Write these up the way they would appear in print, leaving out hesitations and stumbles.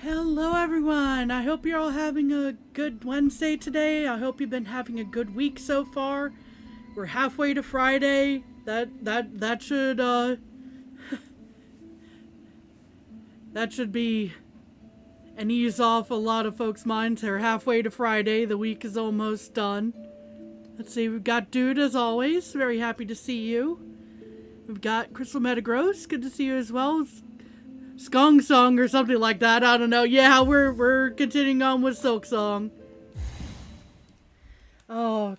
Hello everyone! I hope you're all having a good Wednesday today. I hope you've been having a good week so far. We're halfway to Friday. That should that should be an ease off a lot of folks' minds. They're halfway to Friday. The week is almost done. Let's see, we've got Dude as always. Very happy to see you. We've got Crystal Metagross. Good to see you as well. Silksong or something like that. I don't know. Yeah, we're continuing on with Silksong. Oh,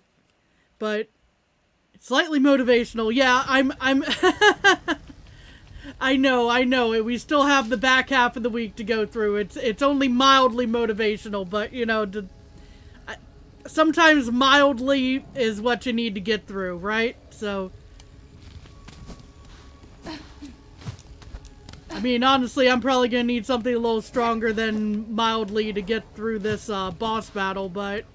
but it's slightly motivational. Yeah, I'm I know. We still have the back half of the week to go through. It's only mildly motivational, but you know, sometimes mildly is what you need to get through, right? So I mean, honestly, I'm probably gonna need something a little stronger than mildly to get through this boss battle, but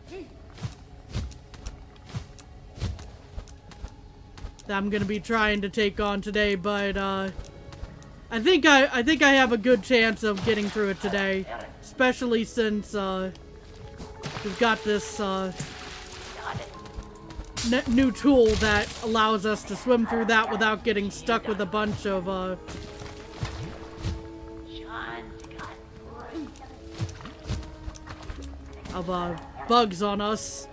that I'm gonna be trying to take on today. But I think I have a good chance of getting through it today, especially since we've got this new tool that allows us to swim through that without getting stuck with a bunch of bugs on us,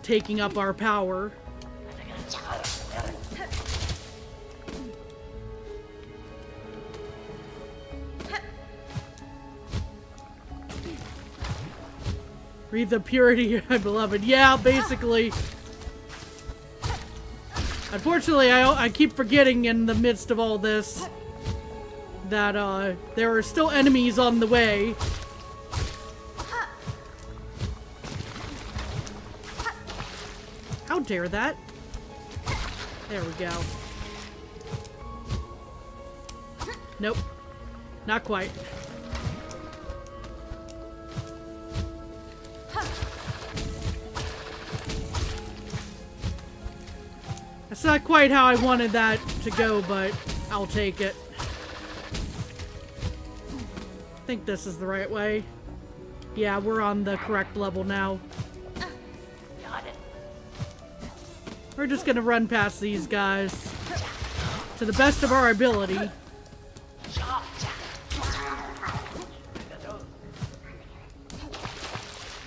taking up our power. Breathe the purity, my beloved. Yeah, basically. Unfortunately, I keep forgetting in the midst of all this that there are still enemies on the way. How dare that? There we go. Nope. Not quite. That's not quite how I wanted that to go, but I'll take it. I think this is the right way. Yeah, we're on the correct level now. We're just gonna run past these guys to the best of our ability.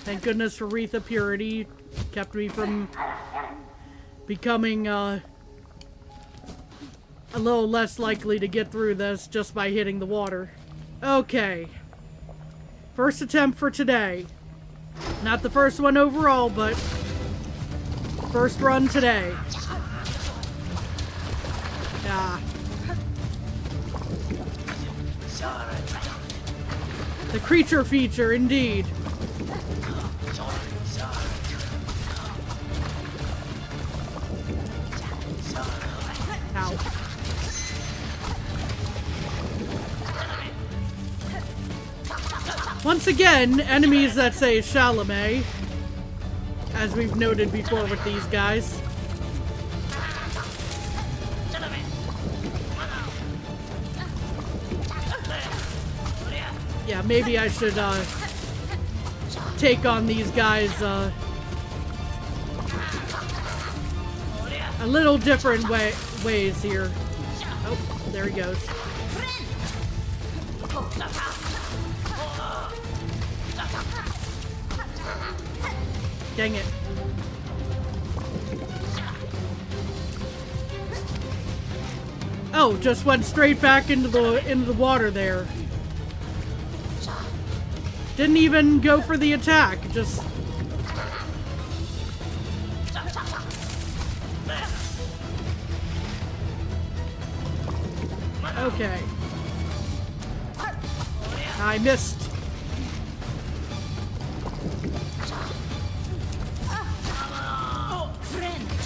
Thank goodness for Wreath of Purity. Kept me from becoming a little less likely to get through this just by hitting the water. Okay. First attempt for today. Not the first one overall, but first run today. Yeah. The creature feature, indeed. Ow. Once again, enemies that say Chalamet, as we've noted before with these guys. Yeah, maybe I should take on these guys a little different ways here. Oh, there he goes. Dang it. Oh, just went straight back into the water there. Didn't even go for the attack, just okay. I missed.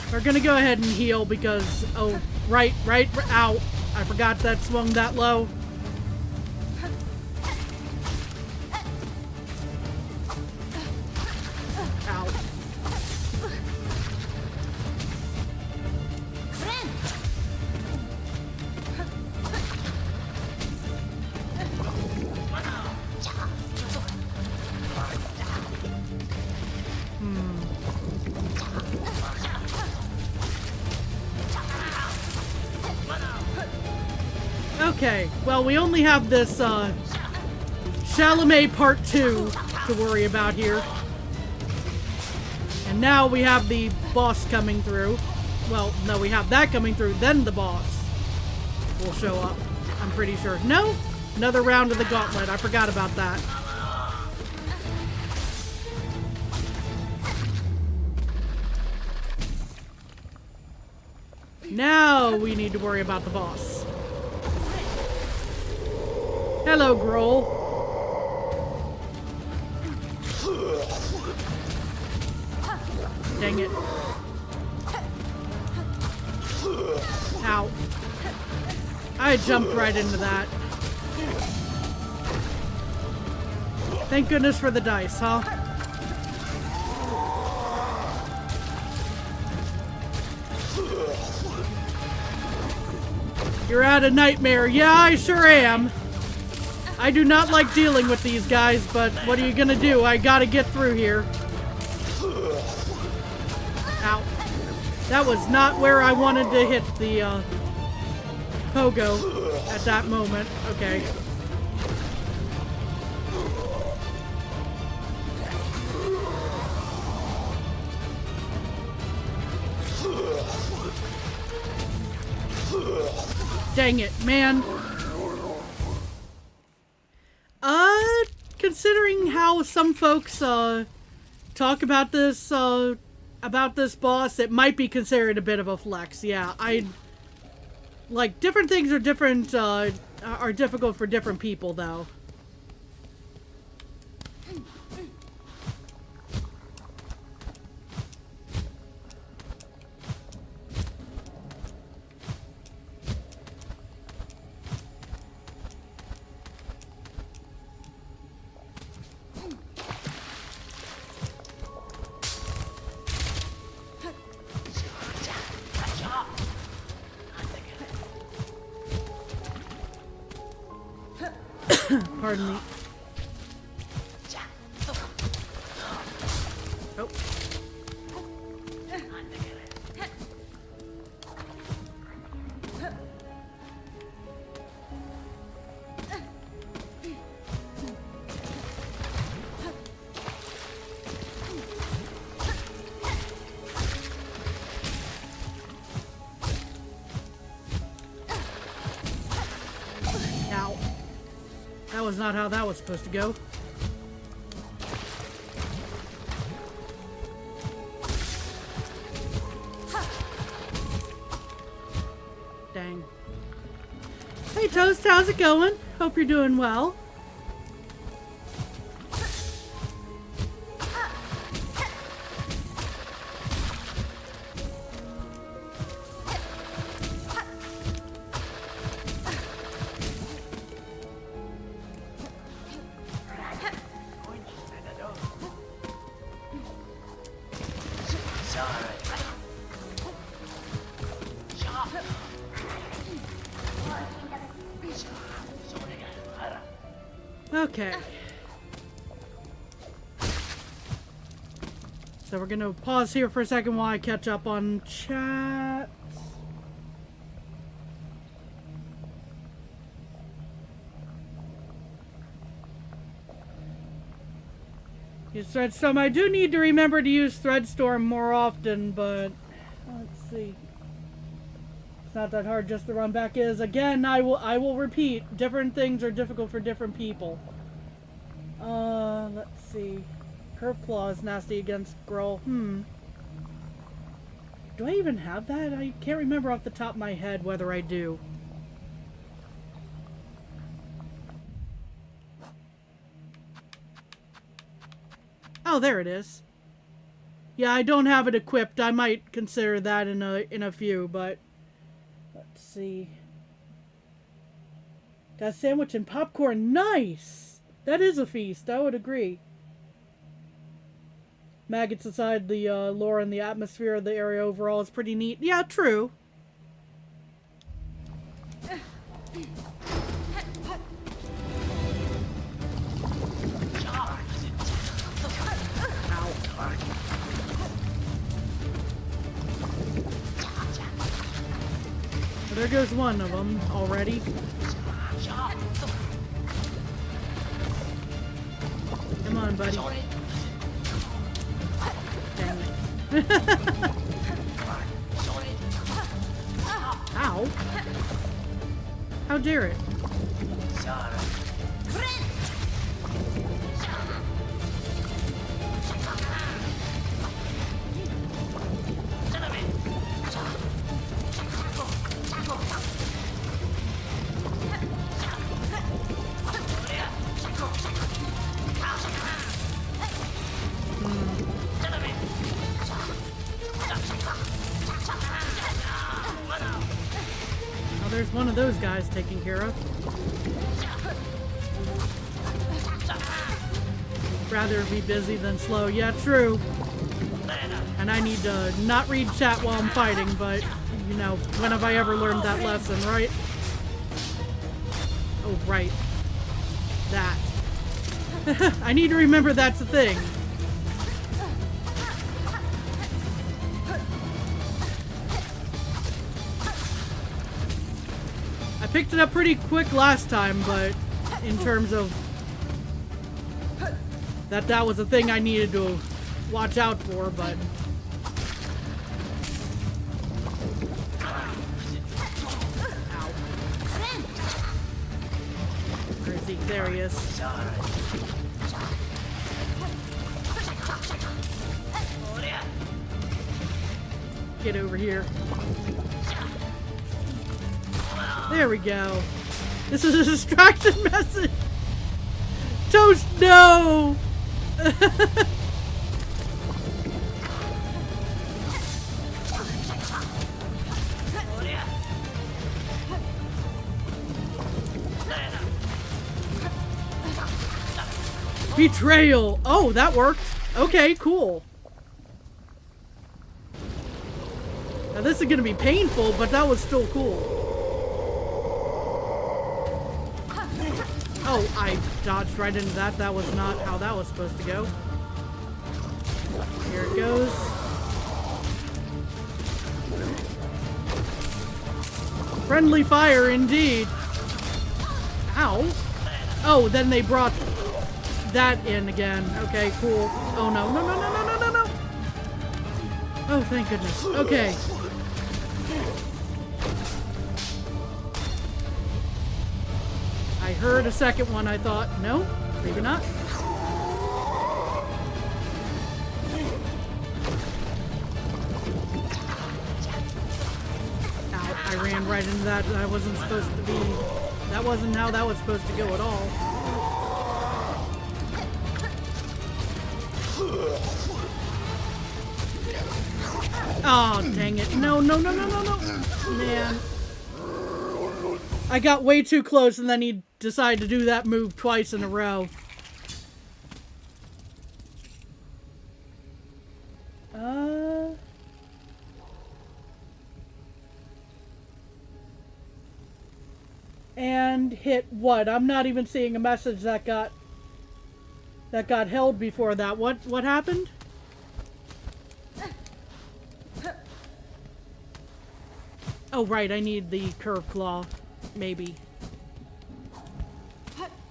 We're gonna go ahead and heal because, oh, right, ow. I forgot that swung that low. Ow. Okay, well, we only have this, Chalamet Part 2 to worry about here. And now we have the boss coming through. Well, no, we have that coming through, then the boss will show up, I'm pretty sure. No? Another round of the gauntlet. I forgot about that. Now we need to worry about the boss. Hello, Grohl. Dang it. Ow. I jumped right into that. Thank goodness for the dice, huh? You're out of nightmare. Yeah, I sure am. I do not like dealing with these guys, but what are you gonna do? I gotta get through here. Ow. That was not where I wanted to hit the, pogo at that moment. Okay. Dang it, man. Considering how some folks, talk about this boss, it might be considered a bit of a flex. Yeah, like, different things are different, are difficult for different people, though. Pardon me. Oh. Ow. That was not how that was supposed to go. Dang. Hey Toast, how's it going? Hope you're doing well. Okay. So we're gonna pause here for a second while I catch up on chat. Use Threadstorm. I do need to remember to use Threadstorm more often, but let's see. It's not that hard just to run back is. Again, I will repeat, different things are difficult for different people. Let's see. Curve Claw is nasty against Grohl. Do I even have that? I can't remember off the top of my head whether I do. Oh, there it is. Yeah, I don't have it equipped. I might consider that in a few, but let's see. Got a sandwich and popcorn. Nice! That is a feast, I would agree. Maggots aside, the lore and the atmosphere of the area overall is pretty neat. Yeah, true. There goes one of them already. Come on, buddy. Dang it. Ow. How dare it? Oh, there's one of those guys taken care of. Rather be busy than slow. Yeah, true. And I need to not read chat while I'm fighting, but, you know, when have I ever learned that lesson, right? Oh, right. That. I need to remember that's a thing. I picked it up pretty quick last time, but in terms of that was a thing I needed to watch out for, but ow. Where is he? There he is. Get over here. There we go. This is a distraction message. Toast, no! Betrayal. Oh, that worked. Okay, cool. Now this is gonna be painful, but that was still cool. Oh, I dodged right into that. That was not how that was supposed to go. Here it goes. Friendly fire indeed. Ow. Oh, then they brought that in again. Okay, cool. Oh no, no, no, no, no, no, no, no. Oh, thank goodness. Okay. I heard a second one, I thought. No, maybe not. Ow, I ran right into that. I wasn't supposed to be... That wasn't how that was supposed to go at all. Oh, dang it. No, no, no, no, no, no. Man. I got way too close and then he decided to do that move twice in a row. And hit what? I'm not even seeing a message that got held before that. What happened? Oh, right, I need the curved claw. Maybe.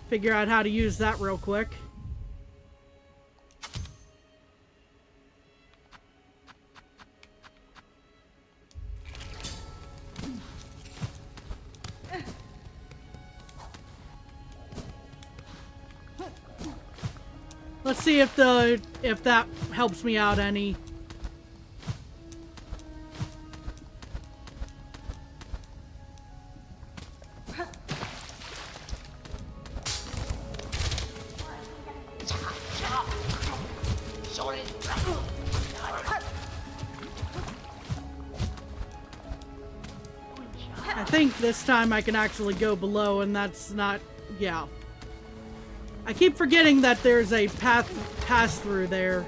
Figure out how to use that real quick. Let's see if that helps me out any. I think this time I can actually go below, and that's not... yeah. I keep forgetting that there's a pass through there.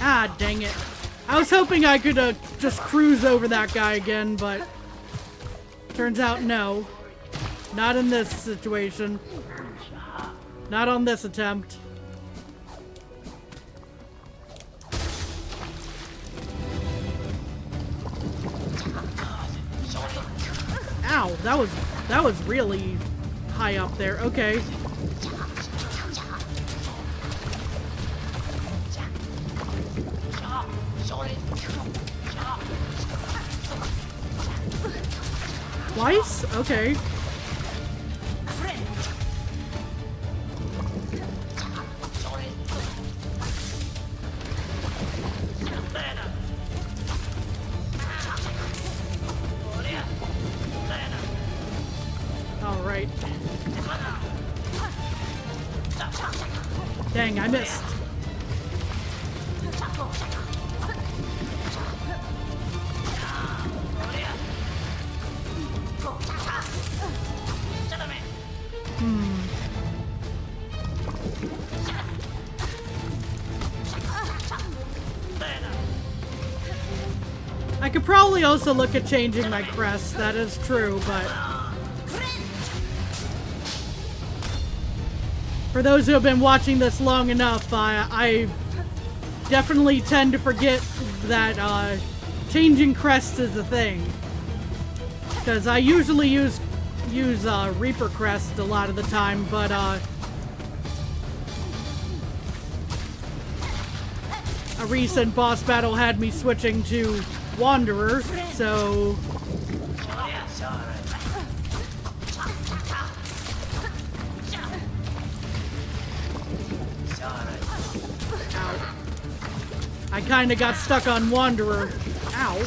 Ah, dang it. I was hoping I could just cruise over that guy again, but turns out no. Not in this situation. Not on this attempt. Ow, that was really high up there. Okay. Twice? Okay. Alright. Dang, I missed. I could probably also look at changing my crest, that is true, but for those who have been watching this long enough, I definitely tend to forget that changing crest is a thing. Because I usually use Reaper crest a lot of the time, but a recent boss battle had me switching to Wanderer, so ow. I kinda got stuck on Wanderer. Ow.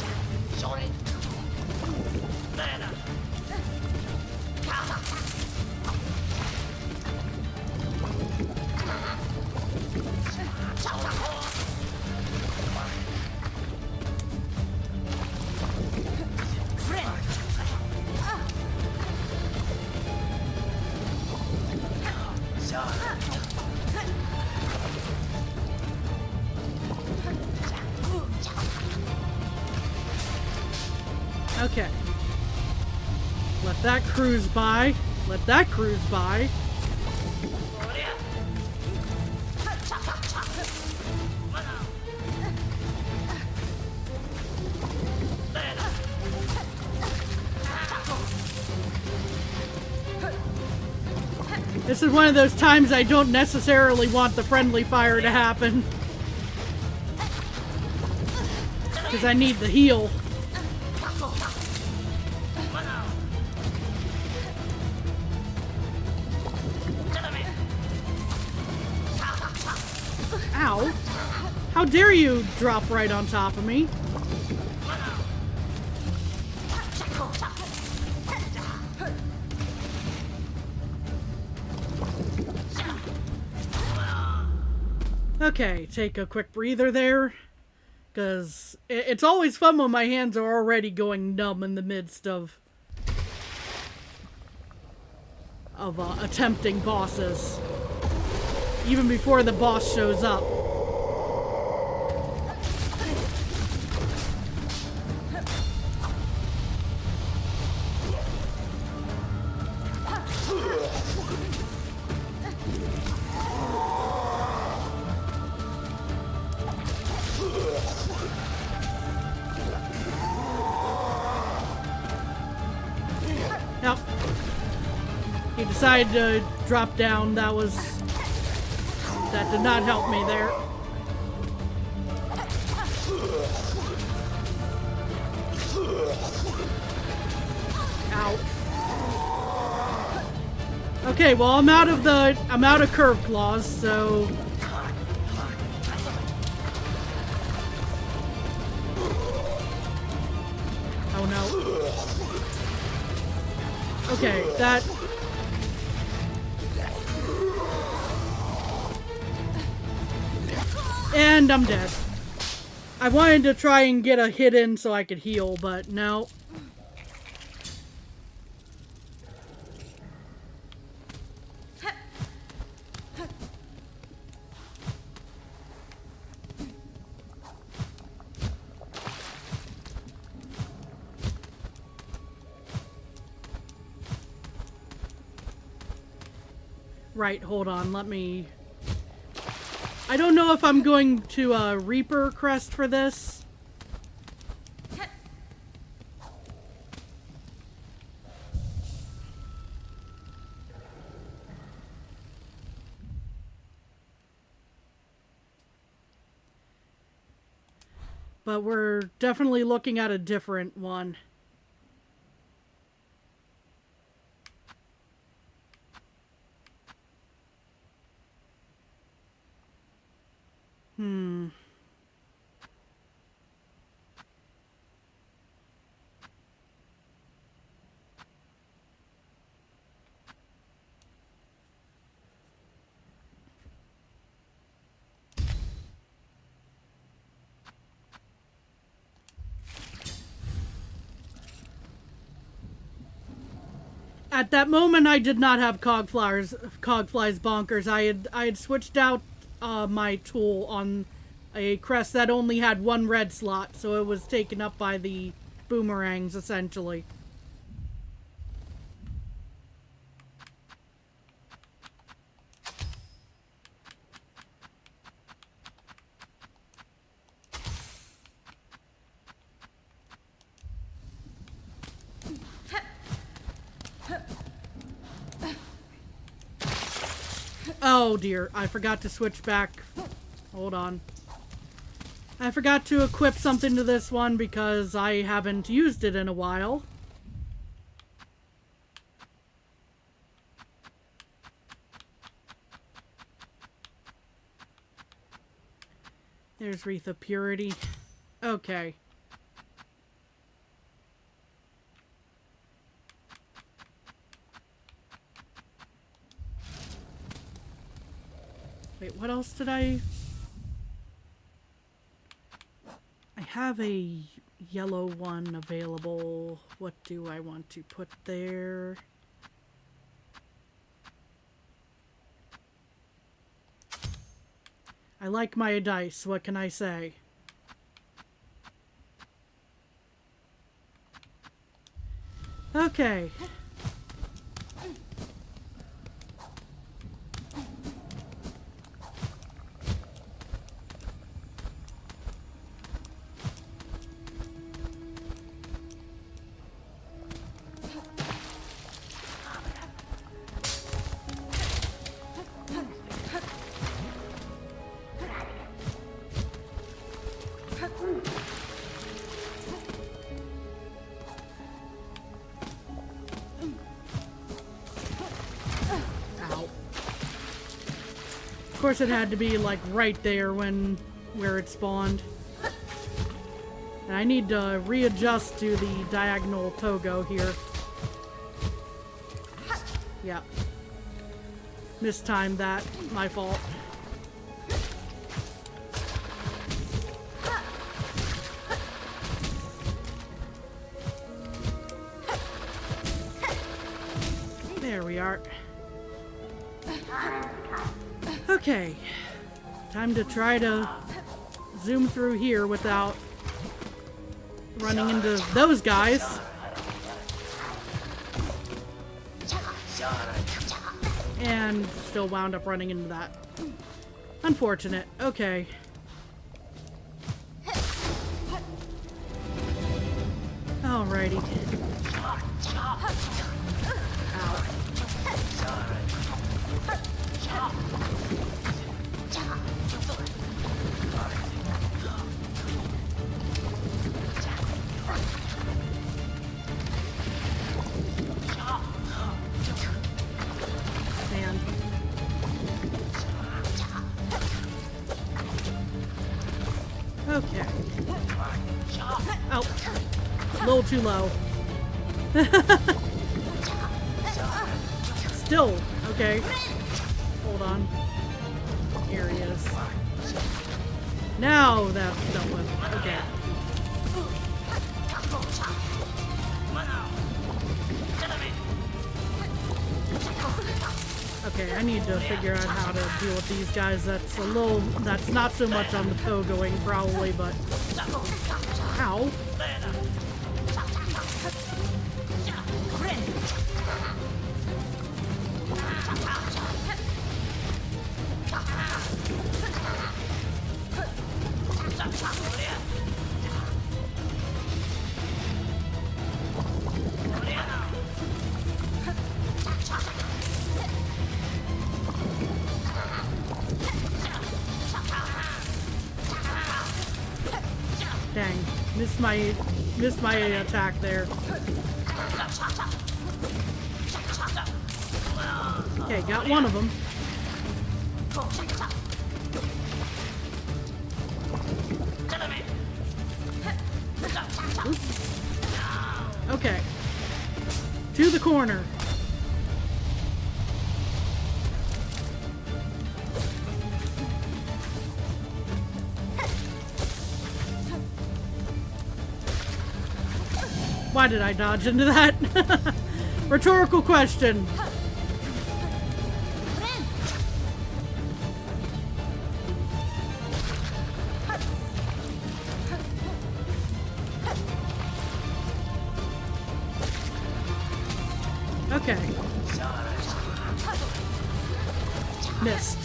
Okay. Let that cruise by. Let that cruise by. This is one of those times I don't necessarily want the friendly fire to happen. Because I need the heal. Ow. How dare you drop right on top of me? Okay, take a quick breather there. Because it's always fun when my hands are already going numb in the midst of attempting bosses. Even before the boss shows up. Nope. He decided to drop down. That did not help me there. Ow. Okay, well I'm out of curve claws, so oh no. Okay, that and I'm dead. I wanted to try and get a hit in so I could heal, but no. Right, hold on, let me... I don't know if I'm going to Reaper crest for this. But we're definitely looking at a different one. At that moment, I did not have Cogfly's Bonkers. I had switched out my tool on a crest that only had one red slot, so it was taken up by the boomerangs, essentially. Oh dear, I forgot to switch back. Hold on. I forgot to equip something to this one because I haven't used it in a while. There's Wreath of Purity. Okay. Wait, what else did I have a yellow one available. What do I want to put there? I like my dice, what can I say? Okay. Of course it had to be like right there where it spawned. And I need to readjust to the diagonal Togo here. Yep. Mistimed that. My fault. There we are. Okay, time to try to zoom through here without running into those guys. And still wound up running into that. Unfortunate. Okay. Alrighty. Okay. Oh, a little too low. Still, okay. Hold on. Here he is. Now that's dealt with. Okay. Okay, I need to figure out how to deal with these guys. That's not so much on the toe-going probably, but... Ow. Missed my attack there. Okay, got one of them. Oops. Okay. To the corner. Why did I dodge into that? Rhetorical question. Okay. Missed.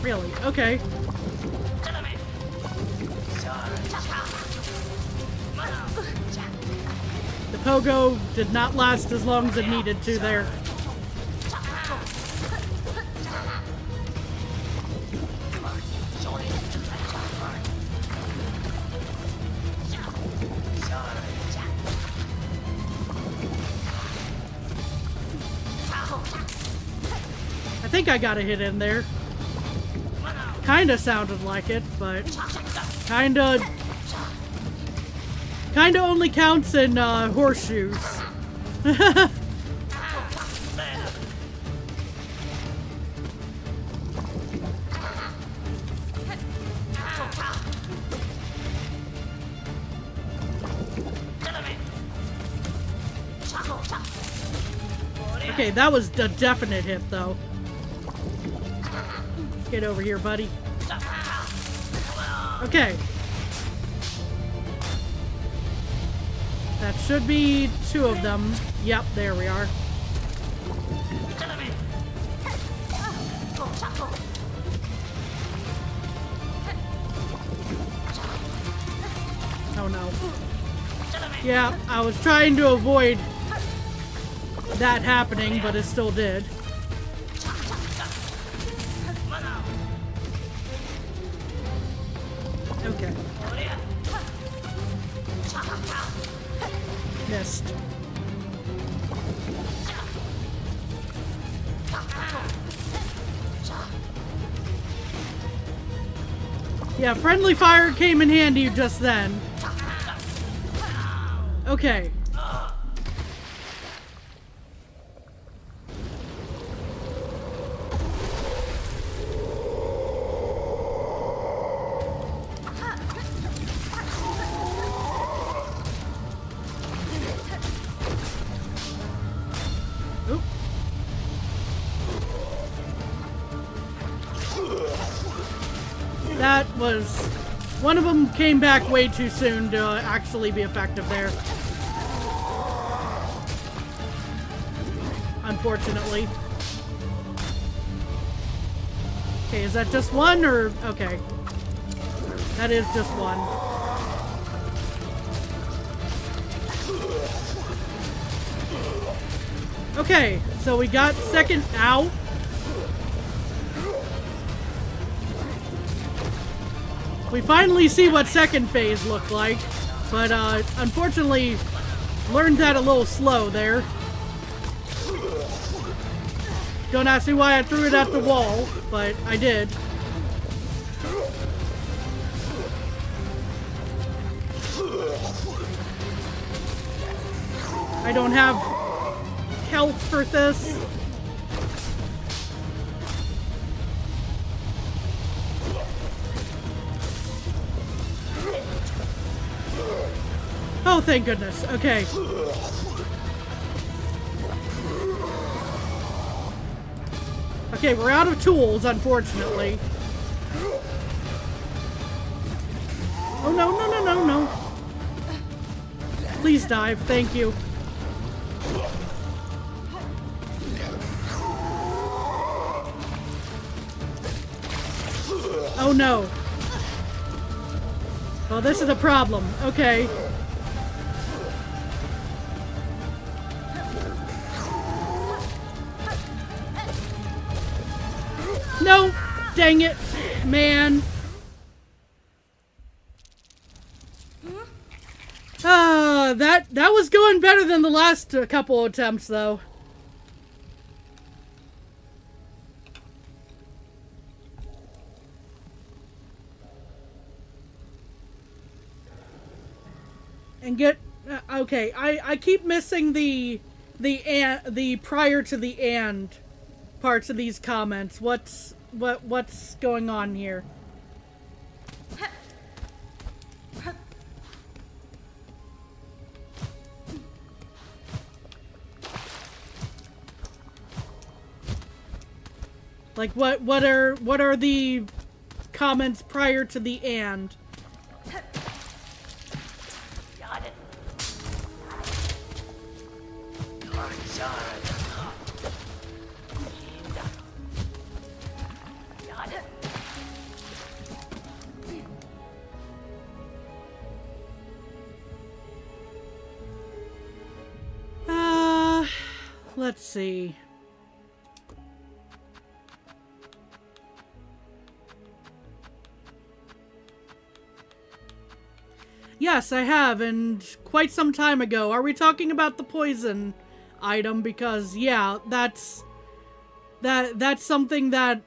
Really? Okay. The pogo did not last as long as it needed to there. I think I got a hit in there. Kinda sounded like it, but kinda only counts in horseshoes. Okay, that was a definite hit though. Get over here, buddy. Okay. That should be two of them. Yep, there we are. Oh no. Yeah, I was trying to avoid that happening, but it still did. Okay. Missed. Yeah, friendly fire came in handy just then. Okay. That was... One of them came back way too soon to actually be effective there. Unfortunately. Okay, is that just one or... Okay. That is just one. Okay, so we got second... Ow. We finally see what second phase looked like, but unfortunately learned that a little slow there. Don't ask me why I threw it at the wall, but I did. I don't have health for this. Oh, thank goodness. Okay. Okay, we're out of tools, unfortunately. Oh, no, no, no, no, no. Please dive. Thank you. Oh, no. Well, this is a problem. Okay. No! Dang it! Man. That was going better than the last couple attempts, though. And get okay. I keep missing the prior to the and parts of these comments. What's going on here? Like what are the comments prior to the and? Let's see. Yes, I have, and quite some time ago. Are we talking about the poison item? Because yeah, that's something that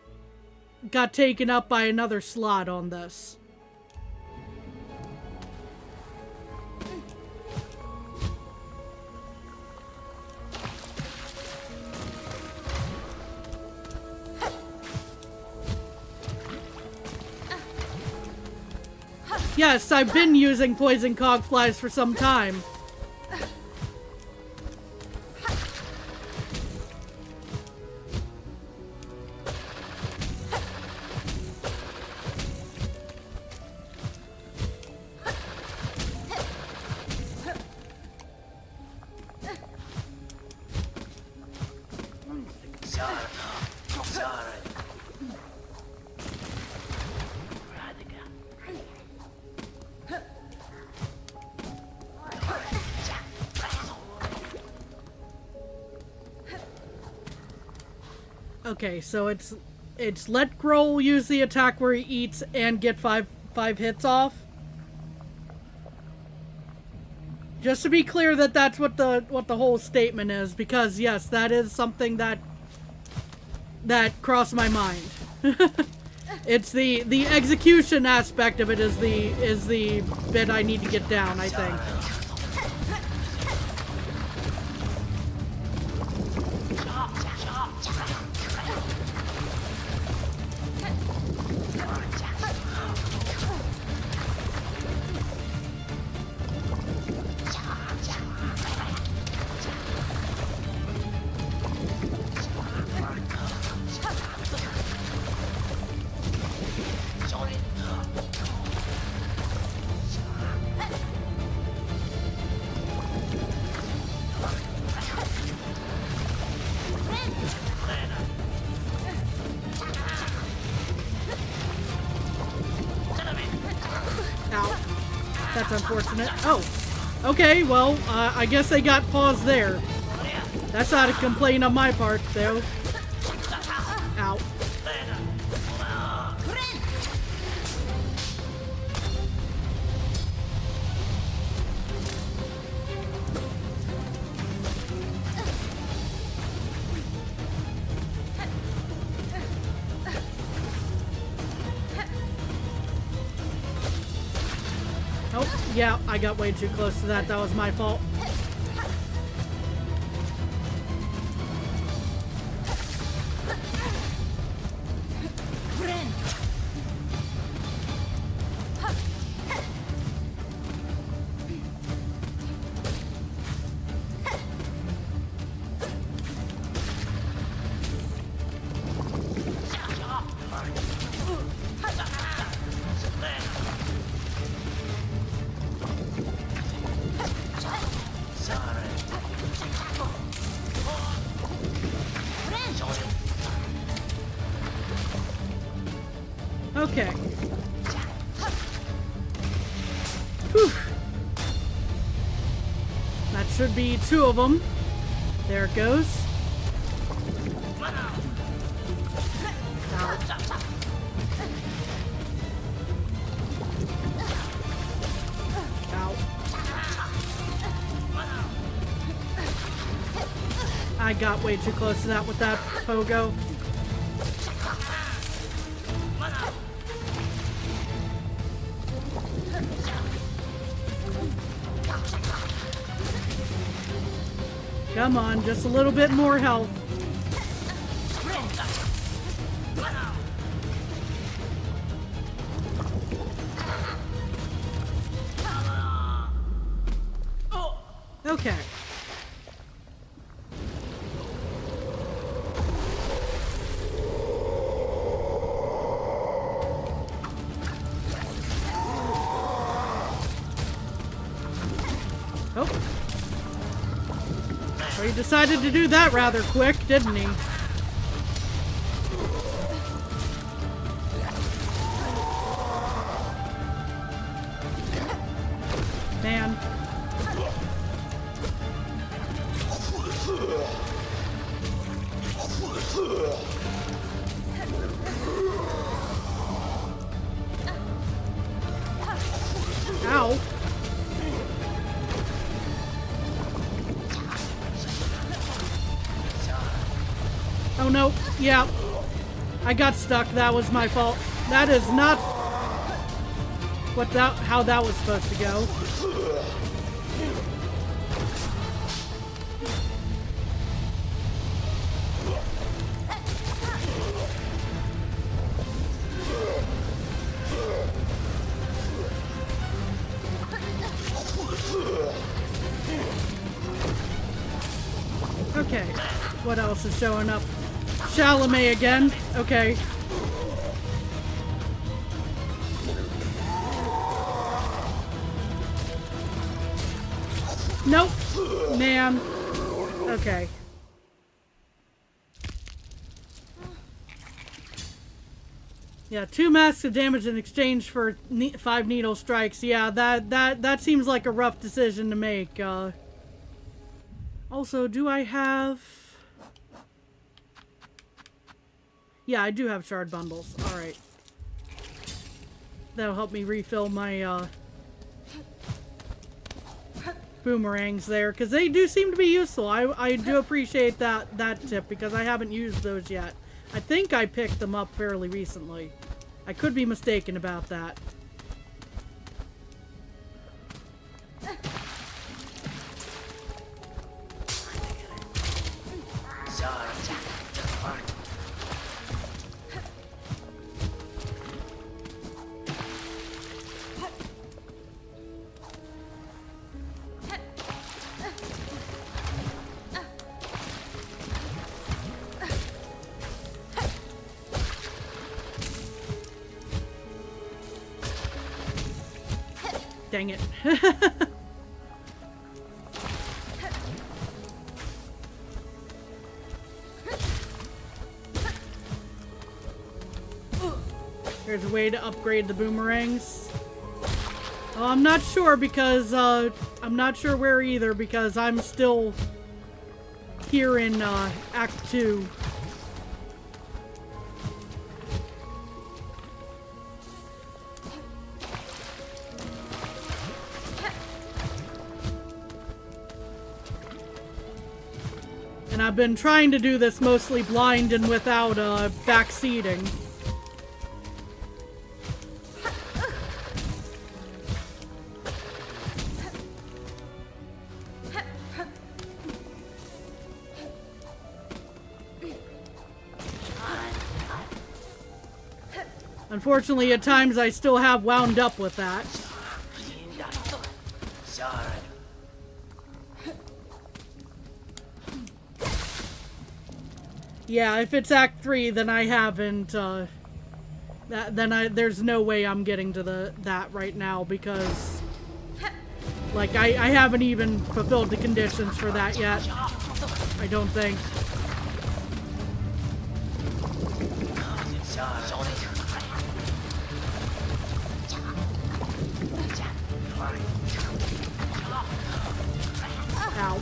got taken up by another slot on this. Yes, I've been using poison cogflies for some time. Okay, so it's let Grohl use the attack where he eats and get five hits off. Just to be clear that that's what the whole statement is, because yes, that is something that crossed my mind. It's the execution aspect of it is the bit I need to get down, I think. That's unfortunate. Oh, okay, well, I guess they got paused there. That's not a complaint on my part, though. Ow. Oh, yeah, I got way too close to that. That was my fault. Okay. Whew. That should be two of them. There it goes. Ow. I got way too close to that with that pogo. Come on, just a little bit more health. Okay. Oh. So he decided to do that rather quick, didn't he? Man. Ow. Oh no, yeah. I got stuck. That was my fault. That is not how that was supposed to go. Okay, what else is showing up? Chalamet again. Okay. Nope. Man. Okay. Yeah, 2 masks of damage in exchange for 5 needle strikes. Yeah, that seems like a rough decision to make. Also, do I have... Yeah, I do have shard bundles. Alright. That'll help me refill my, boomerangs there, because they do seem to be useful. I do appreciate that tip, because I haven't used those yet. I think I picked them up fairly recently. I could be mistaken about that. Dang it. There's a way to upgrade the boomerangs. Oh, I'm not sure because, I'm not sure where either because I'm still here in, Act 2. And I've been trying to do this mostly blind and without, backseating. Unfortunately, at times I still have wound up with that. Yeah, if it's Act 3, then I haven't, there's no way I'm getting to that right now because, like, I haven't even fulfilled the conditions for that yet. I don't think. Ow.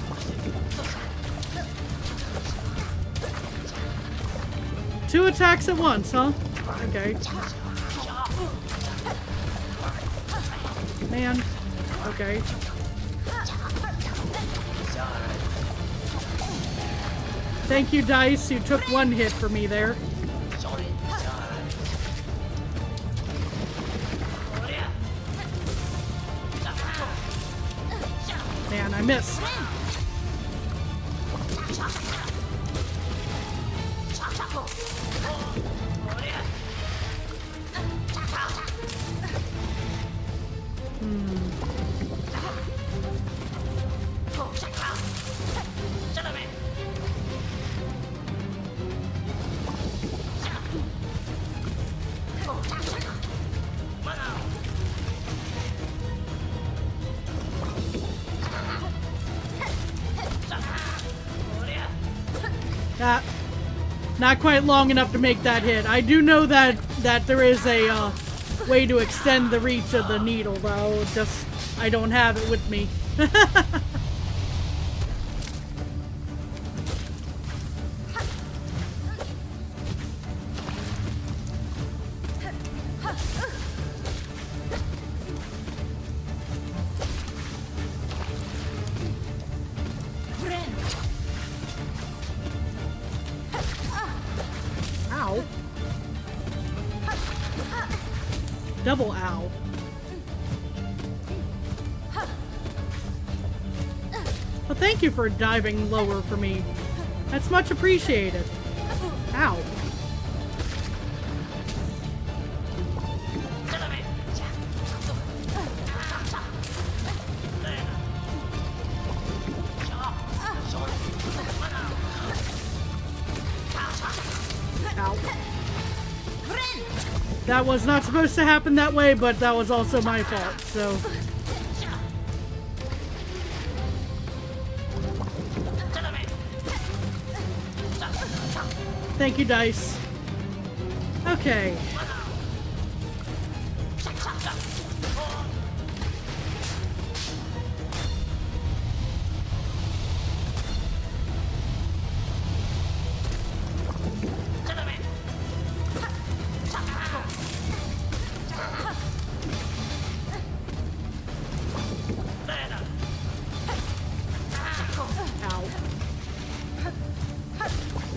2 attacks at once, huh? Okay. Man. Okay. Thank you, Dice. You took 1 hit for me there. Man, I missed. Not quite long enough to make that hit. I do know that there is a way to extend the reach of the needle, though. Just I don't have it with me. Double ow. Well, thank you for diving lower for me. That's much appreciated. Ow. That was not supposed to happen that way, but that was also my fault, so... Thank you, Dice. Okay.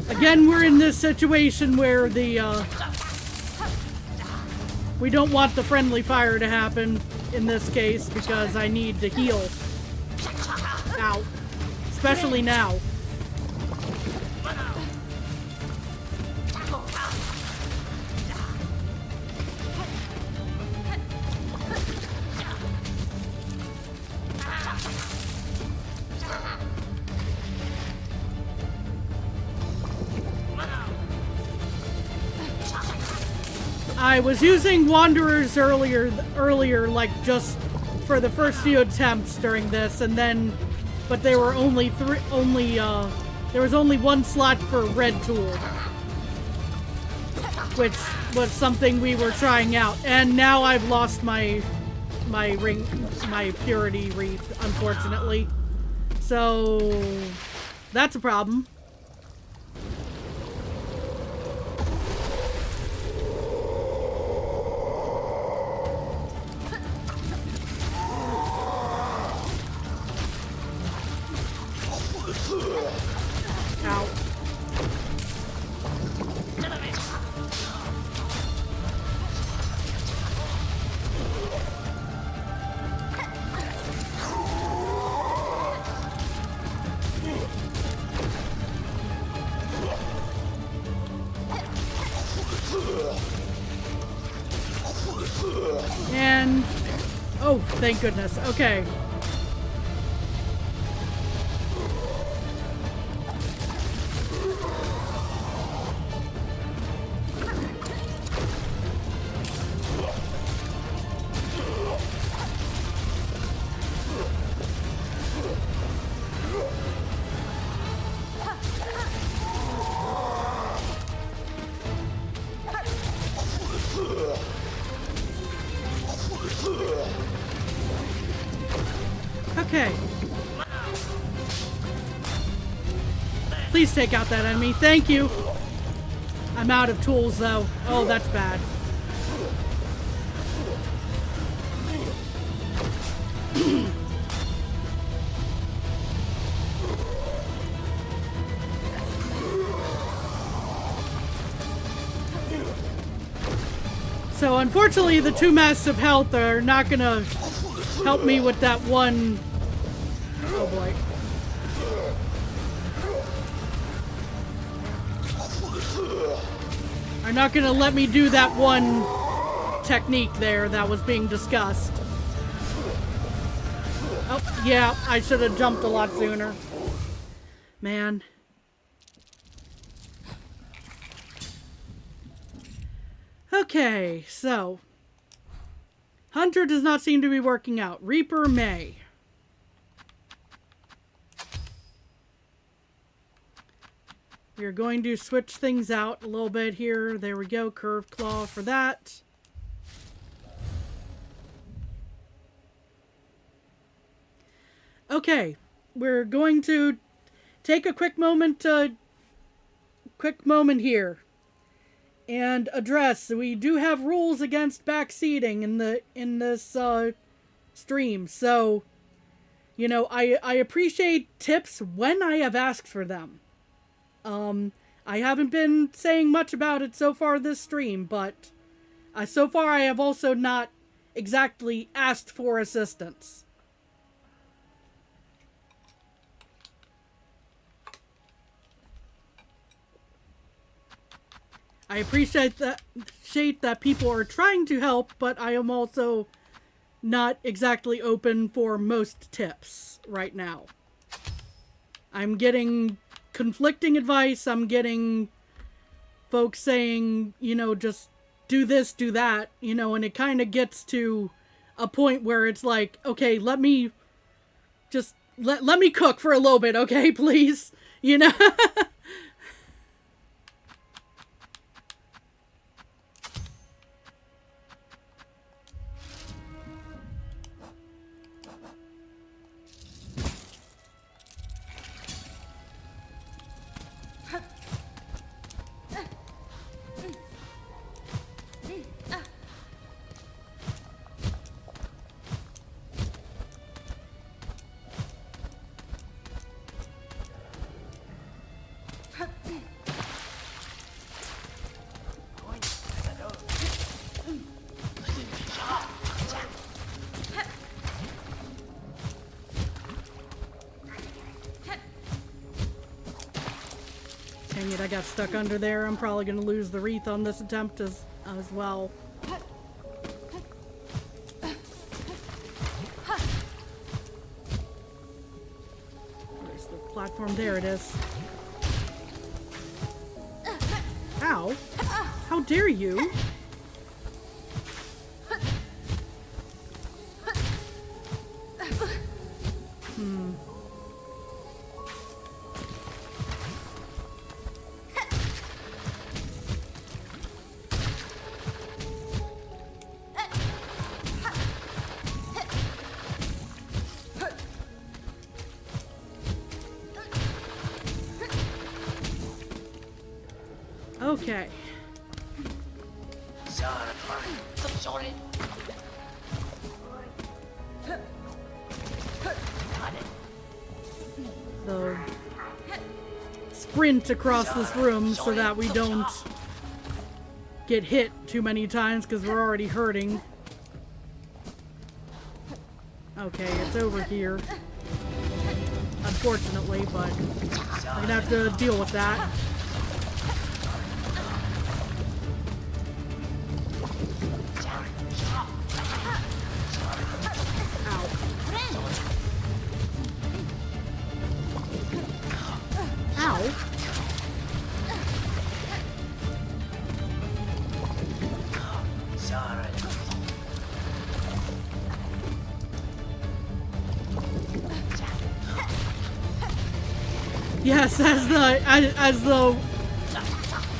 Again, we're in this situation where the, we don't want the friendly fire to happen in this case because I need to heal. Ow. Especially now. I was using Wanderers earlier, like just for the first few attempts during this, and then, but there were only there was only 1 slot for Red Tool, which was something we were trying out, and now I've lost my Purity Wreath, unfortunately, so that's a problem. Ow. And... oh, thank goodness. Okay. Okay. Please take out that enemy. Thank you. I'm out of tools, though. Oh, that's bad. So, unfortunately, the 2 masks of health are not gonna help me with that one... Oh, boy. Are not gonna let me do that one technique there that was being discussed. Oh, yeah, I should have jumped a lot sooner. Man. Okay, so. Hunter does not seem to be working out. Reaper may. We're going to switch things out a little bit here. There we go. Curved claw for that. Okay. We're going to take a quick moment here and address. We do have rules against backseating in this stream. So, you know, I appreciate tips when I have asked for them. I haven't been saying much about it so far this stream, but so far I have also not exactly asked for assistance. I appreciate that people are trying to help, but I am also not exactly open for most tips right now. I'm getting conflicting advice. I'm getting folks saying, you know, just do this, do that, you know, and it kind of gets to a point where it's like, okay, let me cook for a little bit, okay, please, you know. Dang it, I got stuck under there. I'm probably going to lose the wreath on this attempt as well. Where's the platform? There it is. Ow! How dare you! Okay. The sprint across this room so that we don't get hit too many times because we're already hurting. Okay, it's over here. Unfortunately, but I'm gonna have to deal with that. Yes, as the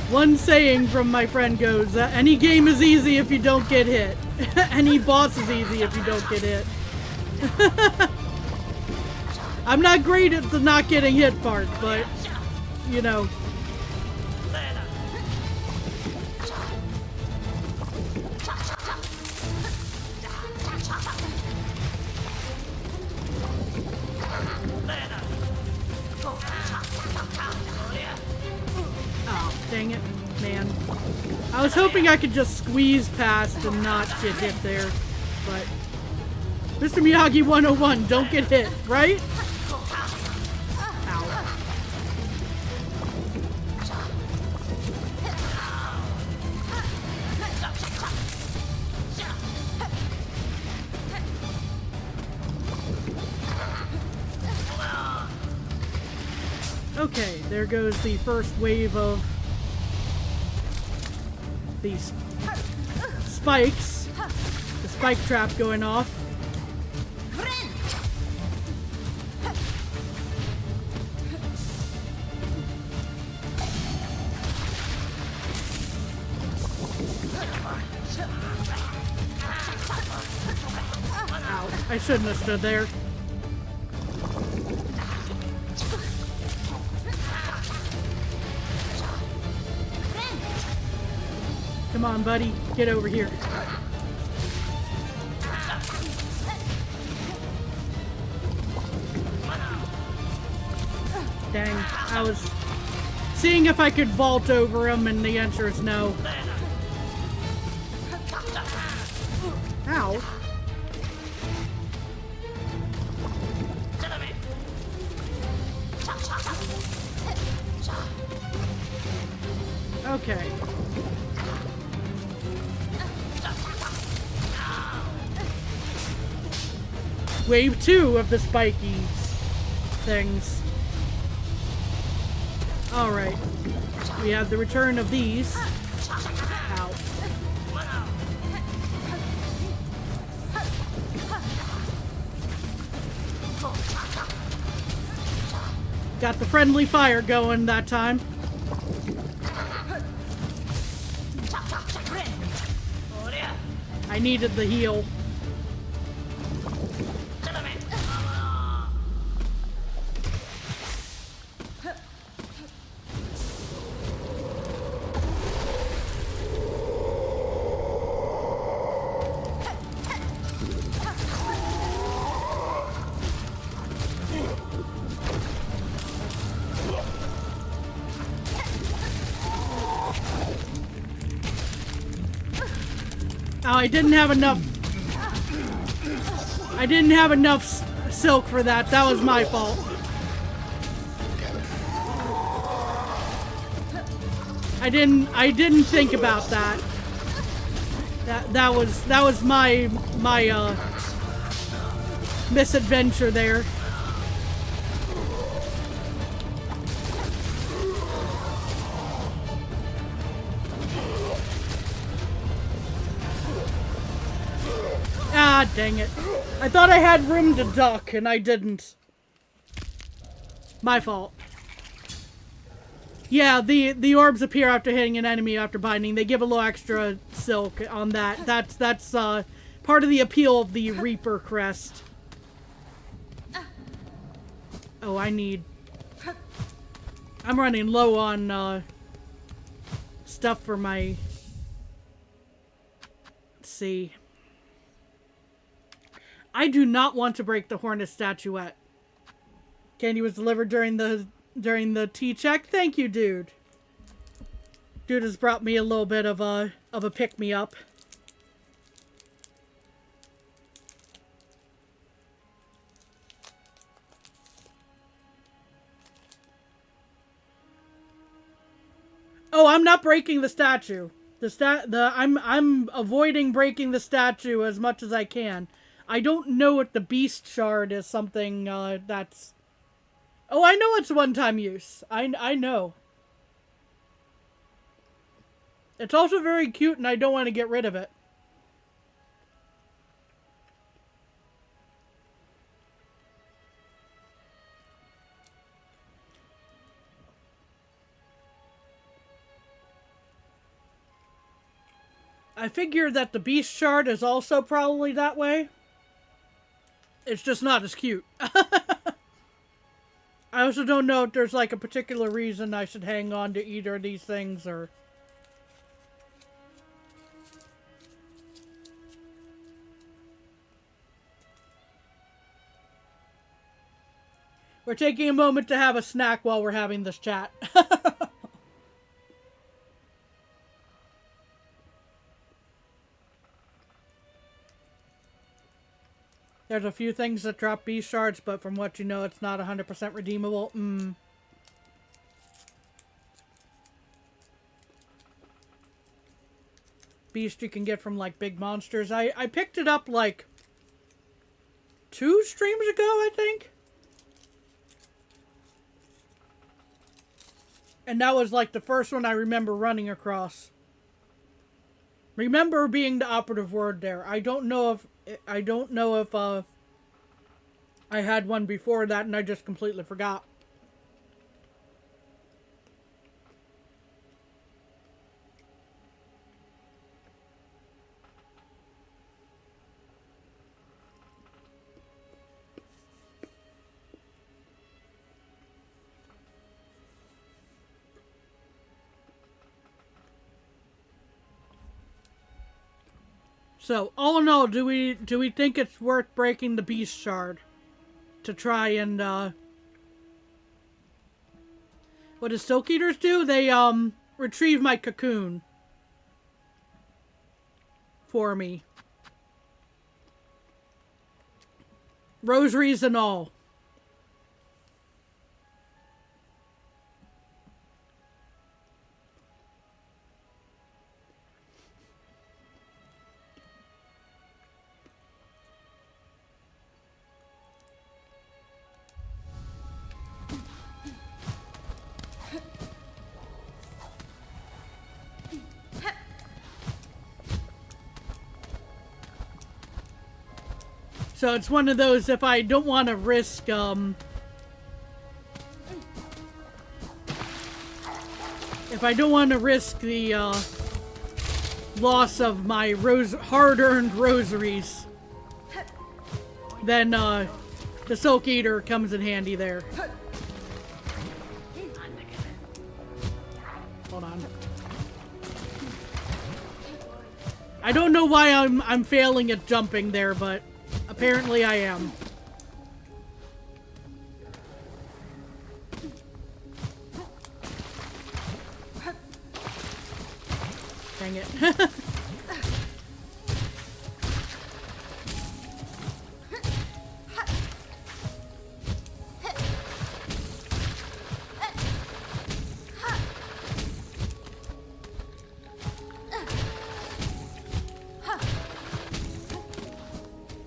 one saying from my friend goes, any game is easy if you don't get hit. Any boss is easy if you don't get hit. I'm not great at the not getting hit part, but, you know. Dang it, man. I was hoping I could just squeeze past and not get hit there, but... Mr. Miyagi 101, don't get hit, right? Ow. Okay, there goes the first wave of these spikes. The spike trap going off. Ow, I shouldn't have stood there. Come on, buddy. Get over here. Dang. I was seeing if I could vault over him, and the answer is no. Ow. Okay. Wave 2 of the spiky things. Alright. We have the return of these. Ow. Got the friendly fire going that time. I needed the heal. Oh, I didn't have enough. I didn't have enough silk for that. That was my fault. I didn't think about that. That was my misadventure there. Ah, dang it. I thought I had room to duck, and I didn't. My fault. Yeah, the orbs appear after hitting an enemy after binding. They give a little extra silk on that. That's part of the appeal of the Reaper crest. Oh, I'm running low on stuff for my... Let's see. I do not want to break the Hornet statuette. Candy was delivered during the tea check. Thank you, dude. Dude has brought me a little bit of a pick-me-up. Oh, I'm not breaking the statue. I'm avoiding breaking the statue as much as I can. I don't know if the beast shard is something that's... Oh, I know it's one-time use. I know. It's also very cute, and I don't want to get rid of it. I figure that the beast shard is also probably that way. It's just not as cute. I also don't know if there's like a particular reason I should hang on to either of these things, or... We're taking a moment to have a snack while we're having this chat. There's a few things that drop beast shards, but from what you know, it's not 100% redeemable. Beast you can get from, like, big monsters. I picked it up, like, 2 streams ago, I think? And that was, like, the first one I remember running across. Remember being the operative word there. I don't know if I had one before that and I just completely forgot. So, all in all, do we think it's worth breaking the beast shard to try and what do silk eaters do? They retrieve my cocoon for me. Rosaries and all. So it's one of those, if I don't want to risk, if I don't want to risk the, loss of my hard-earned rosaries, then, the Silk Eater comes in handy there. Hold on. I don't know why I'm failing at jumping there, but apparently I am. Dang it.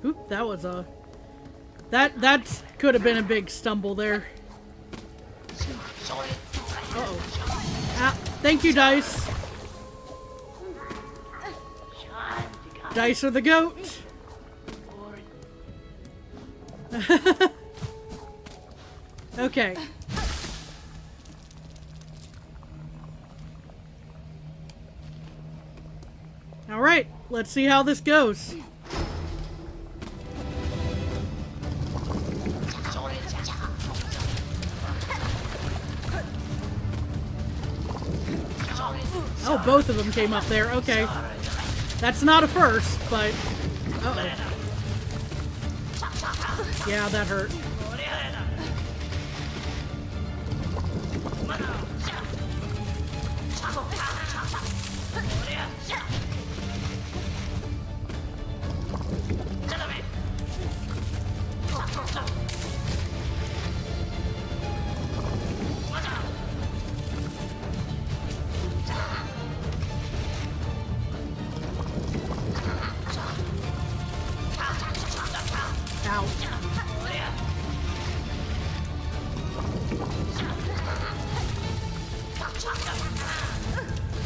Oop, that was a... That could have been a big stumble there. Uh-oh. Ah, thank you, Dice. Dice are the goat. Okay. Alright, let's see how this goes. Oh, both of them came up there. Okay. That's not a first, but... Uh-oh. Yeah, that hurt.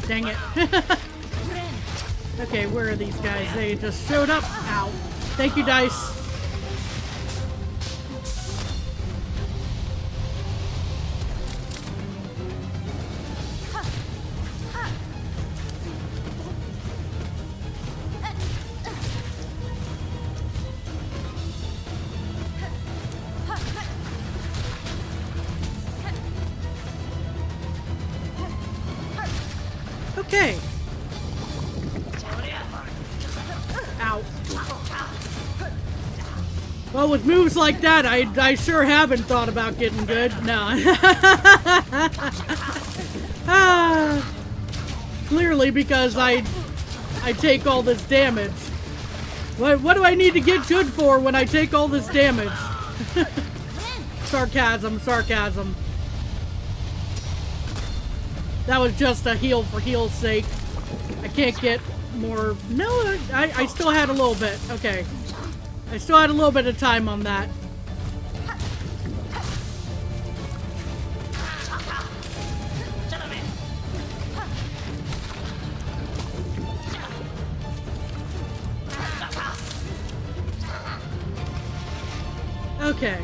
Dang it. Okay, where are these guys? They just showed up. Ow. Thank you, Dice. Okay. Ow. Well, with moves like that, I sure haven't thought about getting good. No. Clearly because I take all this damage. What do I need to get good for when I take all this damage? Sarcasm, sarcasm. That was just a heal for heal's sake. I can't get more... No, I still had a little bit. Okay. I still had a little bit of time on that. Okay.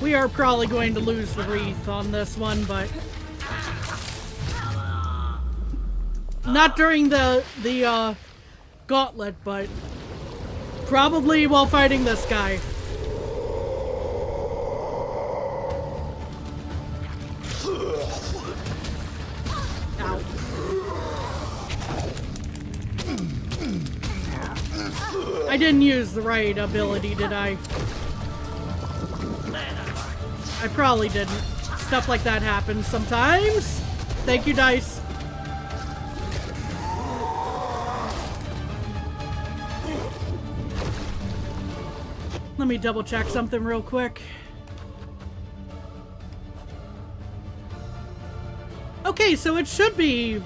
We are probably going to lose the wreath on this one, but not during the gauntlet, but probably while fighting this guy. Ow. I didn't use the right ability, did I? I probably didn't. Stuff like that happens sometimes. Thank you, dice. Let me double check something real quick. Okay, so it should be...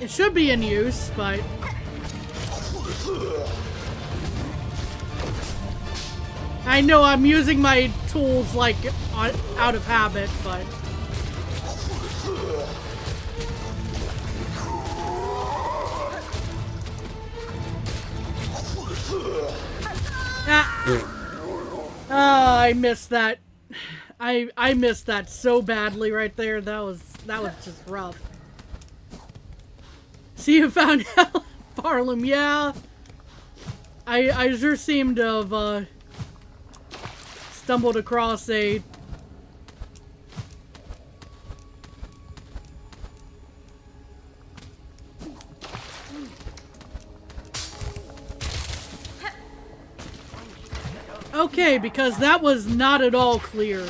It should be in use, but... I know I'm using my tools, like, out of habit, but... Ah, I missed that. I missed that so badly right there. That was just rough. See, you found out, Farlum. Yeah, I sure seem to have stumbled across a. Okay, because that was not at all clear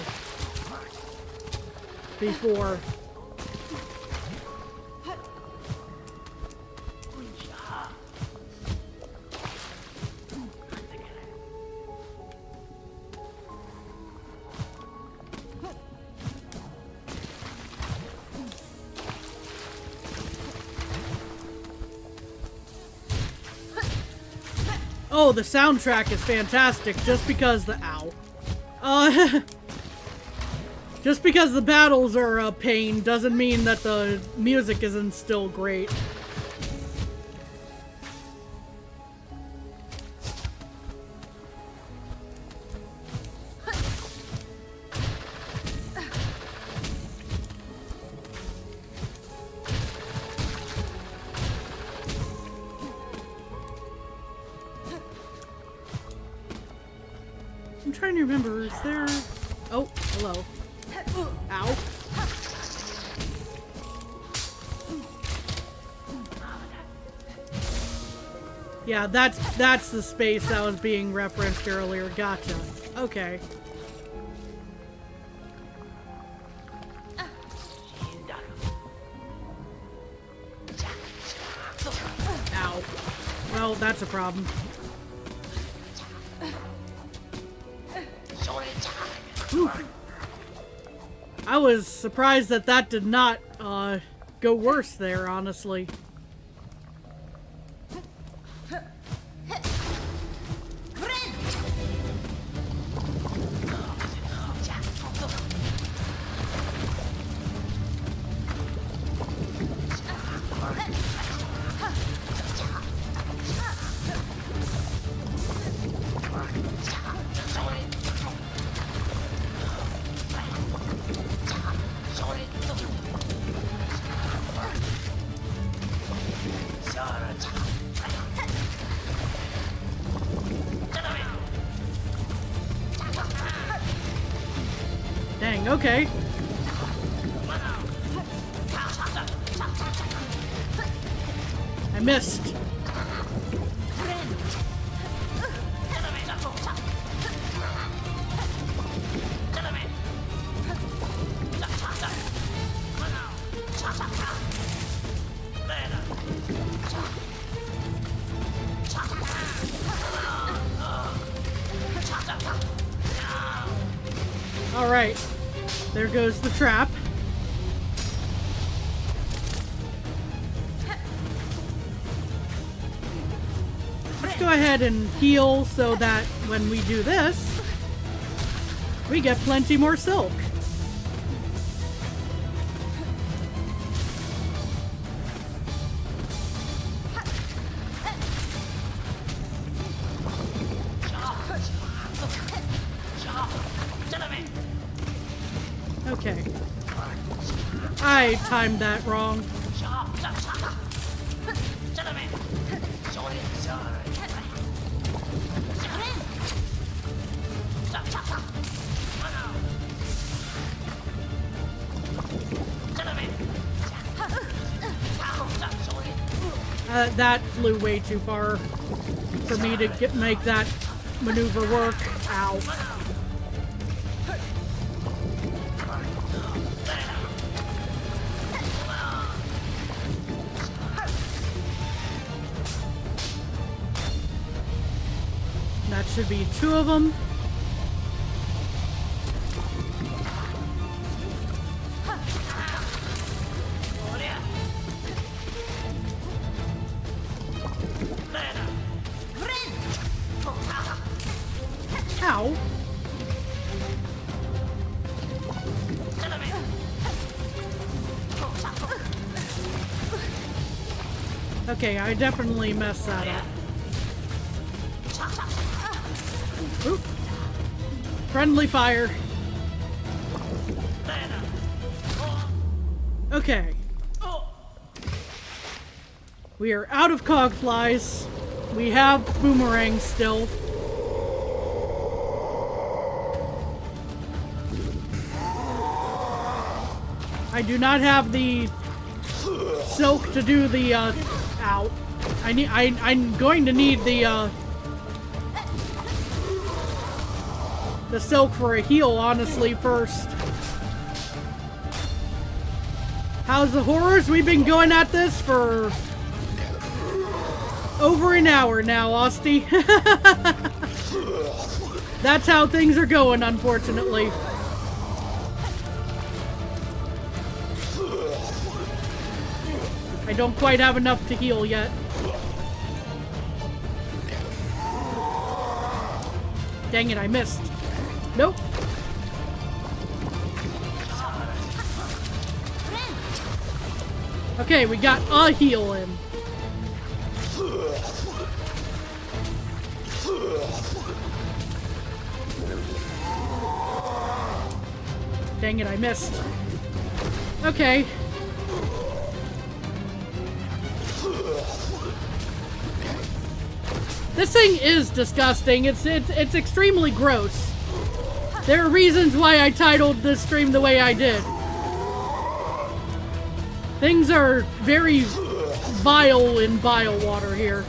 before. Oh, the soundtrack is fantastic just because the just because the battles are a pain doesn't mean that the music isn't still great. I'm trying to remember, is there... Oh, hello. Ow. Yeah, that's the space that was being referenced earlier. Gotcha. Okay. Ow. Well, that's a problem. Whew. I was surprised that that did not go worse there, honestly. Dang, okay. I missed. Alright. There goes the trap. Let's go ahead and heal so that when we do this, we get plenty more silk. Okay. I timed that wrong. That flew way too far for me to make that maneuver work. Ow. That should be 2 of them. Ow. Okay, I definitely messed that up. Oop. Friendly fire. Okay. We are out of cogflies. We have boomerangs still. I do not have the silk to do the ow. I'm going to need the silk for a heal, honestly, first. How's the horrors? We've been going at this for over an hour now, Osty. That's how things are going, unfortunately. I don't quite have enough to heal yet. Dang it, I missed. Nope. Okay, we got a heal in. Dang it, I missed. Okay. This thing is disgusting. It's extremely gross. There are reasons why I titled this stream the way I did. Things are very vile in Bile water here.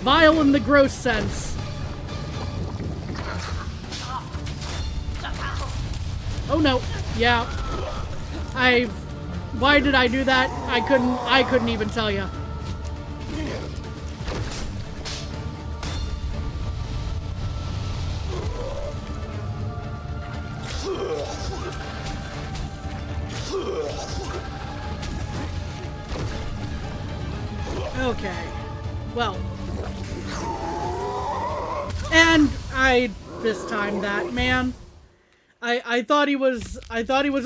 Vile in the gross sense. Oh no. Yeah. Why did I do that? I couldn't even tell you. Okay. Well. And I mistimed that, man. I thought he was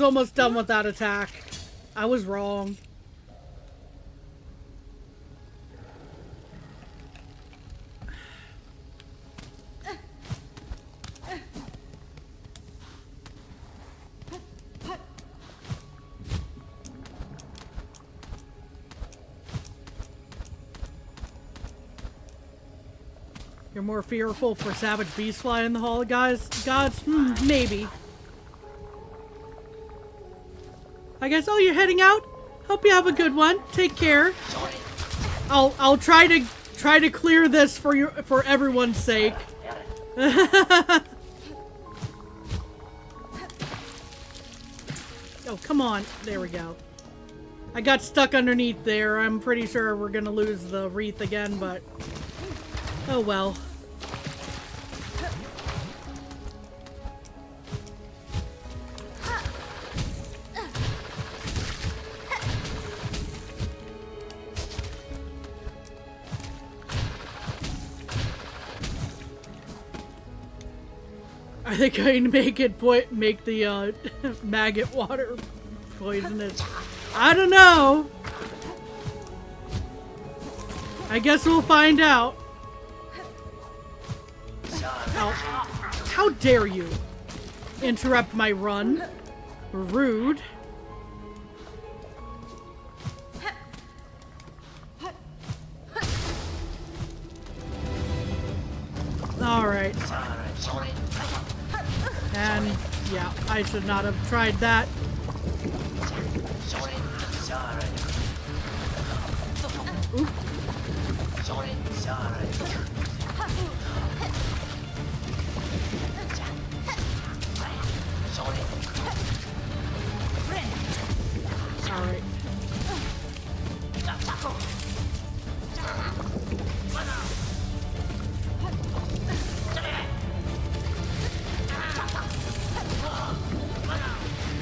almost done with that attack. I was wrong. You're more fearful for savage beasts flying in the hall, guys? Gods? Maybe. I guess, oh, you're heading out? Hope you have a good one. Take care. I'll try to clear this for everyone's sake. Oh, come on. There we go. I got stuck underneath there. I'm pretty sure we're gonna lose the wreath again, but oh well. Are they going to make the maggot water poisonous? I don't know. I guess we'll find out. How dare you interrupt my run? Rude. Alright. And, yeah, I should not have tried that. Oop. Alright.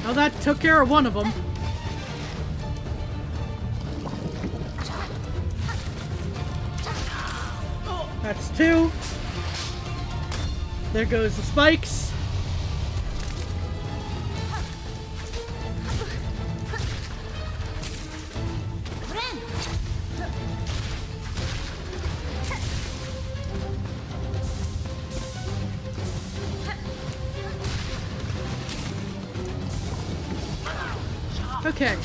Well, that took care of one of them. That's two. There goes the spikes. Okay.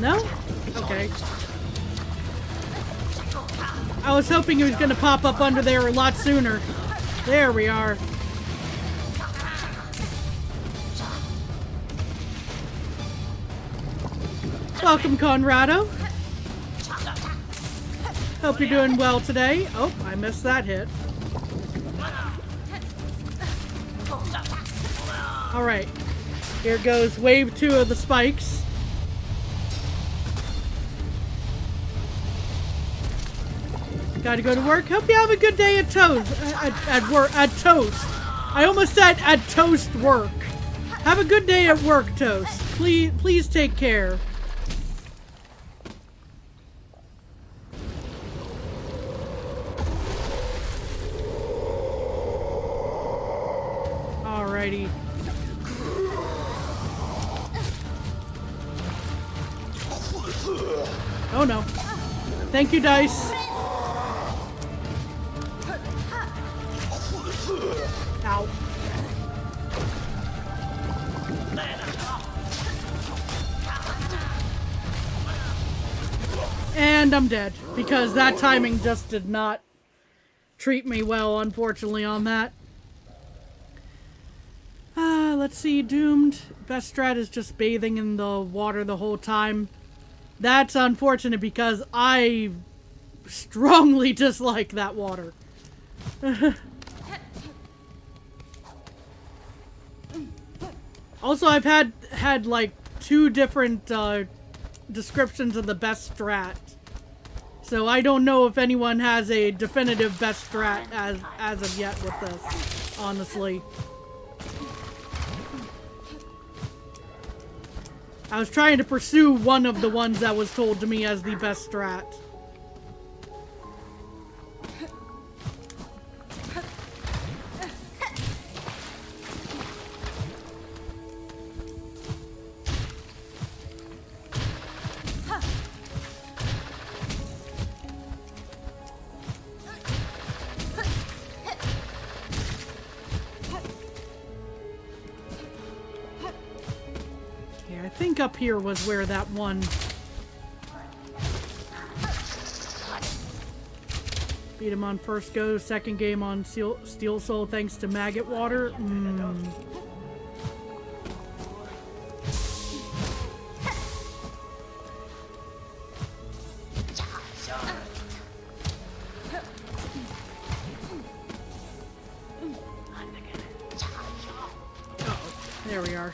No? Okay. I was hoping it was going to pop up under there a lot sooner. There we are. Welcome, Conrado. Hope you're doing well today. Oh, I missed that hit. Alright. Here goes wave 2 of the spikes. Gotta go to work. Hope you have a good day at Toast. At work. At Toast. I almost said at Toast work. Have a good day at work, Toast. Please take care. Alrighty. Oh no. Thank you, Dice. Ow. And I'm dead. Because that timing just did not treat me well, unfortunately, on that. Let's see. Doomed. Best strat is just bathing in the water the whole time. That's unfortunate because I strongly dislike that water. Also, I've had like 2 different descriptions of the best strat. So I don't know if anyone has a definitive best strat as of yet with this, honestly. I was trying to pursue one of the ones that was told to me as the best strat. I think up here was where that one... Beat him on first go, second game on Steel Soul thanks to maggot water. Uh-oh. There we are.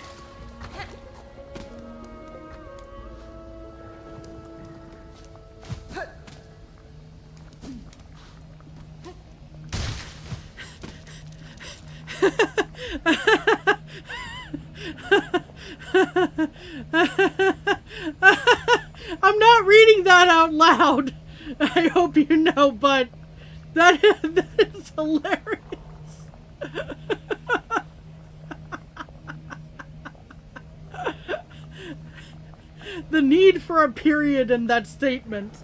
I'm not reading that out loud. I hope you know, but That is hilarious. The need for a period in that statement.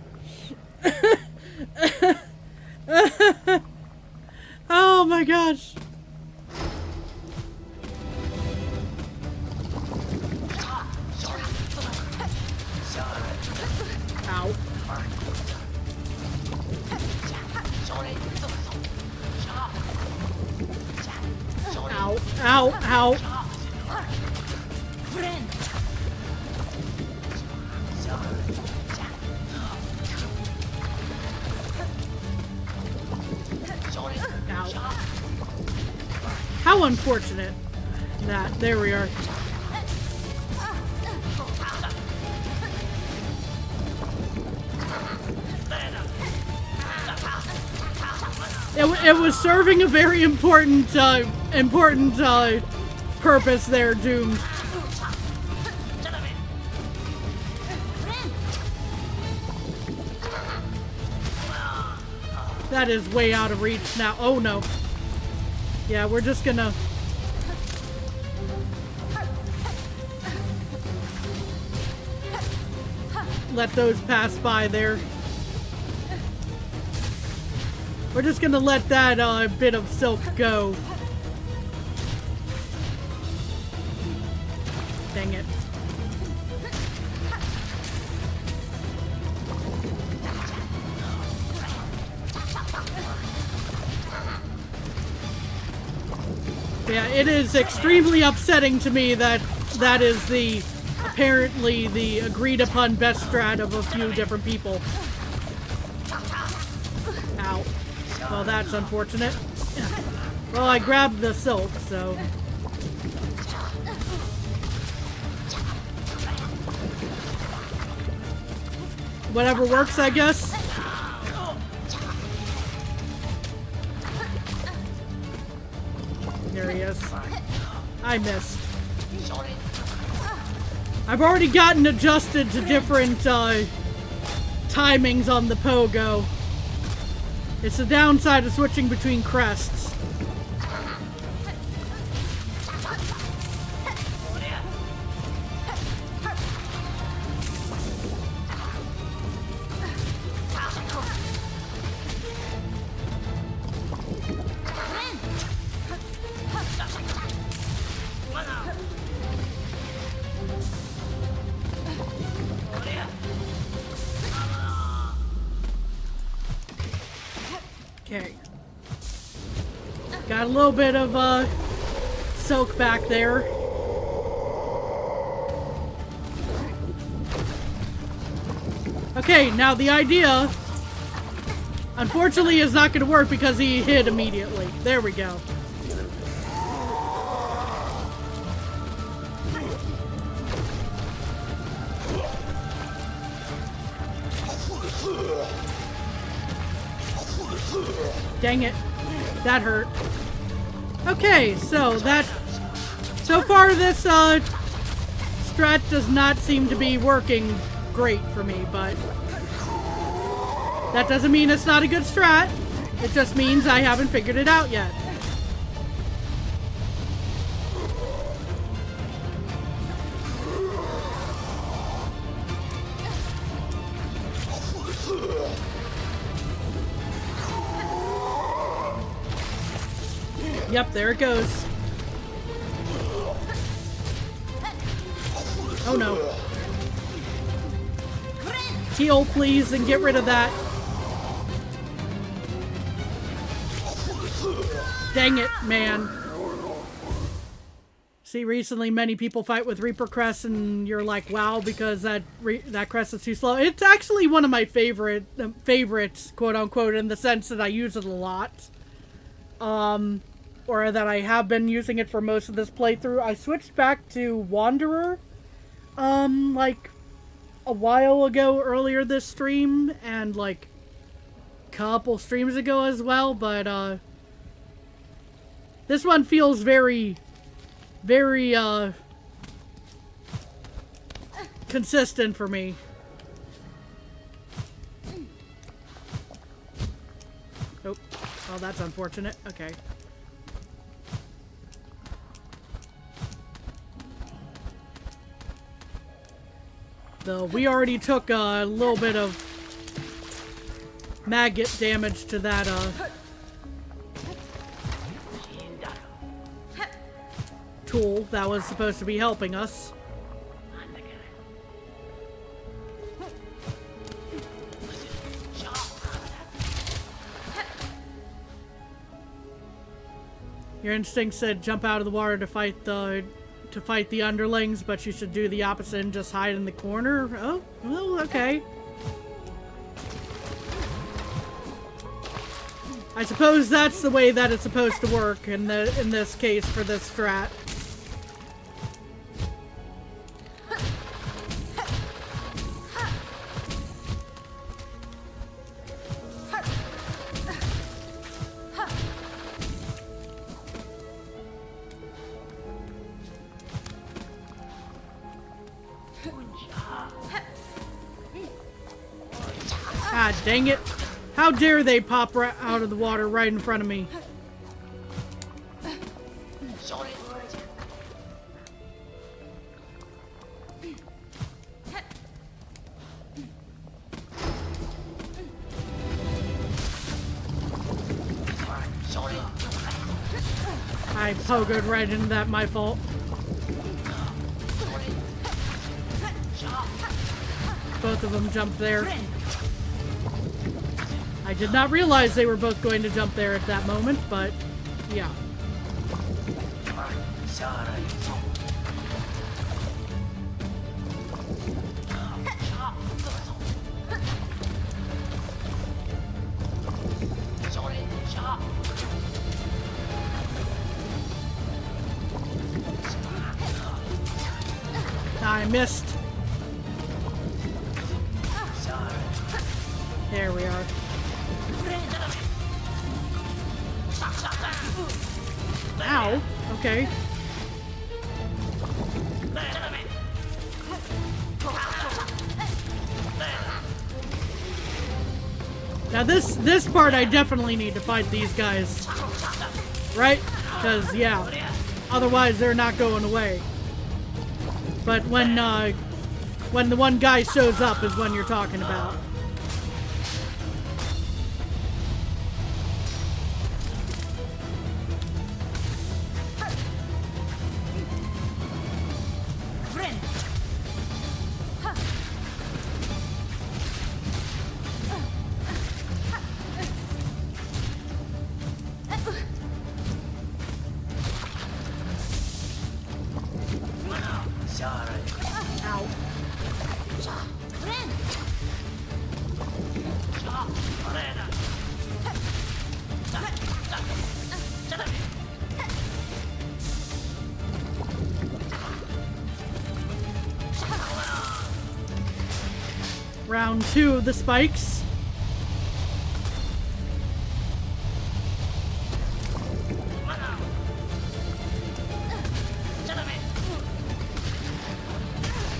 Oh my gosh. Ow. Ow, ow, ow. Ow. How unfortunate. There we are. It was serving a very important purpose there, Doomed. That is way out of reach now. Oh no. Yeah, we're just gonna... let those pass by there. We're just gonna let that bit of silk go. Dang it. Yeah, it is extremely upsetting to me that that is apparently the agreed upon best strat of a few different people. Ow. Well, that's unfortunate. Well, I grabbed the silk, so... whatever works, I guess. There he is. I missed. I've already gotten adjusted to different timings on the pogo. It's the downside of switching between crests. Okay. Got a little bit of silk back there. Okay, now the idea, unfortunately, is not going to work because he hit immediately. There we go. Dang it. That hurt. Okay, so so far this strat does not seem to be working great for me, but that doesn't mean it's not a good strat. It just means I haven't figured it out yet. Yep, there it goes. Oh no. Heal, please, and get rid of that. Dang it, man. See, recently many people fight with Reaper Crest and you're like, wow, because that crest is too slow. It's actually one of my favorites, quote unquote, in the sense that I use it a lot. Or that I have been using it for most of this playthrough. I switched back to Wanderer, like a while ago earlier this stream, and like a couple streams ago as well, but this one feels very, very consistent for me. Oh, Well, that's unfortunate. Okay. Though we already took a little bit of maggot damage to that tool that was supposed to be helping us. Your instinct said jump out of the water to fight the underlings, but you should do the opposite and just hide in the corner. Oh, well, okay. I suppose that's the way that it's supposed to work in this case for this strat. God dang it. How dare they pop right out of the water right in front of me. I pogoed right into that, my fault. Both of them jumped there. I did not realize they were both going to jump there at that moment, but yeah. I missed. There we are. Ow. Okay. Now this part I definitely need to fight these guys. Right? Because, yeah. Otherwise they're not going away. But when the one guy shows up is when you're talking about. Round 2 of the spikes.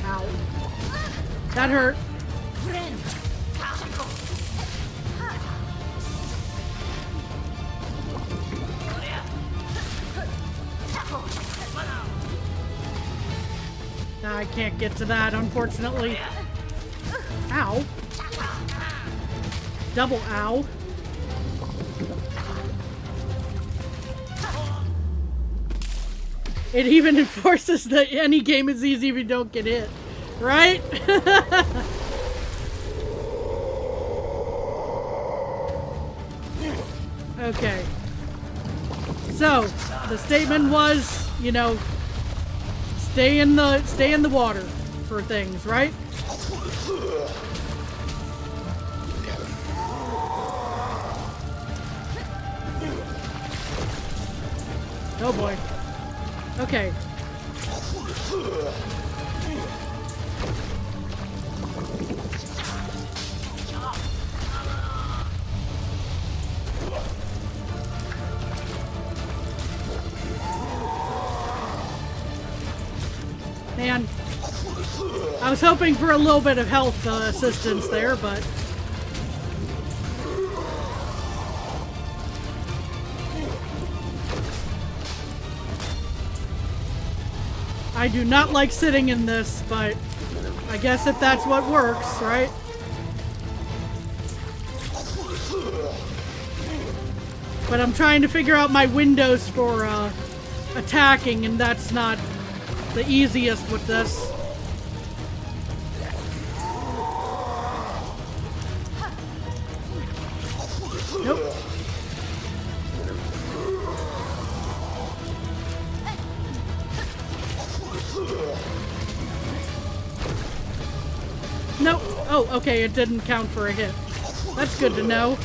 Ow. That hurt. I can't get to that, unfortunately. Ow. Double ow. It even enforces that any game is easy if you don't get hit. Right? Okay. So, the statement was, you know, stay in the water for things, right? Oh boy. Okay. Man, I was hoping for a little bit of health assistance there, but I do not like sitting in this, but I guess if that's what works, right? But I'm trying to figure out my windows for attacking, and that's not the easiest with this. Nope. Nope. Oh, okay, it didn't count for a hit. That's good to know.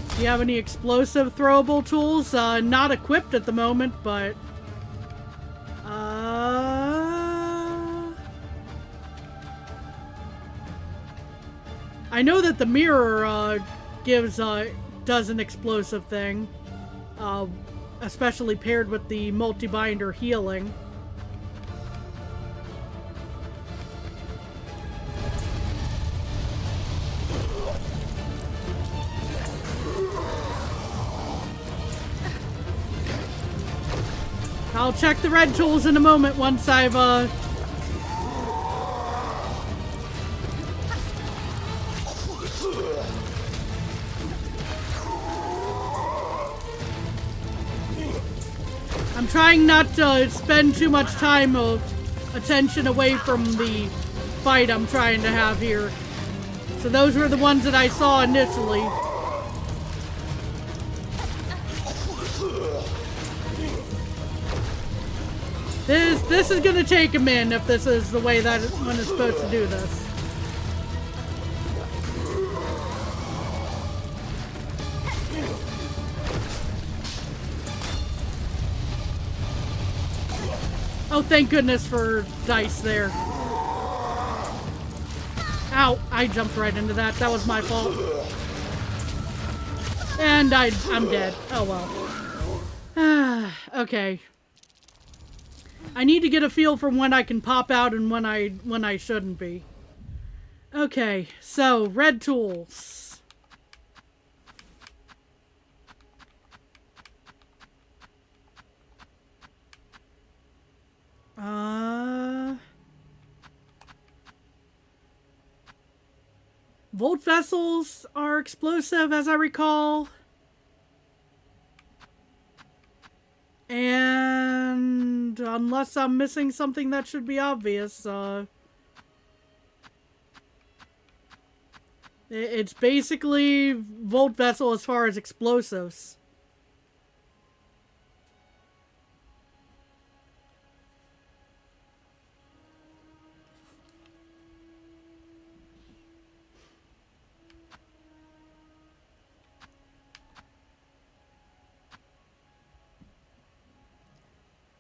Do you have any explosive throwable tools? Not equipped at the moment, but... I know that the mirror, does an explosive thing. Especially paired with the multi-binder healing. I'll check the red tools in a moment once I've, I'm trying not to spend too much time of attention away from the fight I'm trying to have here. So those were the ones that I saw initially. This is gonna take a minute if this is the way that one is supposed to do this. Oh, thank goodness for dice there. Ow, I jumped right into that. That was my fault. And I'm dead. Oh well. Okay. I need to get a feel for when I can pop out and when I shouldn't be. Okay, so red tools. Volt vessels are explosive, as I recall. And unless I'm missing something that should be obvious, it's basically Volt Vessel as far as explosives.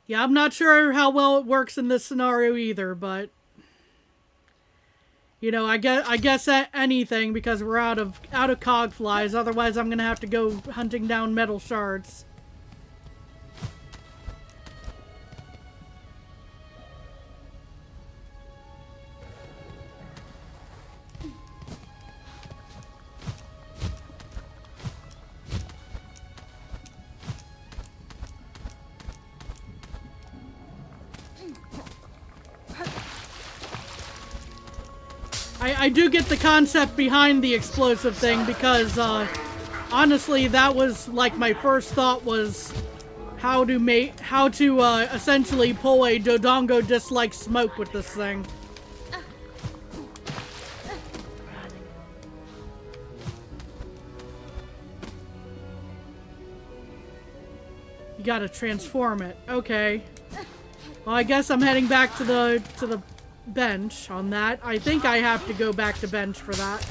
Yeah, I'm not sure how well it works in this scenario either, but you know, I guess anything because we're out of cog flies. Otherwise, I'm gonna have to go hunting down metal shards. I do get the concept behind the explosive thing because, honestly, that was like my first thought was how to essentially pull a Dodongo disc-like smoke with this thing. You gotta transform it. Okay. Well, I guess I'm heading back to the bench on that. I think I have to go back to bench for that.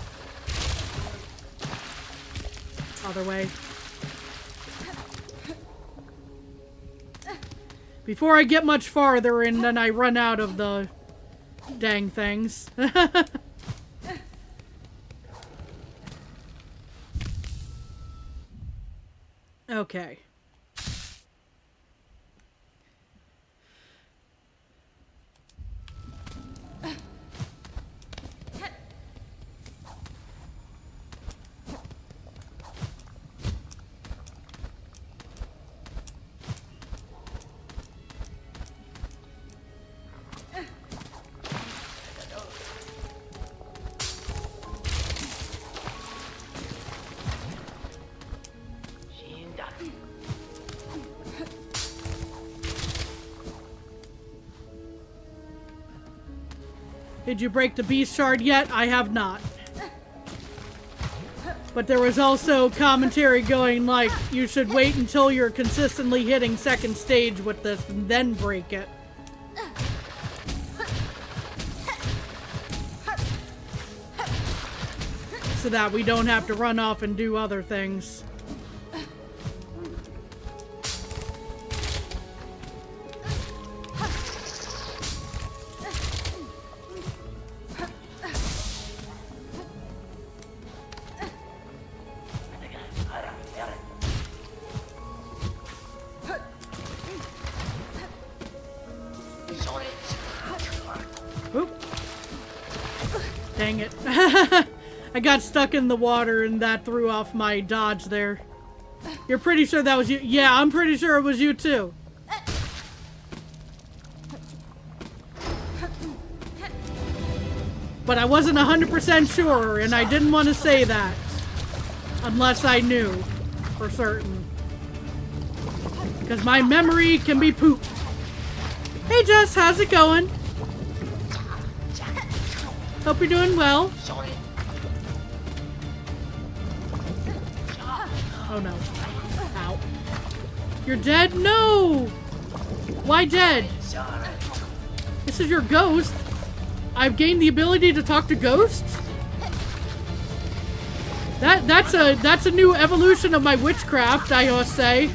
Other way. Before I get much farther and then I run out of the dang things. Okay. Did you break the beast shard yet? I have not. But there was also commentary going like, you should wait until you're consistently hitting second stage with this and then break it. So that we don't have to run off and do other things. Oop. Dang it. I got stuck in the water and that threw off my dodge there. You're pretty sure that was you? Yeah, I'm pretty sure it was you too. But I wasn't 100% sure and I didn't want to say that. Unless I knew for certain. Because my memory can be poop. Hey Jess, how's it going? Hope you're doing well. Oh no. Ow. You're dead? No! Why dead? This is your ghost. I've gained the ability to talk to ghosts? That's a new evolution of my witchcraft, I must say.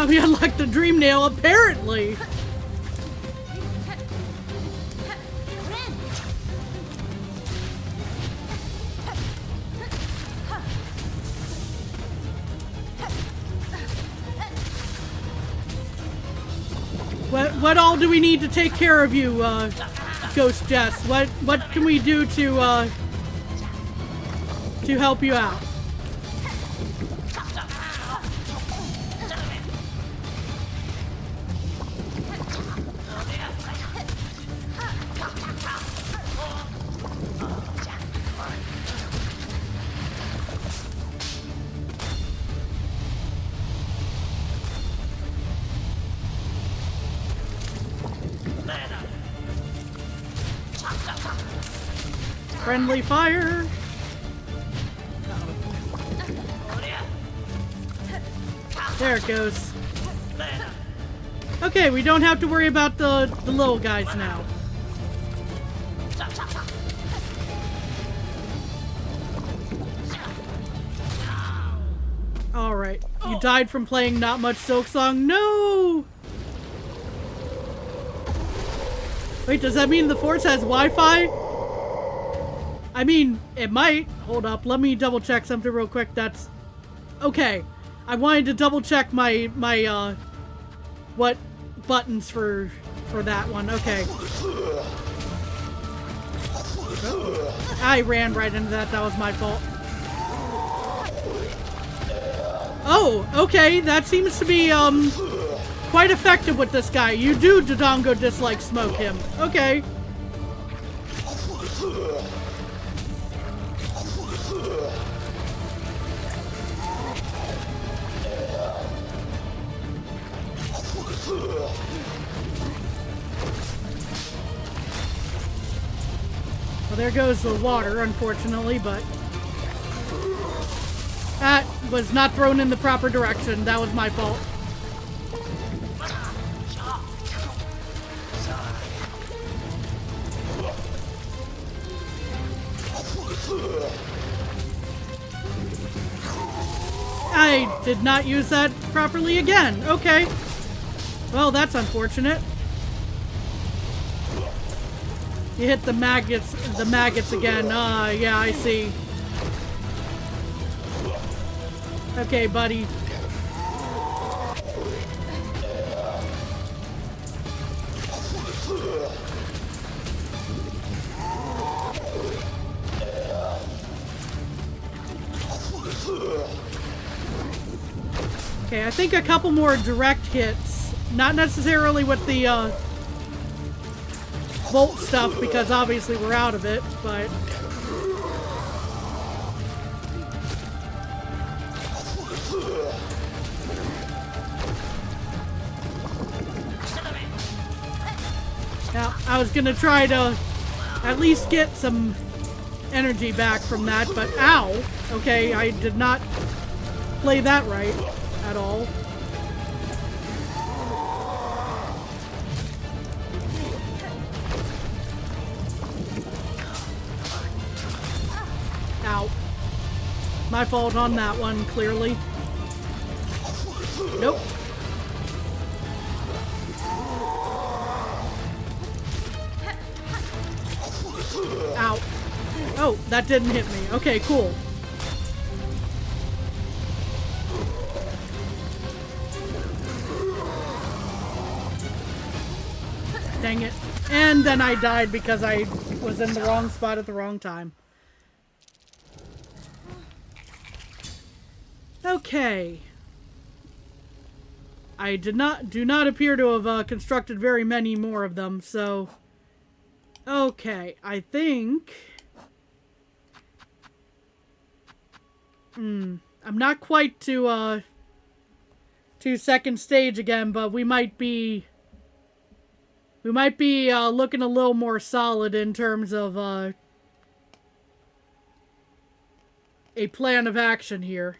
We unlocked the dream nail, apparently. What all do we need to take care of you, Ghost Jess? What can we do to help you out? Friendly fire! There it goes. Okay, we don't have to worry about the little guys now. Alright, you died from playing not much Silksong? No! Wait, does that mean the Force has Wi-Fi? I mean, it might. Hold up, let me double check something real quick. That's... Okay. I wanted to double check my what buttons for that one. Okay. I ran right into that. That was my fault. Oh, okay. That seems to be, quite effective with this guy. You do Dodongo dislike smoke him. Okay. Well, there goes the water, unfortunately, but that was not thrown in the proper direction. That was my fault. I did not use that properly again. Okay. Well, that's unfortunate. You hit the maggots again. Yeah, I see. Okay, buddy. Okay, I think a couple more direct hits Not necessarily with the bolt stuff, because obviously we're out of it, but... Now, I was gonna try to at least get some energy back from that, but ow! Okay, I did not play that right at all. Ow. My fault on that one, clearly. Nope. Ow. Oh, that didn't hit me. Okay, cool. Dang it. And then I died because I was in the wrong spot at the wrong time. Okay. I do not appear to have constructed very many more of them, so... Okay, I think... I'm not quite to second stage again, but we might be looking a little more solid in terms of a plan of action here.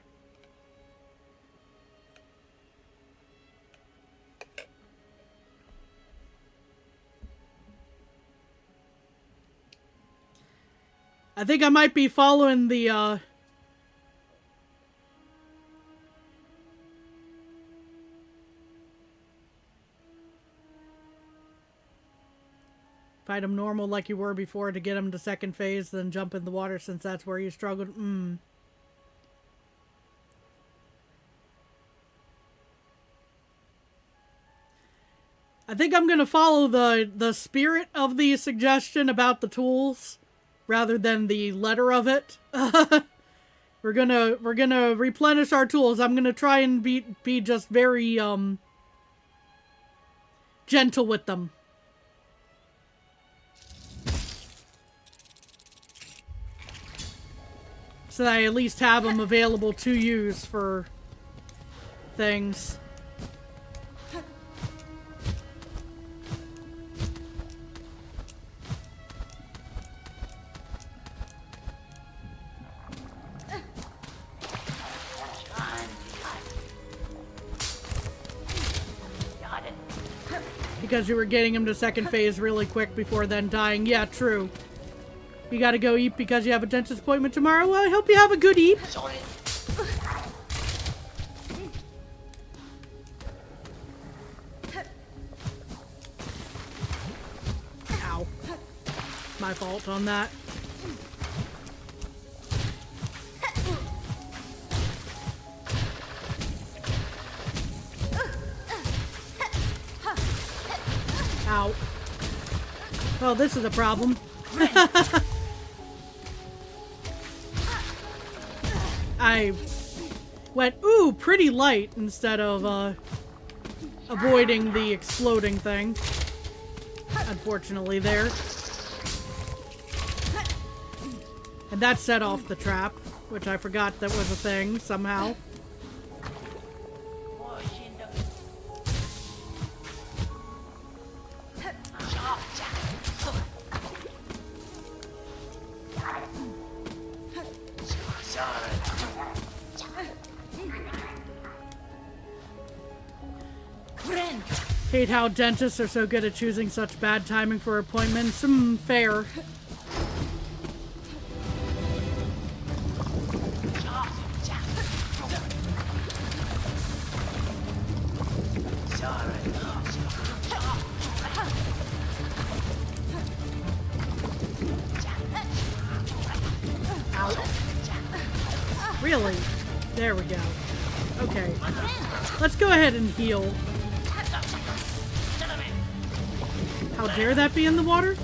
I think I might be following the, fight him normal like you were before to get him to second phase, then jump in the water since that's where you struggled. I think I'm gonna follow the spirit of the suggestion about the tools, rather than the letter of it. We're gonna replenish our tools. I'm gonna try and be just very gentle with them. So that I at least have them available to use for things. Because you were getting him to second phase really quick before then dying. Yeah, true. You gotta go eat because you have a dentist appointment tomorrow? Well, I hope you have a good eat. Ow. My fault on that. Ow. Well, this is a problem. I went, ooh, pretty light instead of avoiding the exploding thing. Unfortunately there. And that set off the trap, which I forgot that was a thing somehow. Hate how dentists are so good at choosing such bad timing for appointments. Fair. Ow. Really? There we go. Okay. Let's go ahead and heal. How dare that be in the water?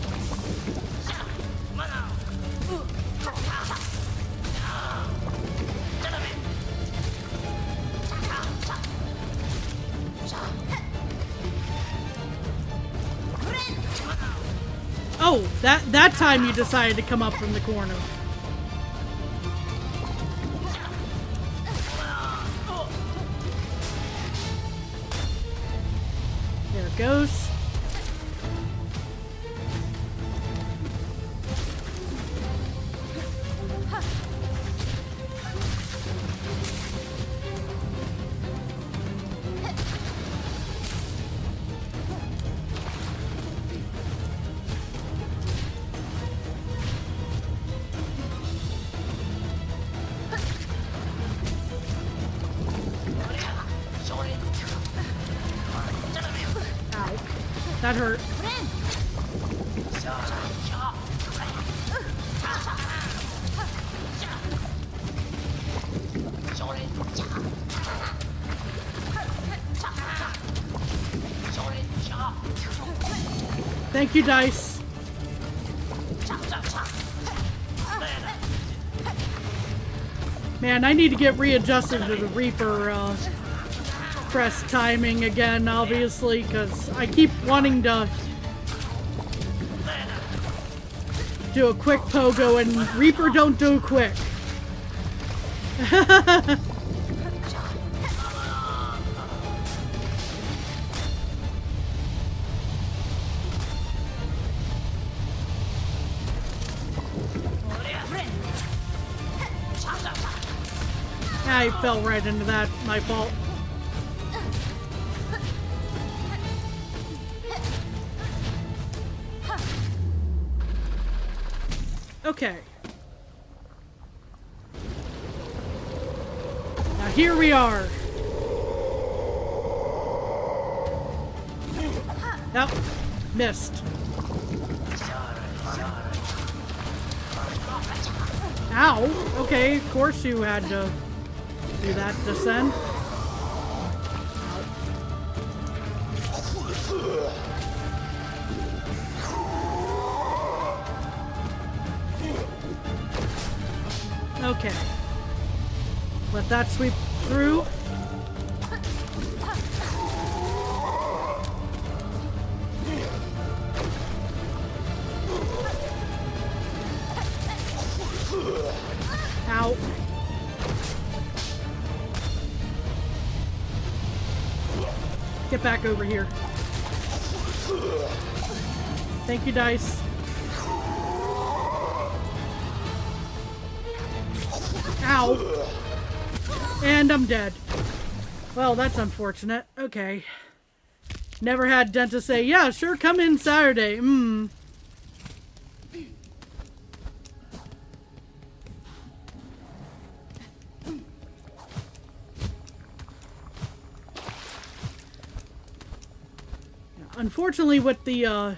Oh, that time you decided to come up from the corner. There it goes. That hurt. Thank you, Dice. Man, I need to get readjusted to the Reaper press timing again, obviously, because I keep wanting to do a quick pogo and Reaper don't do quick. I fell right into that, my fault. Okay. Now here we are. Nope. Missed. Ow. Okay, of course you had to do that descent. Okay. Let that sweep through. Ow. Get back over here. Thank you, Dice. Ow. And I'm dead. Well, that's unfortunate. Okay. Never had dentist say, yeah, sure, come in Saturday. Unfortunately, with the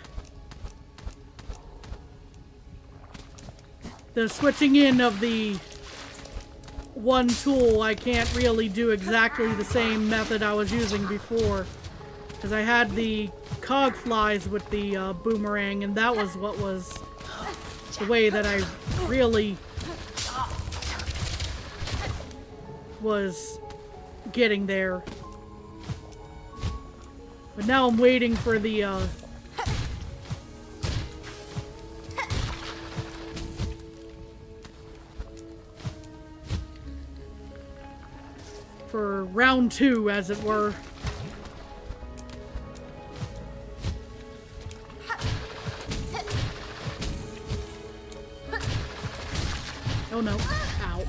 switching in of the one tool, I can't really do exactly the same method I was using before. Because I had the cog flies with the boomerang, and that was what was the way that I really was getting there. But now I'm waiting for the for round 2, as it were. Oh no. Ow.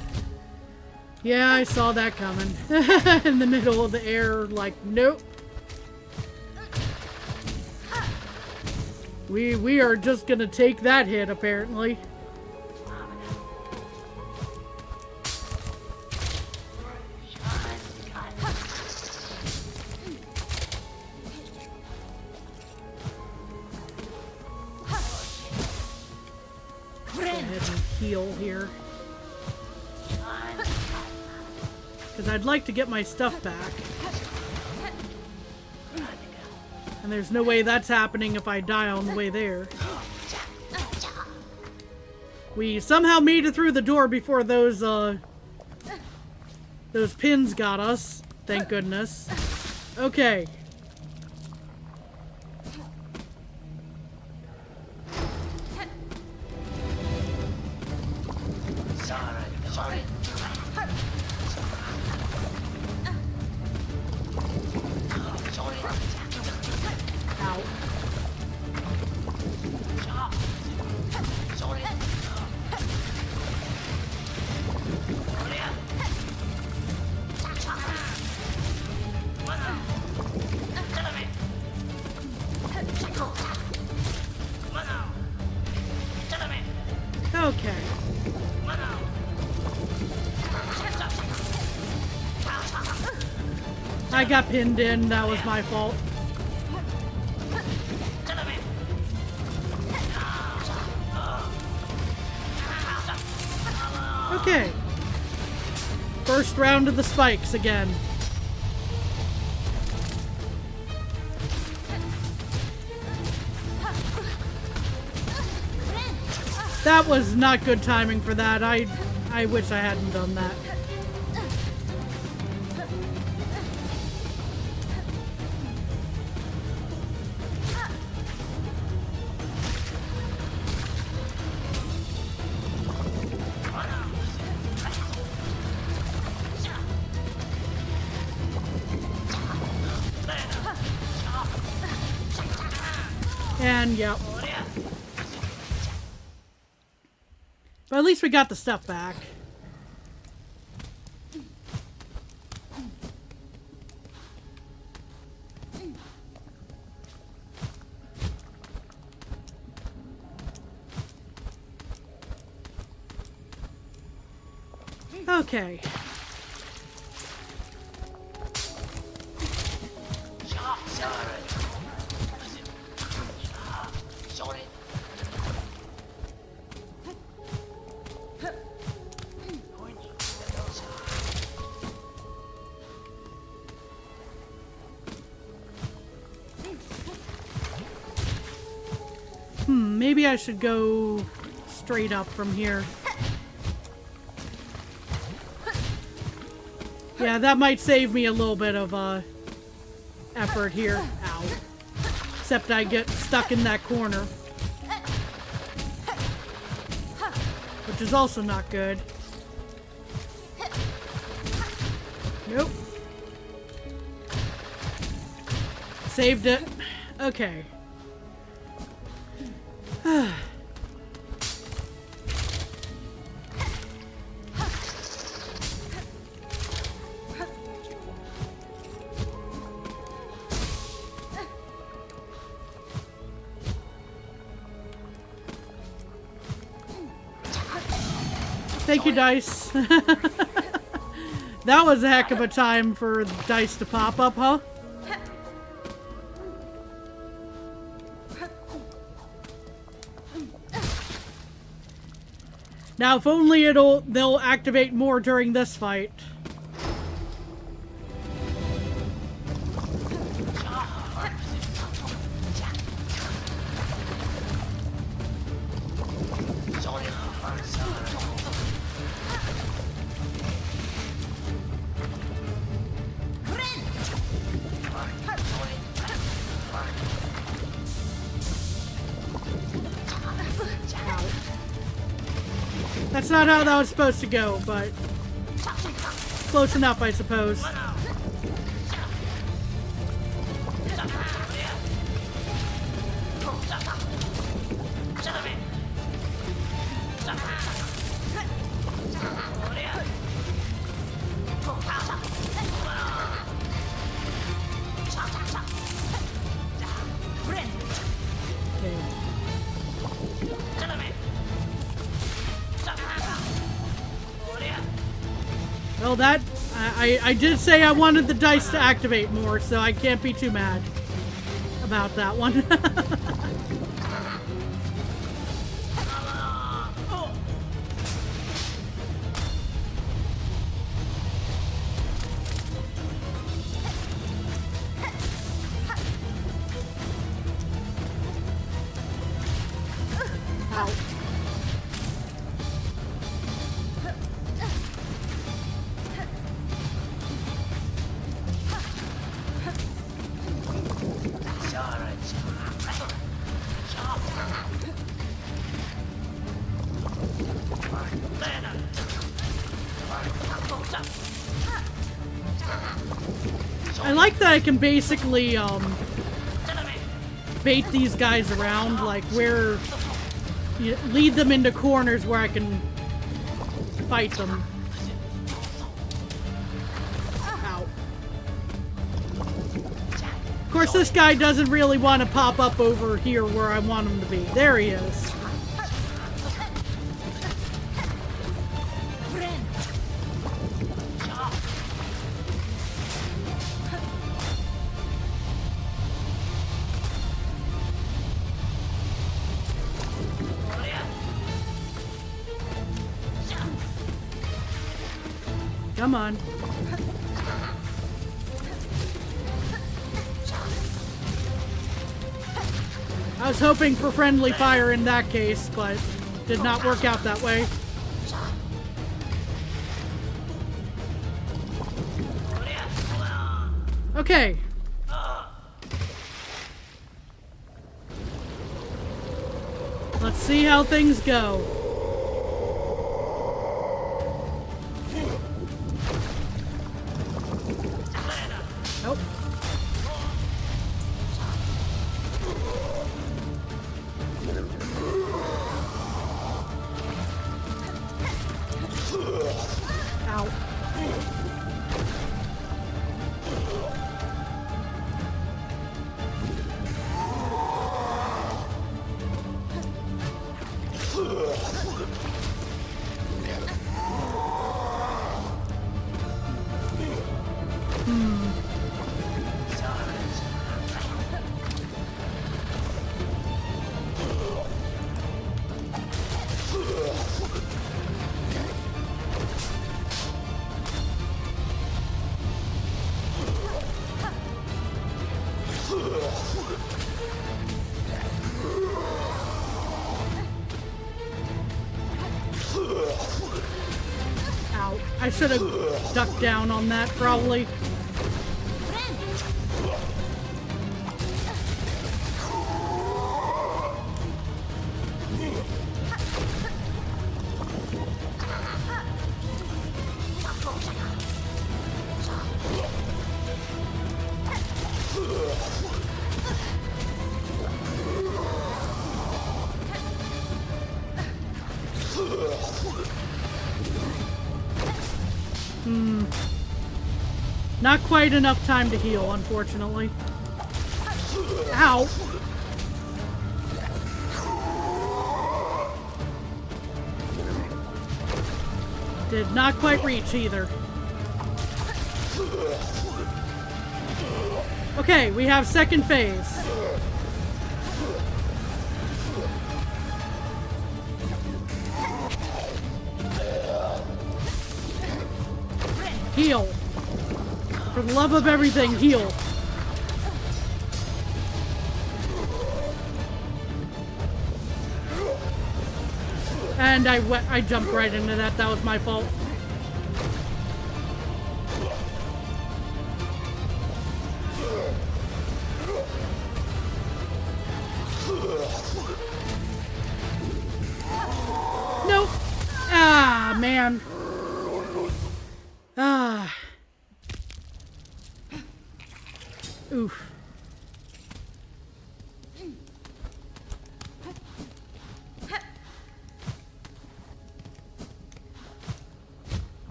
Yeah, I saw that coming. In the middle of the air, like, nope. We are just gonna take that hit, apparently. Go ahead and heal here. Because I'd like to get my stuff back. And there's no way that's happening if I die on the way there. We somehow made it through the door before those pins got us. Thank goodness. Okay. Ow. Okay. I got pinned in, that was my fault. Okay. First round of the spikes again. That was not good timing for that. I wish I hadn't done that. And yep. But at least we got the stuff back. Okay. Maybe I should go straight up from here. Yeah, that might save me a little bit of effort here. Ow. Except I get stuck in that corner. Which is also not good. Nope. Saved it. Okay. Thank you, dice. That was a heck of a time for dice to pop up, huh? Now, if only they'll activate more during this fight. That's not how that was supposed to go, but close enough, I suppose. Well, that I did say I wanted the dice to activate more, so I can't be too mad about that one. Ow. I like that I can basically, bait these guys around, like where you lead them into corners where I can fight them. Ow. Of course, this guy doesn't really want to pop up over here where I want him to be. There he is. Come on. I was hoping for friendly fire in that case, but did not work out that way. Okay. Let's see how things go. Nope. Ow. Ow. I should have ducked down on that, probably. Not quite enough time to heal, unfortunately. Ow! Did not quite reach either. Okay, we have second phase. Heal. For the love of everything, heal. And I jumped right into that. That was my fault. Nope. Ah, man. Ah. Oof.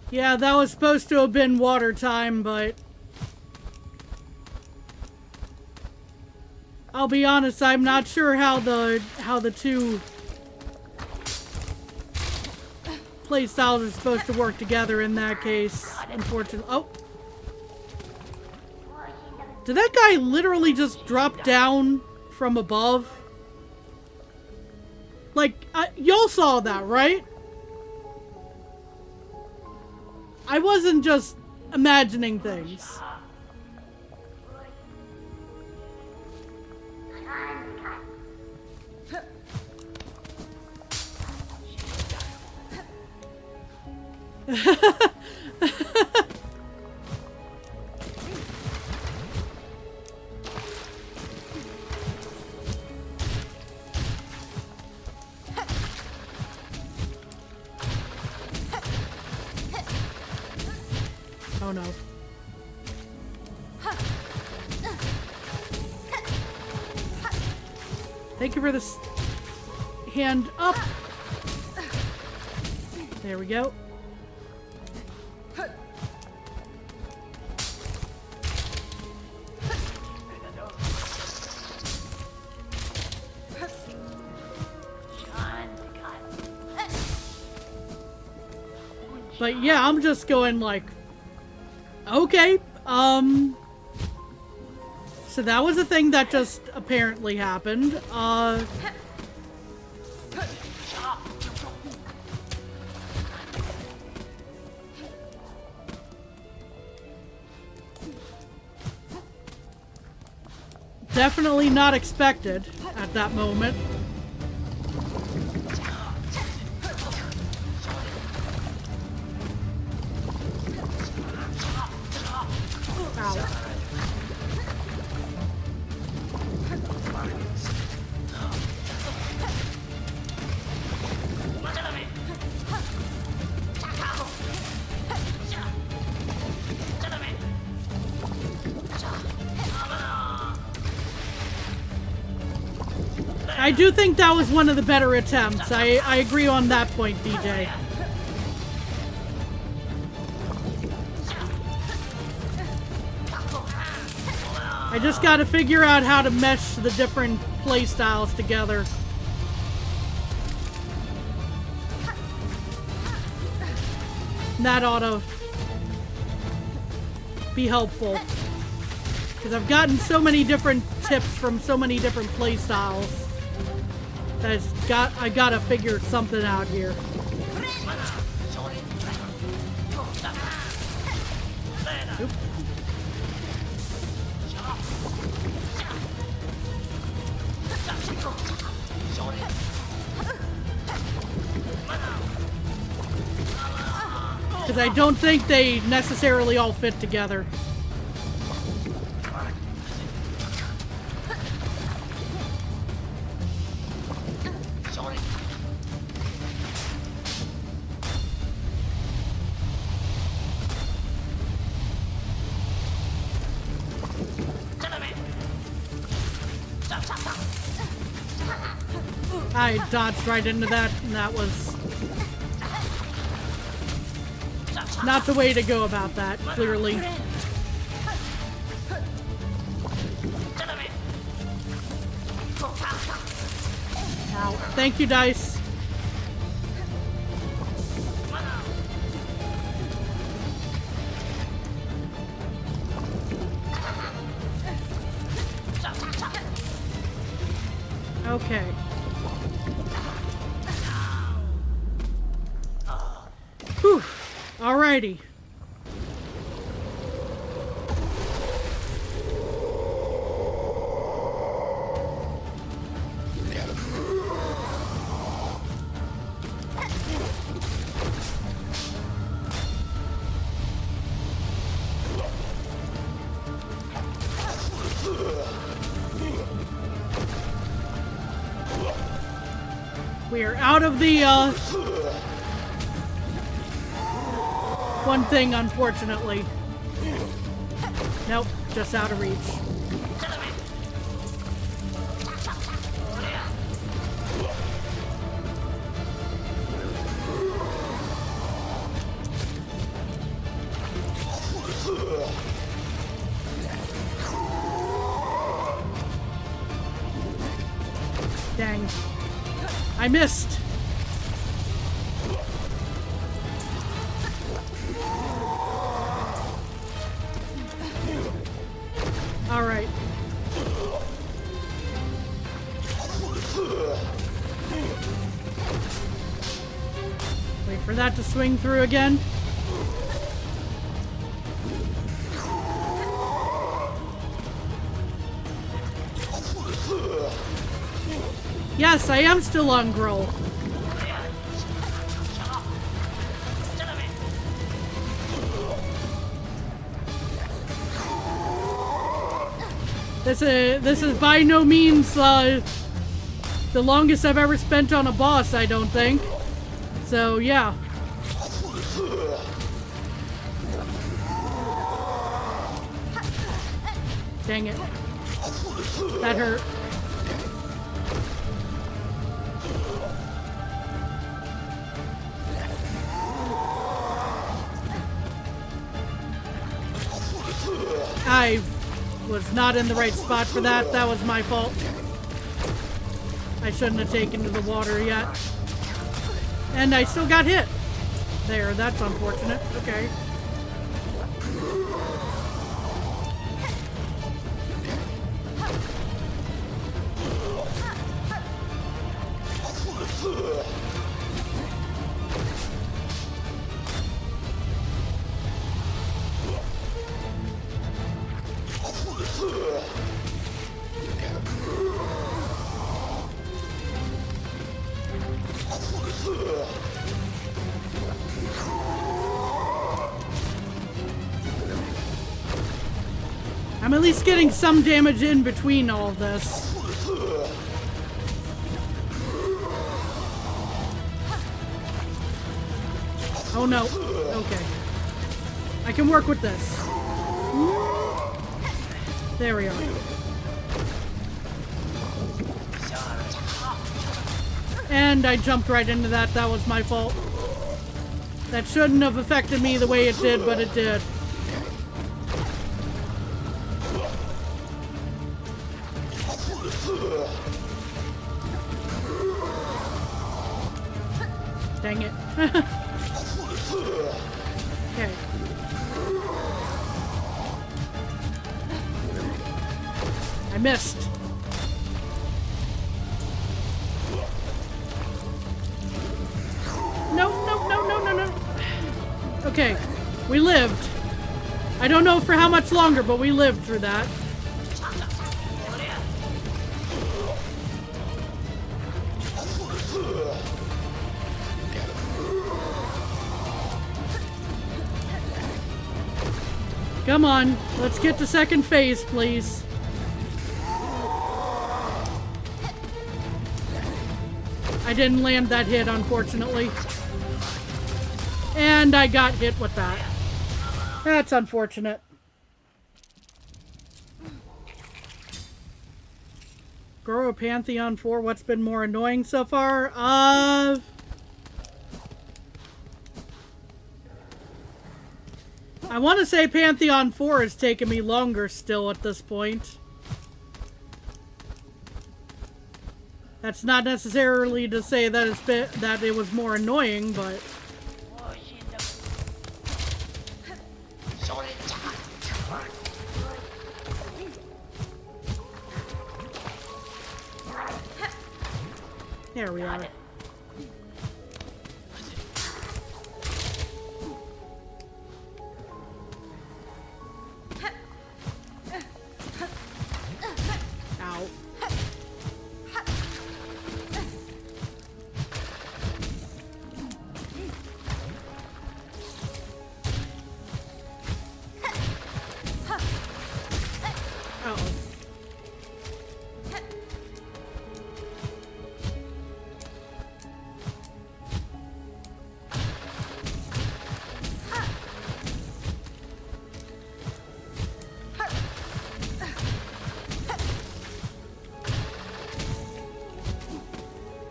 Yeah, that was supposed to have been water time, but I'll be honest, I'm not sure how the two play styles are supposed to work together in that case, unfortunately. Oh. Did that guy literally just drop down from above? Like, y'all saw that, right? I wasn't just imagining things. Oh no. thank you for this hand up. There we go. But yeah, I'm just going like, okay, so that was a thing that just apparently happened. Definitely not expected at that moment. Ow. I do think that was one of the better attempts. I agree on that point, DJ. I just gotta figure out how to mesh the different play styles together. That ought to be helpful. Because I've gotten so many different tips from so many different play styles. I gotta figure something out here. Oop. Because I don't think they necessarily all fit together. I dodged right into that, and that was not the way to go about that, clearly. Ow. Thank you, Dice. Okay. Whew. Alrighty. We are out of the, one thing, unfortunately. Nope, just out of reach. Dang. I missed. All right. Wait for that to swing through again. Yes, I am still on Grohl. This is by no means the longest I've ever spent on a boss, I don't think. So yeah. Dang it. That hurt. I was not in the right spot for that. That was my fault. I shouldn't have taken to the water yet. And I still got hit. There, that's unfortunate. Okay. I'm at least getting some damage in between all of this. Oh no. Okay. I can work with this. There we are. And I jumped right into that. That was my fault. That shouldn't have affected me the way it did, but it did. Dang it. Okay. I missed. No, no, no, no, no, no. Okay. We lived. I don't know for how much longer, but we lived through that. Come on, let's get to second phase, please. I didn't land that hit, unfortunately. And I got hit with that. That's unfortunate. Grow a Pantheon 4, what's been more annoying so far? I want to say Pantheon 4 has taken me longer still at this point. That's not necessarily to say that that it was more annoying, but there we are. Ow. Uh-oh.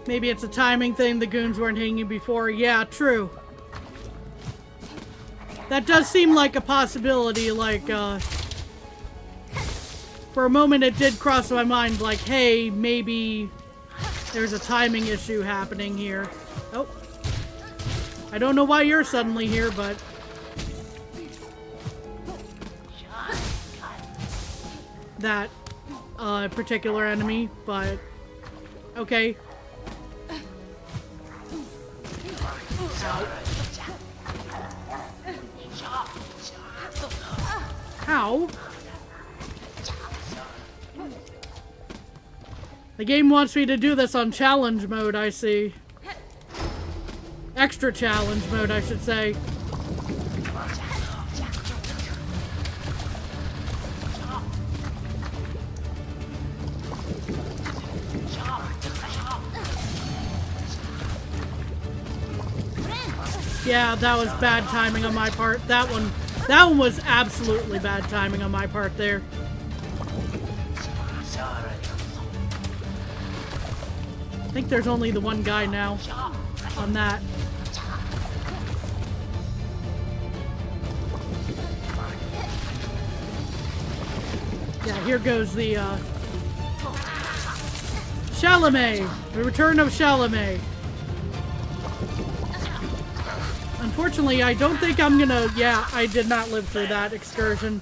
Maybe it's a timing thing, the goons weren't hitting you before. Yeah, true. That does seem like a possibility, like, for a moment it did cross my mind, like, hey, maybe there's a timing issue happening here. Oh. I don't know why you're suddenly here, but... that, particular enemy, but... okay. Ow. The game wants me to do this on challenge mode, I see. Extra challenge mode, I should say. Yeah, that was bad timing on my part. That one was absolutely bad timing on my part there. I think there's only the one guy now on that. Yeah, here goes the, Chalamet! The return of Chalamet. Unfortunately, I don't think I'm gonna... Yeah, I did not live through that excursion.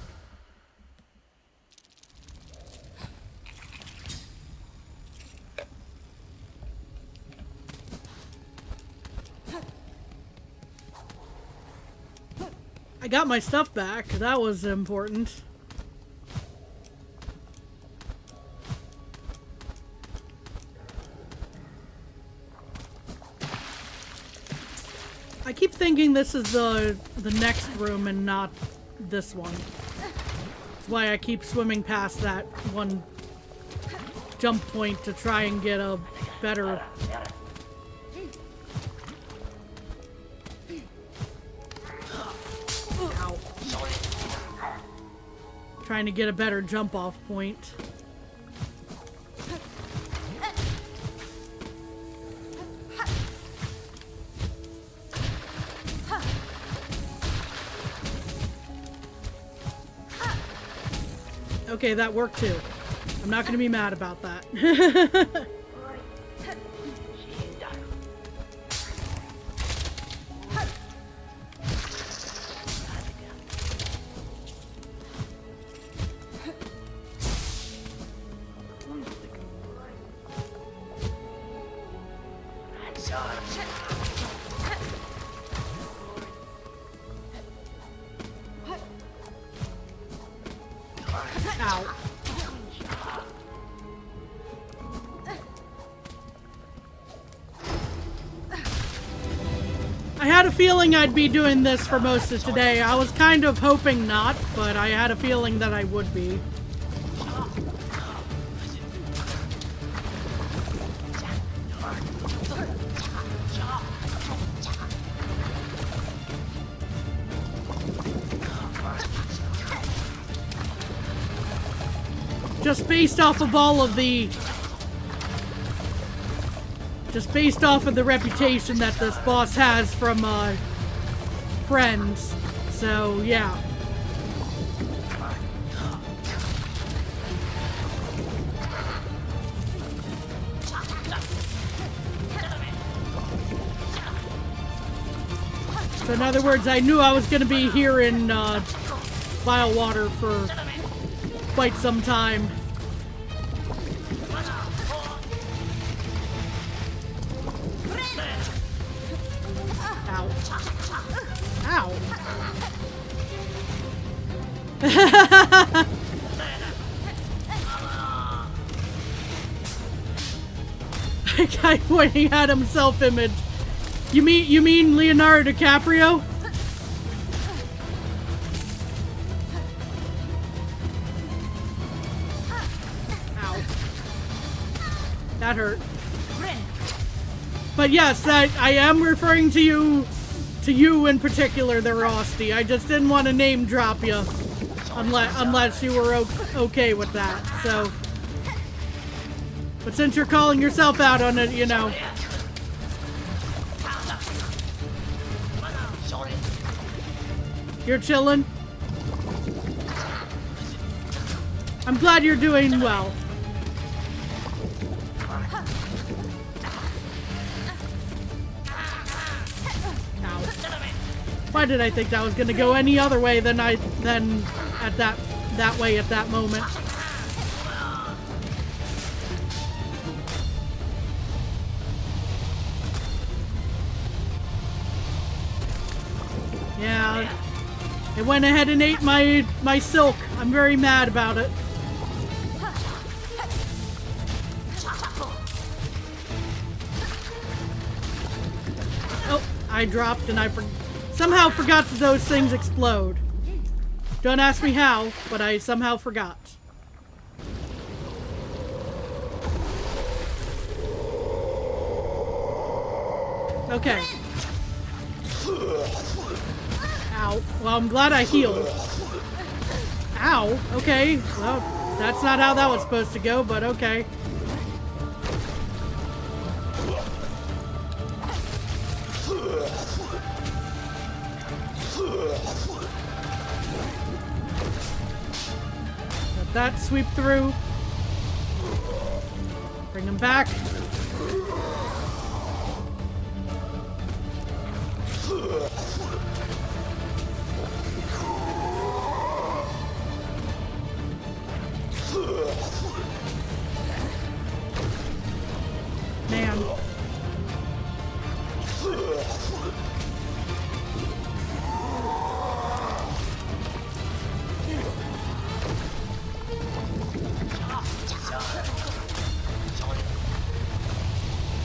I got my stuff back. That was important. I keep thinking this is the next room and not this one. That's why I keep swimming past that one jump point to try and get a better... Ow. Trying to get a better jump off point. Okay, that worked too. I'm not gonna be mad about that. Ow. I had a feeling I'd be doing this for most of today. I was kind of hoping not, but I had a feeling that I would be. Just based off of all of the... Just based off of the reputation that this boss has from, friends. So, yeah. So, in other words, I knew I was gonna be here in, Bile water for quite some time. Ow. Ow. A guy pointing at himself image. You mean Leonardo DiCaprio? That hurt. But yes, I am referring to you in particular, the Rosti. I just didn't want to name drop you, unless you were okay with that. So, but since you're calling yourself out on it, you know. You're chilling. I'm glad you're doing well. Why did I think that was gonna go any other way than at that way at that moment? Yeah, it went ahead and ate my silk. I'm very mad about it. Oh, I dropped and I somehow forgot that those things explode. Don't ask me how, but I somehow forgot. Okay. Ow. Well, I'm glad I healed. Ow. Okay. Well, that's not how that was supposed to go, but okay. that sweep through. Bring him back. Man.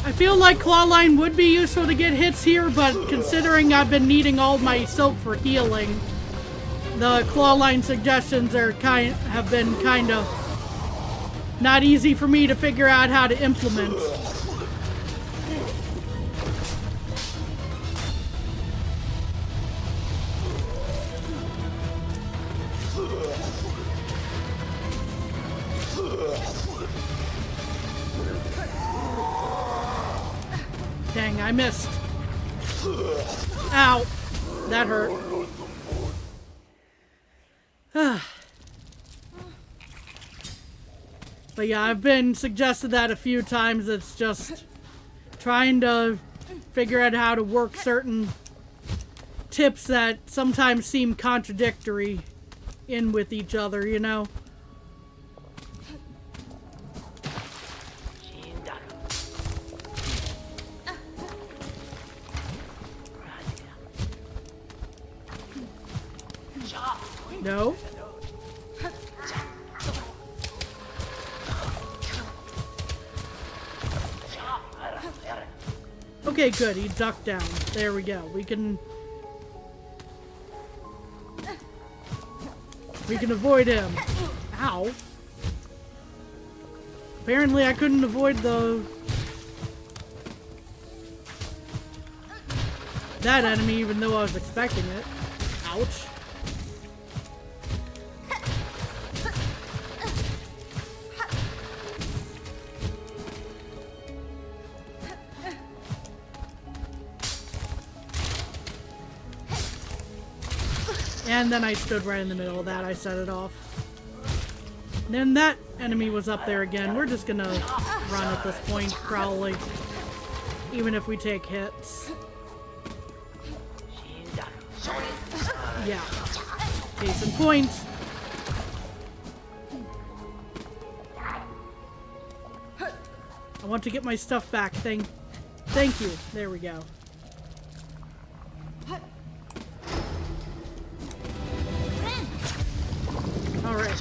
I feel like Clawline would be useful to get hits here, but considering I've been needing all my silk for healing, the Clawline suggestions are have been kind of not easy for me to figure out how to implement. Dang, I missed. Ow. That hurt. But yeah, I've been suggested that a few times. It's just trying to figure out how to work certain tips that sometimes seem contradictory in with each other, you know? No. Okay, good. He ducked down. There we go. We can avoid him. Ow. Apparently I couldn't avoid that enemy even though I was expecting it. Ouch. And then I stood right in the middle of that. I set it off. Then that enemy was up there again. We're just gonna run at this point, probably. Even if we take hits. Yeah. Case in point. I want to get my stuff back. Thank you. There we go. Alright.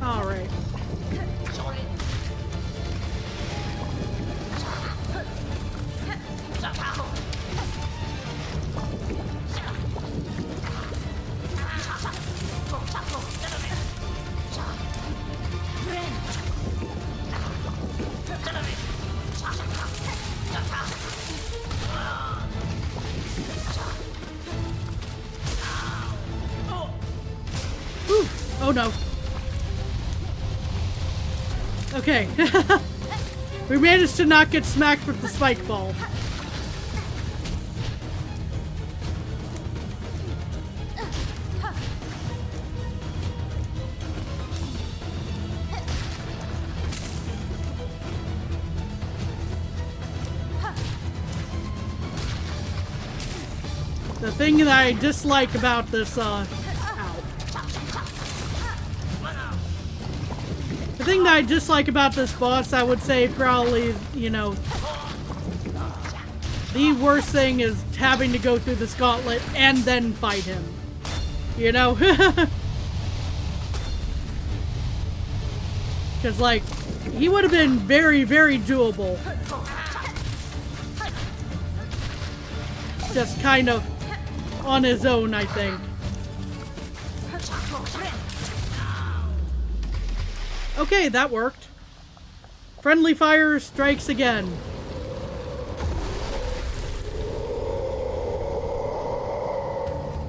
Alright. Oh no. Okay. We managed to not get smacked with the spike ball. The thing that I dislike about this, the thing that I dislike about this boss, I would say probably, you know, the worst thing is having to go through this gauntlet and then fight him. You know? Because, like, he would have been very, very doable. Just kind of on his own, I think. Okay, that worked. Friendly fire strikes again.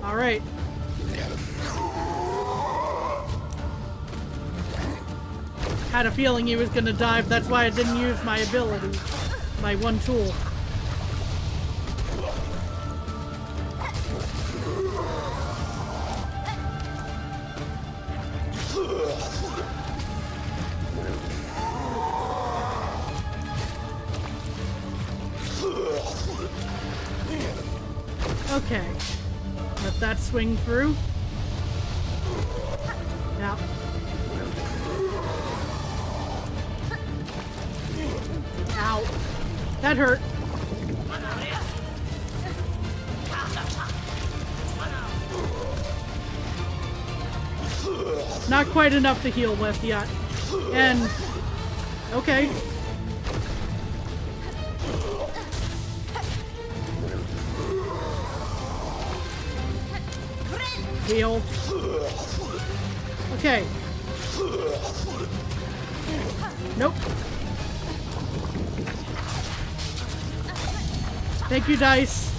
All right. Had a feeling he was gonna dive. That's why I didn't use my ability, my one tool. Okay. Let that swing through. Yeah. Ow. That hurt. Not quite enough to heal with yet. And... okay. Heal. Okay. Nope. Thank you, dice.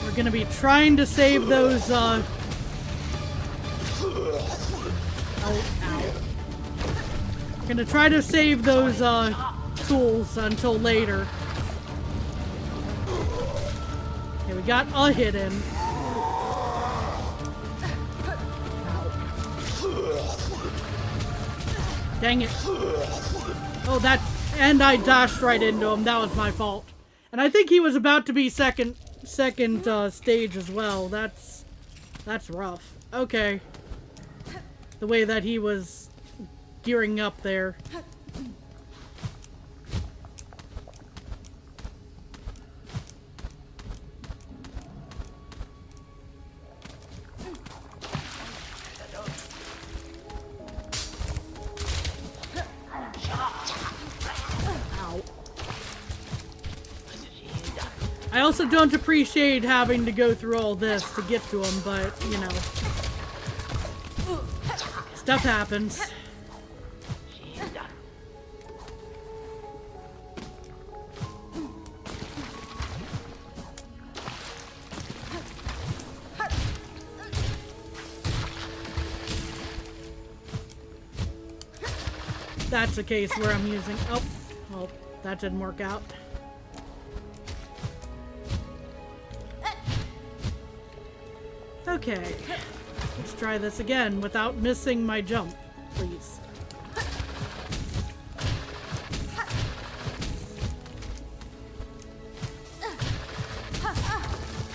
We're gonna be trying to save those, ow, ow. We're gonna try to save those, tools until later. Okay, we got a hit in. Dang it. Oh, that... and I dashed right into him. That was my fault. And I think he was about to be second stage as well. That's rough. Okay. The way that he was gearing up there. I also don't appreciate having to go through all this to get to him, but, you know. Stuff happens. That's a case where I'm using... oh, well, that didn't work out. Okay, let's try this again without missing my jump, please.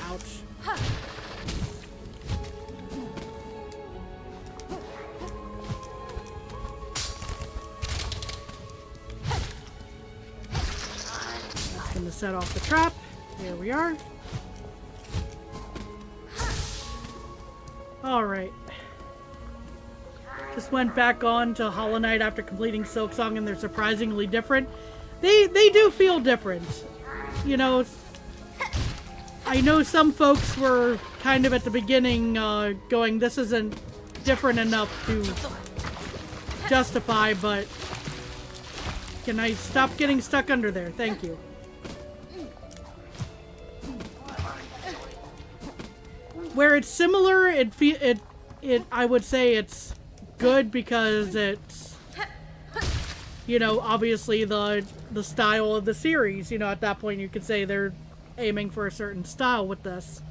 Ouch. That's gonna set off the trap. Here we are. Alright. Just went back on to Hollow Knight after completing Silksong, and they're surprisingly different. They do feel different. You know, I know some folks were kind of at the beginning going, this isn't different enough to justify, but can I stop getting stuck under there? Thank you. Where it's similar, I would say it's good because it's, you know, obviously the style of the series. You know, at that point you could say they're aiming for a certain style with this.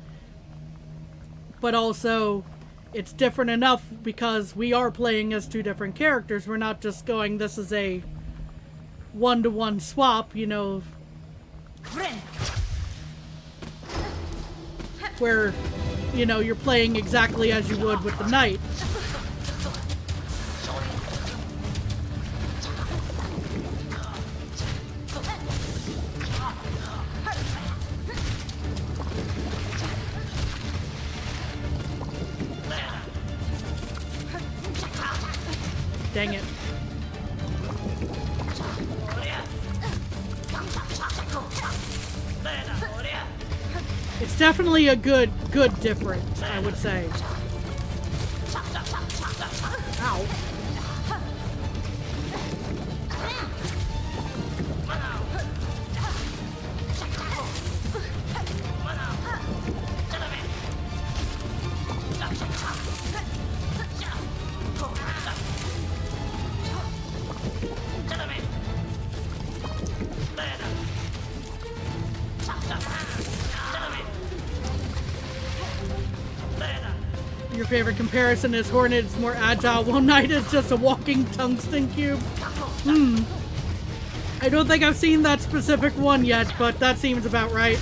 But also, it's different enough because we are playing as two different characters. We're not just going, this is a one-to-one swap, you know, where... you know, you're playing exactly as you would with the knight. Dang it. It's definitely a good difference, I would say. Ow. Your favorite comparison is Hornet is more agile, while Knight is just a walking tungsten cube. I don't think I've seen that specific one yet, but that seems about right.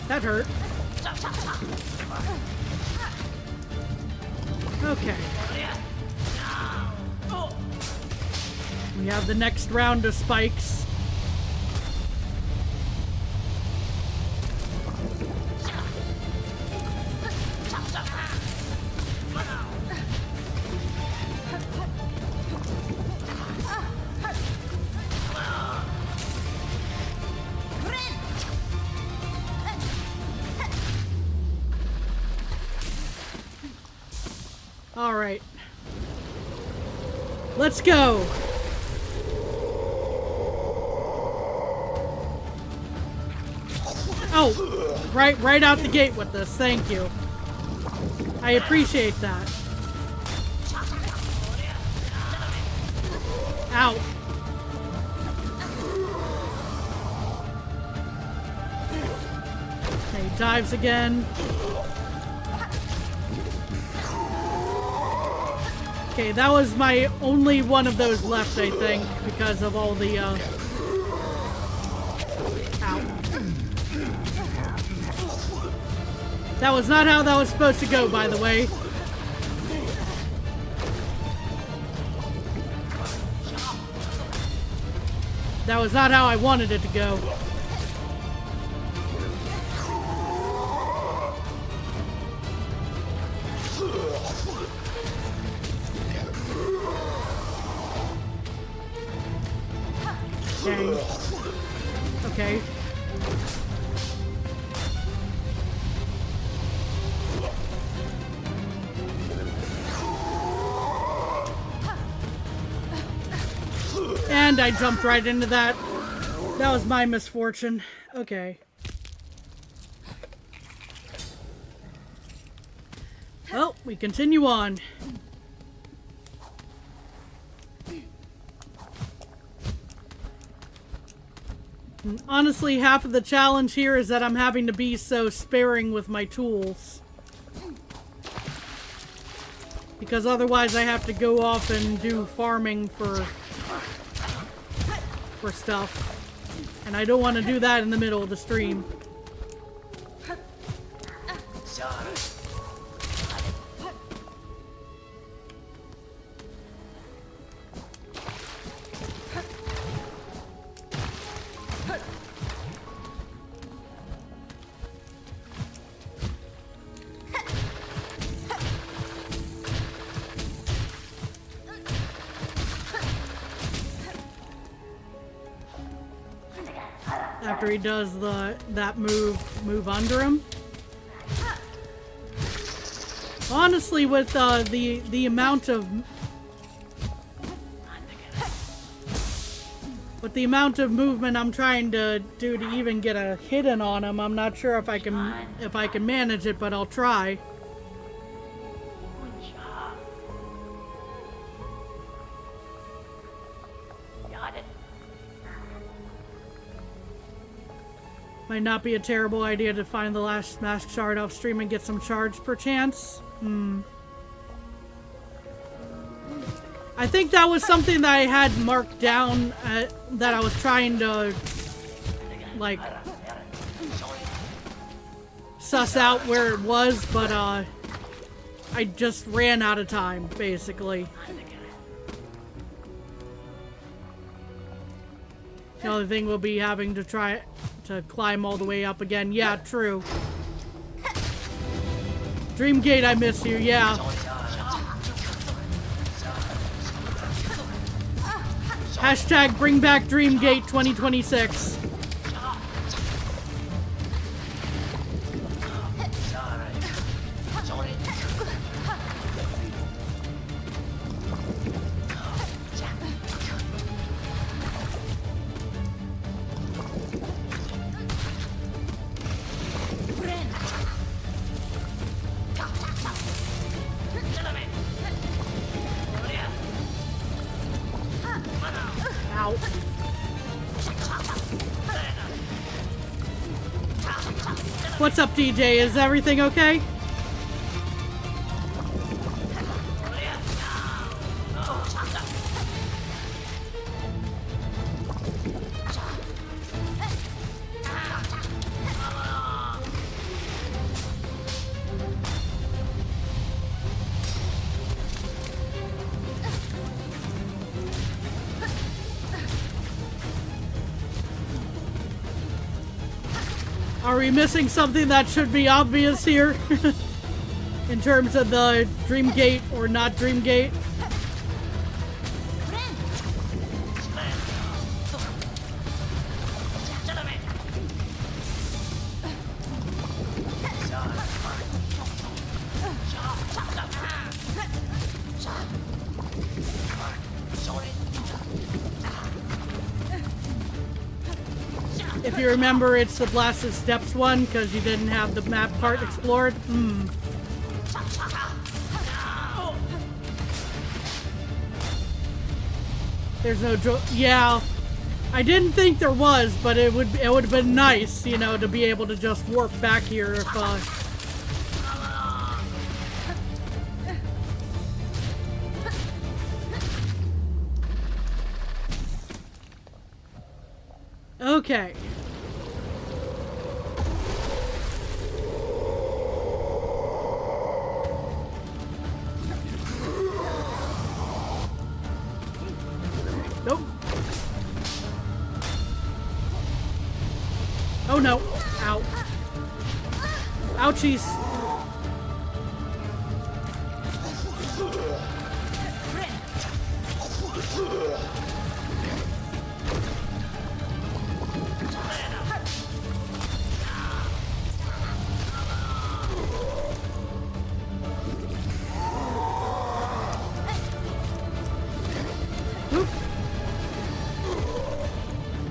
That hurt. Okay. We have the next round of spikes. All right. Let's go. Oh, right out the gate with this. Thank you. I appreciate that. Ow. Okay, dives again. Okay, that was my only one of those left, I think, because of all the, Ow. That was not how that was supposed to go, by the way. That was not how I wanted it to go. Okay. And I jumped right into that. That was my misfortune. Okay. Well, we continue on. And honestly, half of the challenge here is that I'm having to be so sparing with my tools. Because otherwise I have to go off and do farming for stuff. And I don't want to do that in the middle of the stream. After he does that move under him. Honestly, with the amount of movement I'm trying to do to even get a hit in on him, I'm not sure if I can manage it, but I'll try. Might not be a terrible idea to find the last smash shard off stream and get some charge per chance. I I think that was something that I had marked down that I was trying to, like, suss out where it was, but I just ran out of time, basically. The other thing will be having to try to climb all the way up again. Yeah, true. Dreamgate, I miss you, yeah. Hashtag bring back Dreamgate 2026. What's up, DJ? Is everything okay? Are we missing something that should be obvious here? In terms of the Dreamgate or not Dreamgate? If you remember, it's the Blasted Steps one, because you didn't have the map part explored. There's no yeah. I didn't think there was, but it would have been nice, you know, to be able to just warp back here if Okay. Nope. Oh no. Ow. Ouchies.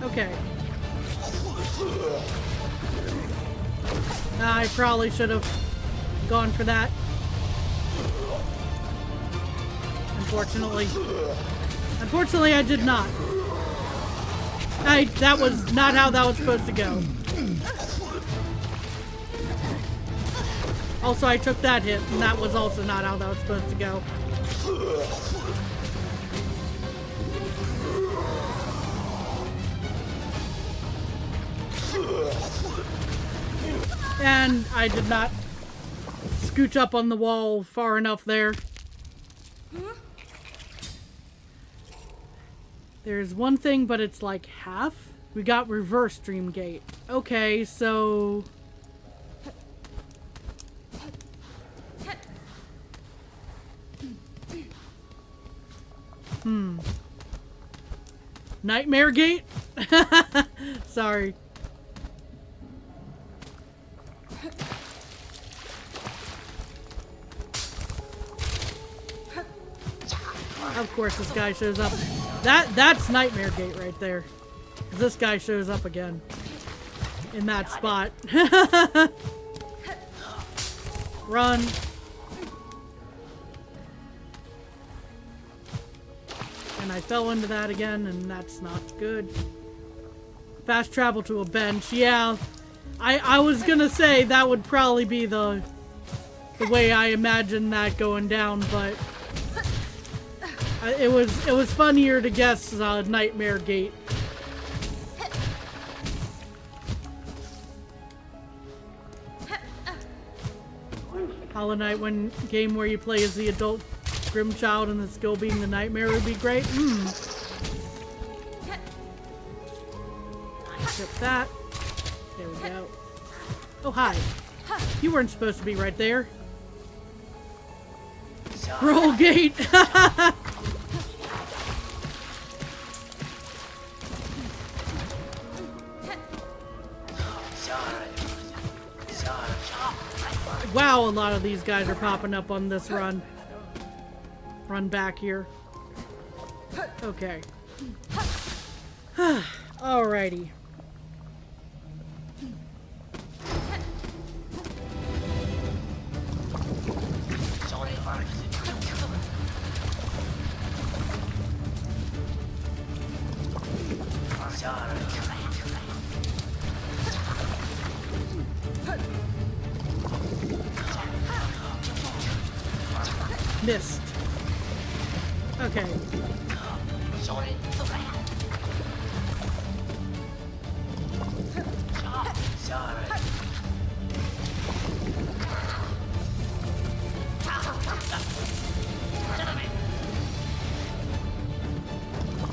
Okay. I probably should have gone for that. Unfortunately. Unfortunately, I did not. That was not how that was supposed to go. Also, I took that hit, and that was also not how that was supposed to go. And I did not scooch up on the wall far enough there. There's one thing, but it's like half. We got reverse Dreamgate. Okay, so... Nightmare Gate? Sorry. Of course this guy shows up. That's Nightmare Gate right there. This guy shows up again. In that spot. Run. And I fell into that again, and that's not good. Fast travel to a bench. Yeah. I was gonna say that would probably be the way I imagined that going down, but It was funnier to guess Nightmare Gate. Hollow Knight, one game where you play as the adult Grim Child and the skill being the nightmare would be great. Accept that. There we go. Oh, hi. You weren't supposed to be right there. Roll gate! Wow, a lot of these guys are popping up on this run. Run back here. Okay. Alrighty. Missed. Okay.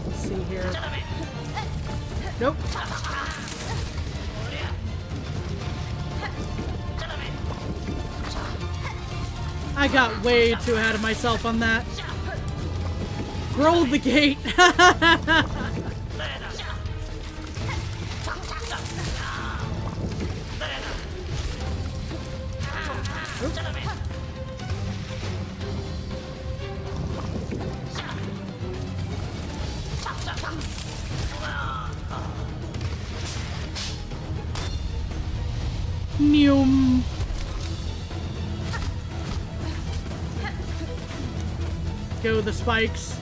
Let's see here. Nope. I got way too ahead of myself on that. Roll the gate. Neum. Go the spikes.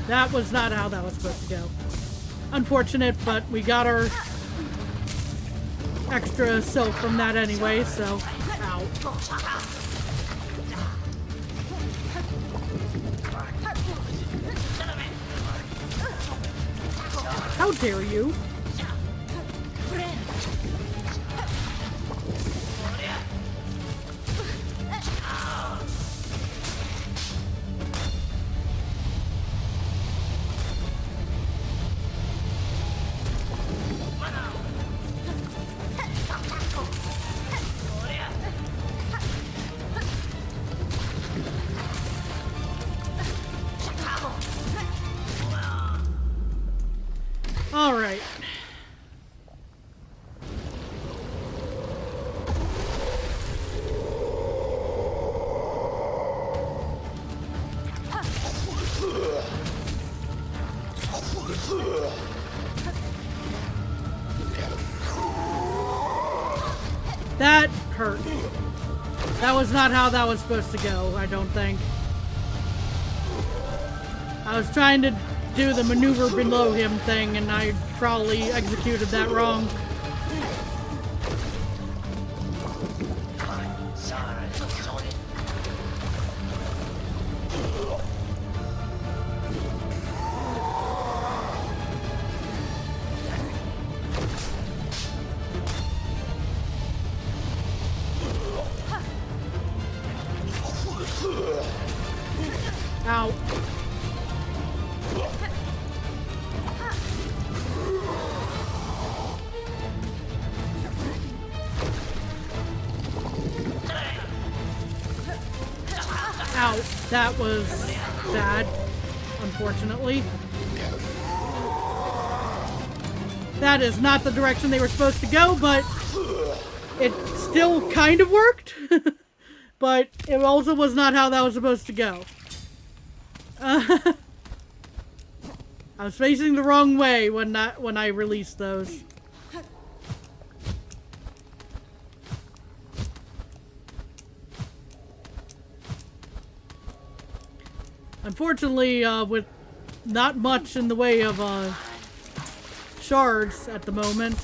That was not how that was supposed to go. Unfortunate, but we got our extra silk from that anyway, so ow. How dare you? All right. That hurt. That was not how that was supposed to go, I don't think. I was trying to do the maneuver below him thing, and I probably executed that wrong. Ow. Ow, that was bad, unfortunately. That is not the direction they were supposed to go, but it still kind of worked. But it also was not how that was supposed to go. I was facing the wrong way when I released those. Unfortunately, with not much in the way of shards at the moment.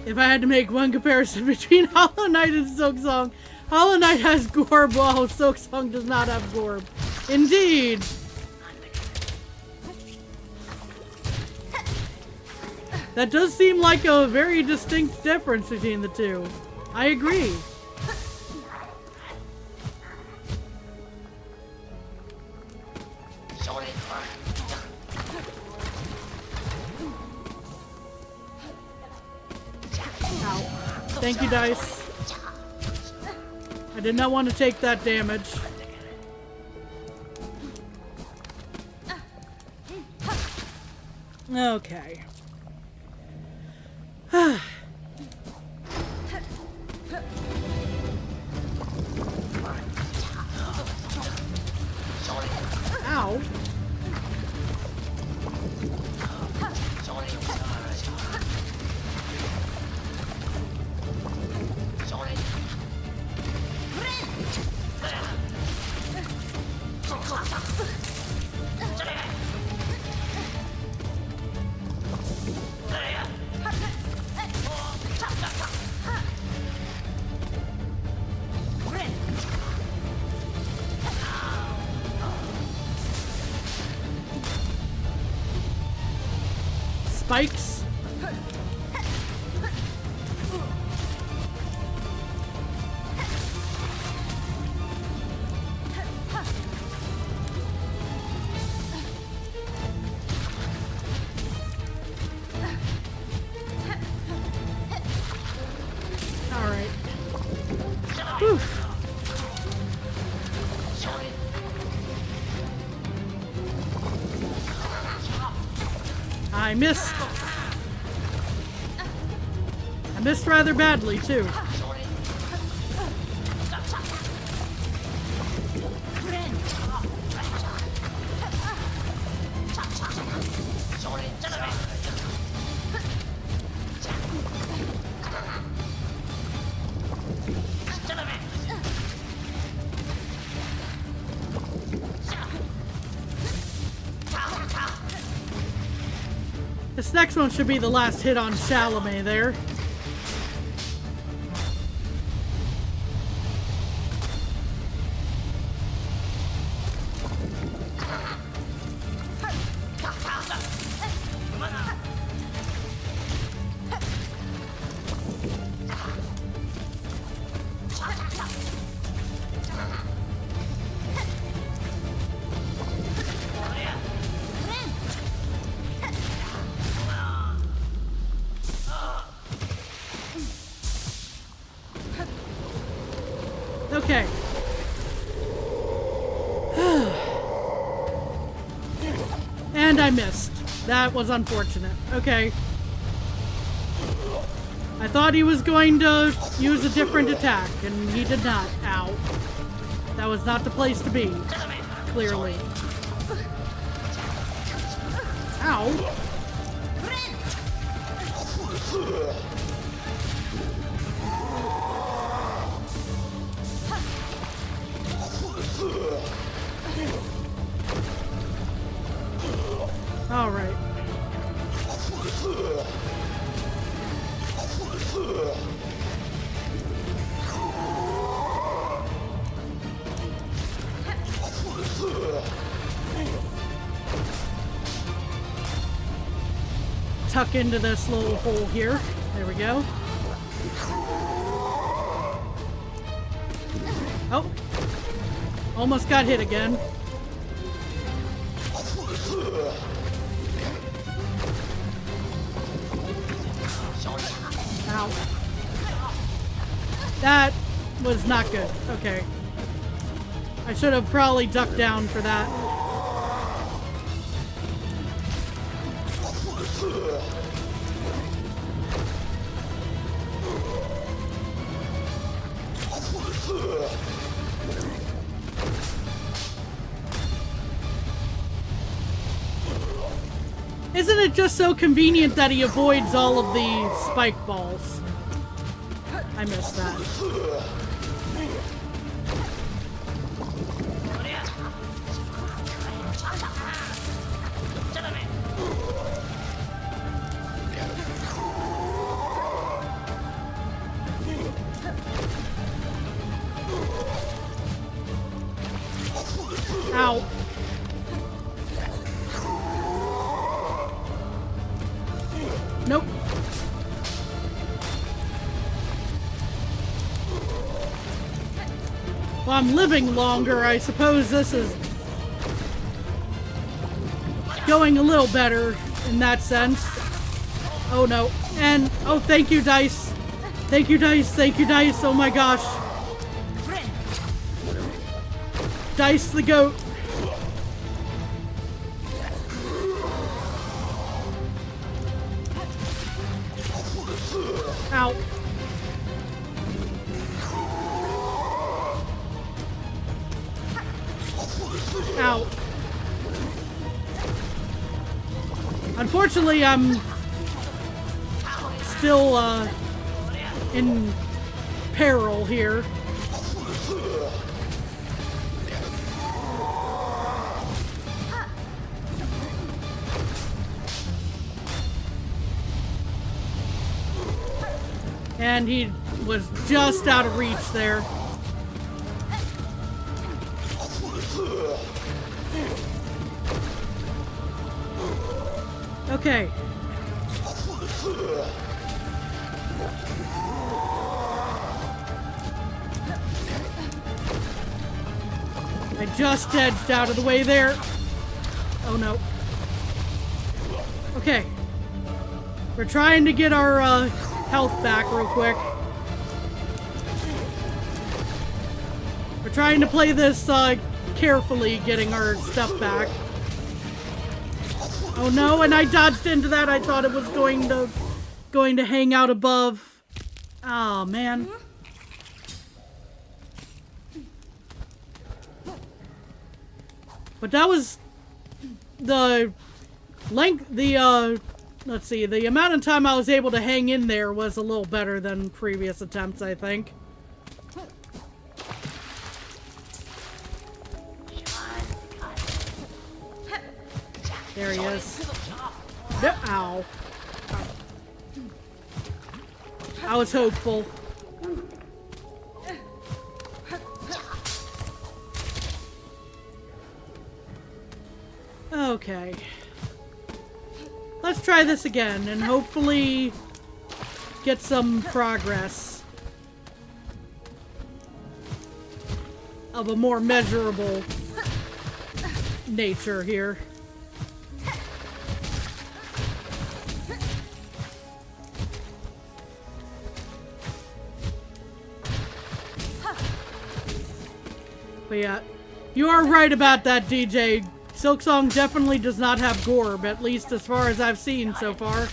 If I had to make one comparison between Hollow Knight and Silksong, Hollow Knight has Gorb while Silksong does not have Gorb. Indeed! That does seem like a very distinct difference between the two. I agree. Thank you, Dice. I did not want to take that damage. Okay. Ow. Spikes. All right. Whew. I missed. I missed rather badly, too. This next one should be the last hit on Chalamet there. Okay. And I missed. That was unfortunate. Okay. I thought he was going to use a different attack, and he did not. Ow. That was not the place to be. Clearly. Ow. All right. Tuck into this little hole here. There we go. Oh. Almost got hit again. Ow. That was not good. Okay. I should have probably ducked down for that. Isn't it just so convenient that he avoids all of the spike balls? I missed that. Ow. Nope. Well, I'm living longer. I suppose this is going a little better in that sense. Oh no. And, oh, thank you, Dice. Thank you, Dice. Thank you, Dice. Oh my gosh. Dice the goat. Ow. Ow. Unfortunately, I'm still in peril here. And he was just out of reach there. Okay. I just edged out of the way there. Oh no. Okay. We're trying to get our health back real quick. We're trying to play this carefully, getting our stuff back. Oh no, and I dodged into that. I thought it was going to hang out above. Oh man. But that was the length, let's see, the amount of time I was able to hang in there was a little better than previous attempts, I think. There he is. Ow. I was hopeful. Okay. Let's try this again and hopefully get some progress of a more measurable nature here. But yeah, you are right about that, DJ. Silksong definitely does not have Gorb, at least as far as I've seen so far.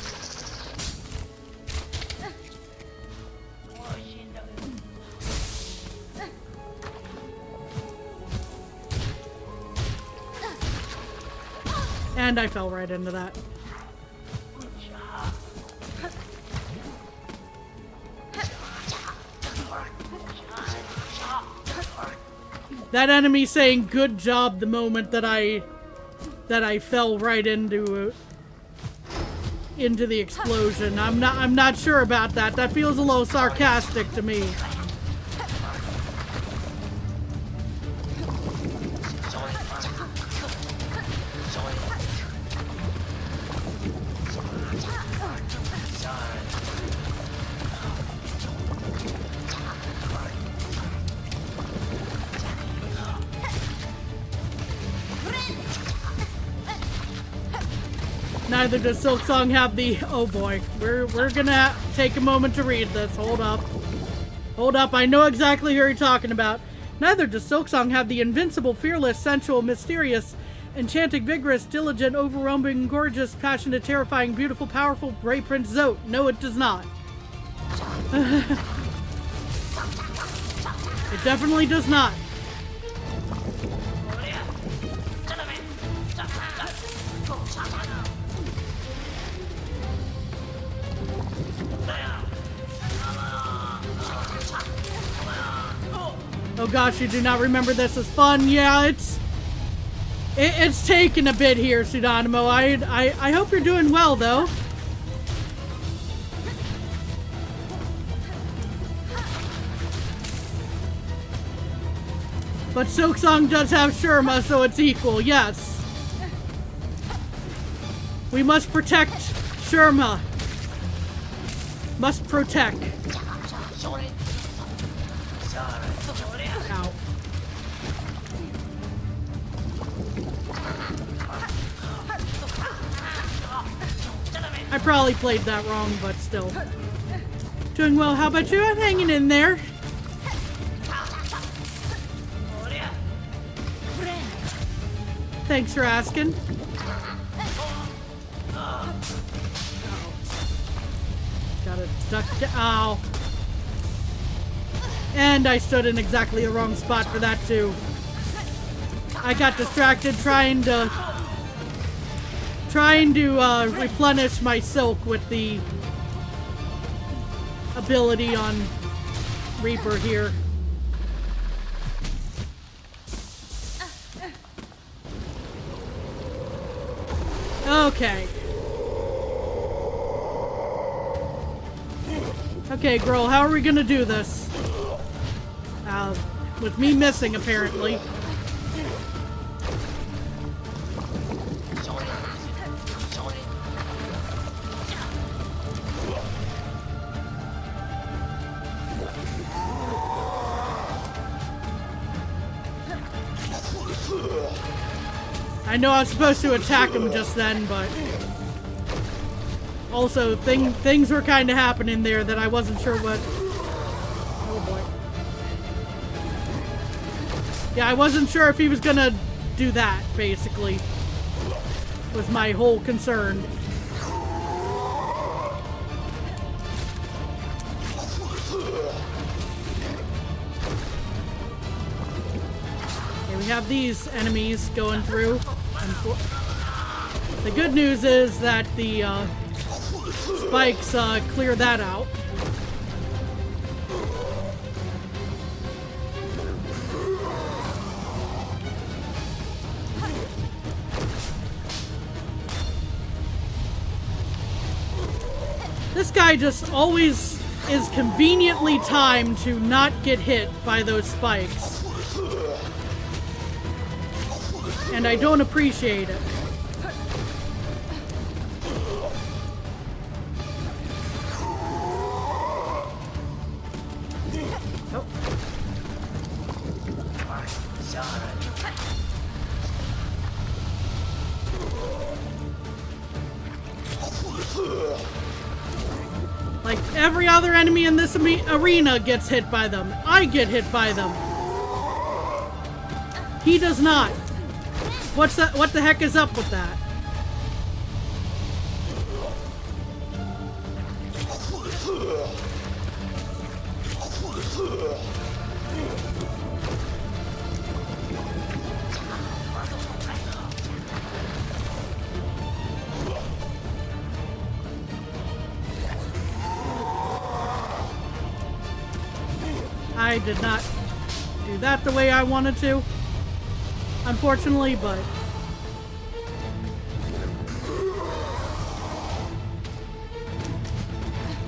And I fell right into that. That enemy saying "good job" the moment that I fell right into the explosion. I'm not sure about that. That feels a little sarcastic to me. Neither does Silksong have the... Oh boy, we're gonna take a moment to read this. Hold up. Hold up, I know exactly who you're talking about. Neither does Silksong have the invincible, fearless, sensual, mysterious, enchanting, vigorous, diligent, overwhelming, gorgeous, passionate, terrifying, beautiful, powerful, Grey Prince Zote. No, it does not. It definitely does not. Oh gosh, you do not remember this as fun. Yeah, it's taken a bit here, Pseudonimo. I hope you're doing well, though. But Silksong does have Sherma, so it's equal, yes. We must protect Sherma. Must protect. Ow. I probably played that wrong, but still. Doing well, how about you? I'm hanging in there. Thanks for asking. Gotta duck down. Ow. And I stood in exactly the wrong spot for that too. I got distracted trying to replenish my silk with the ability on Reaper here. Okay. Okay, girl, how are we gonna do this? With me missing, apparently. I know I was supposed to attack him just then, but also things were kind of happening there that I wasn't sure what. Oh boy. Yeah, I wasn't sure if he was gonna do that, basically. Was my whole concern. Okay, we have these enemies going through. The good news is that the spikes clear that out. This guy just always is conveniently timed to not get hit by those spikes. And I don't appreciate it. Oh. Like every other enemy in this arena gets hit by them. I get hit by them. He does not. What's that? What the heck is up with that? I did not do that the way I wanted to. Unfortunately, but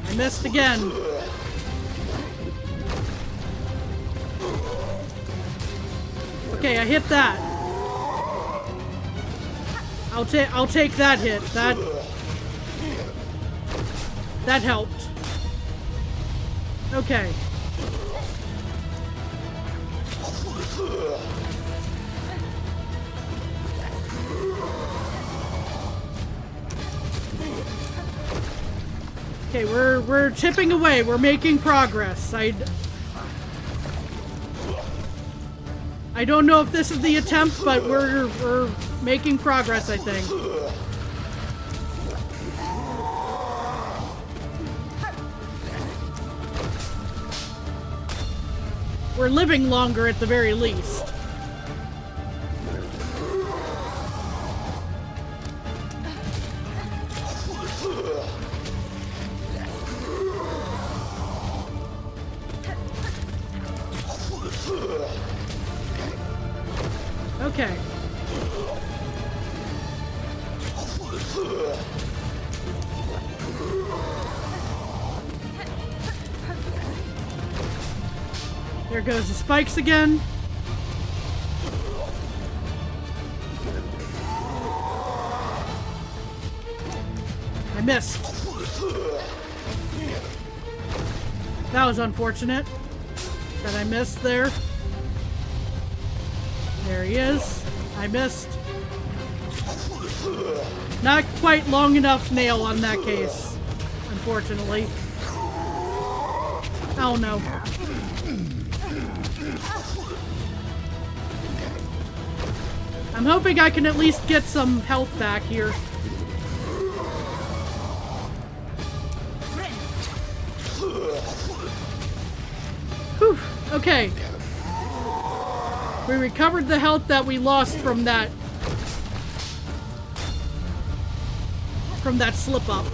I missed again. Okay, I hit that. I'll take that hit. That helped. Okay. Okay, we're chipping away. We're making progress. I don't know if this is the attempt, but we're making progress, I think. We're living longer at the very least. Okay. There goes the spikes again. I missed. That was unfortunate that I missed there. There he is. I missed. Not quite long enough nail on that case, unfortunately. Oh no. I'm hoping I can at least get some health back here. Whew. Okay. We recovered the health that we lost from that slip up.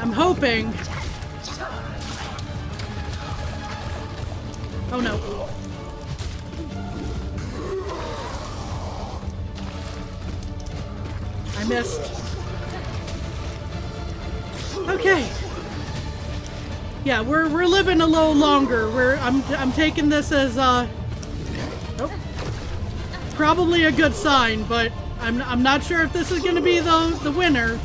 I'm hoping. Oh no. I missed. Okay. Yeah, we're living a little longer. I'm taking this as probably a good sign, but I'm not sure if this is going to be the winner.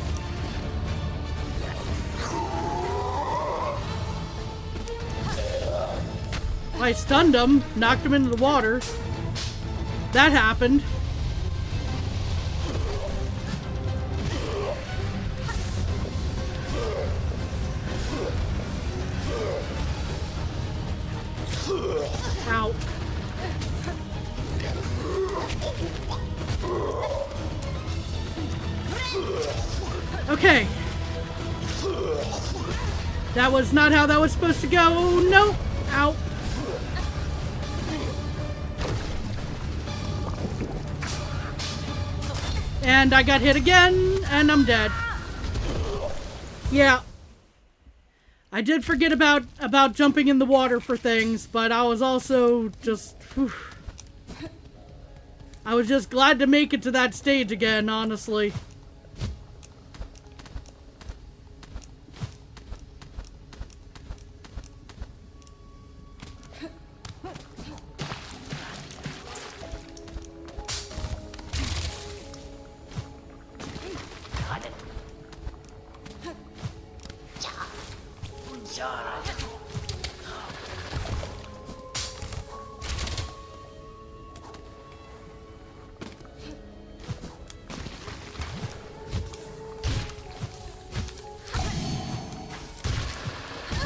I stunned him, knocked him into the water. That happened. Ow. Okay. That was not how that was supposed to go. Oh, no. Ow. And I got hit again, and I'm dead. Yeah. I did forget about jumping in the water for things, but I was also just... Whew. I was just glad to make it to that stage again, honestly.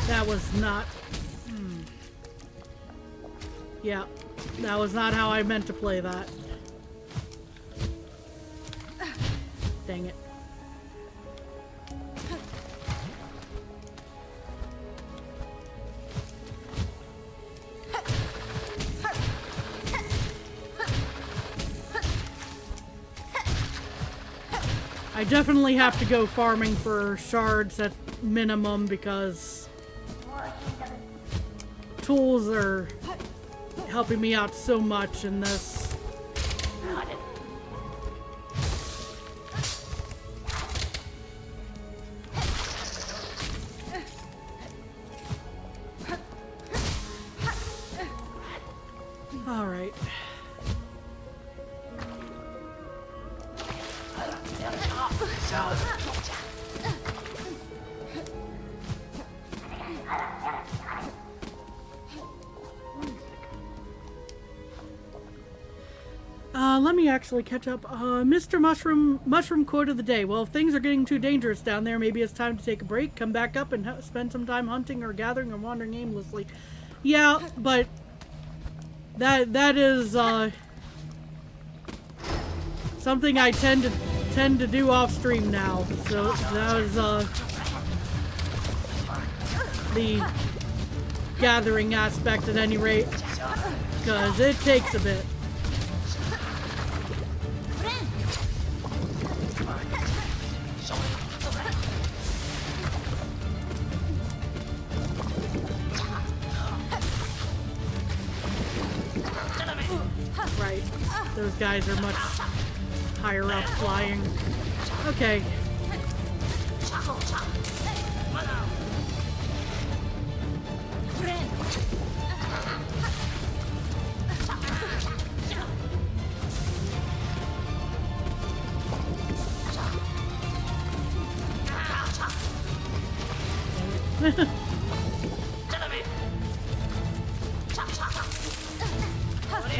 That was not... Yeah, that was not how I meant to play that. Dang it. I definitely have to go farming for shards at minimum because tools are helping me out so much in this. All right. Let me actually catch up. Mr. Mushroom quote of the day. Well, if things are getting too dangerous down there, maybe it's time to take a break, come back up, and spend some time hunting or gathering or wandering aimlessly. Yeah, but that is something I tend to do off stream now. So that was the gathering aspect at any rate, because it takes a bit. Right. Those guys are much higher up flying. Okay.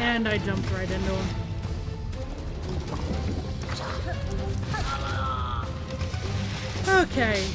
And I jumped right into him. Okay.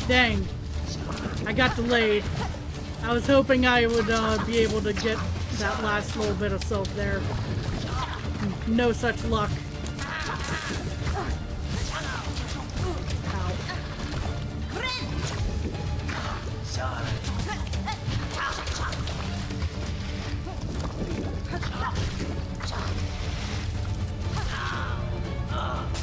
Dang. I got delayed. I was hoping I would be able to get that last little bit of self there. No such luck. Ow.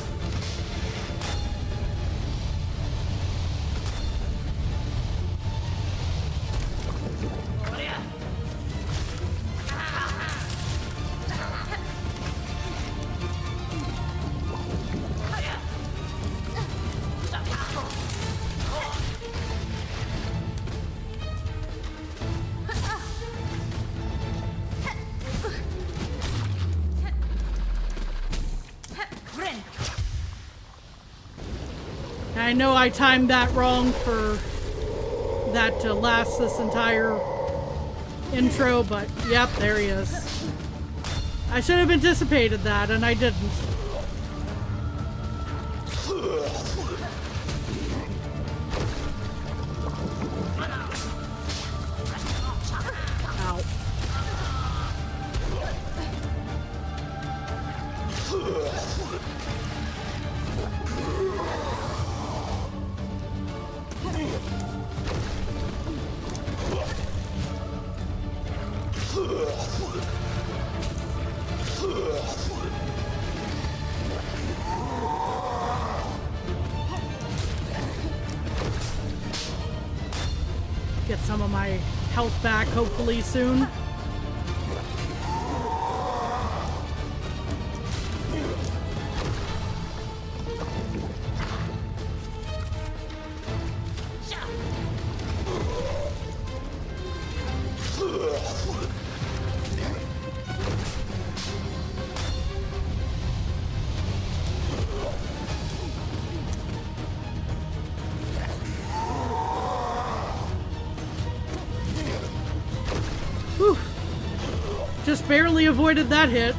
I know I timed that wrong for that to last this entire intro, but yep, there he is. I should have anticipated that, and I didn't. Ow. Get some of my health back, hopefully soon. Whew. Just barely avoided that hit.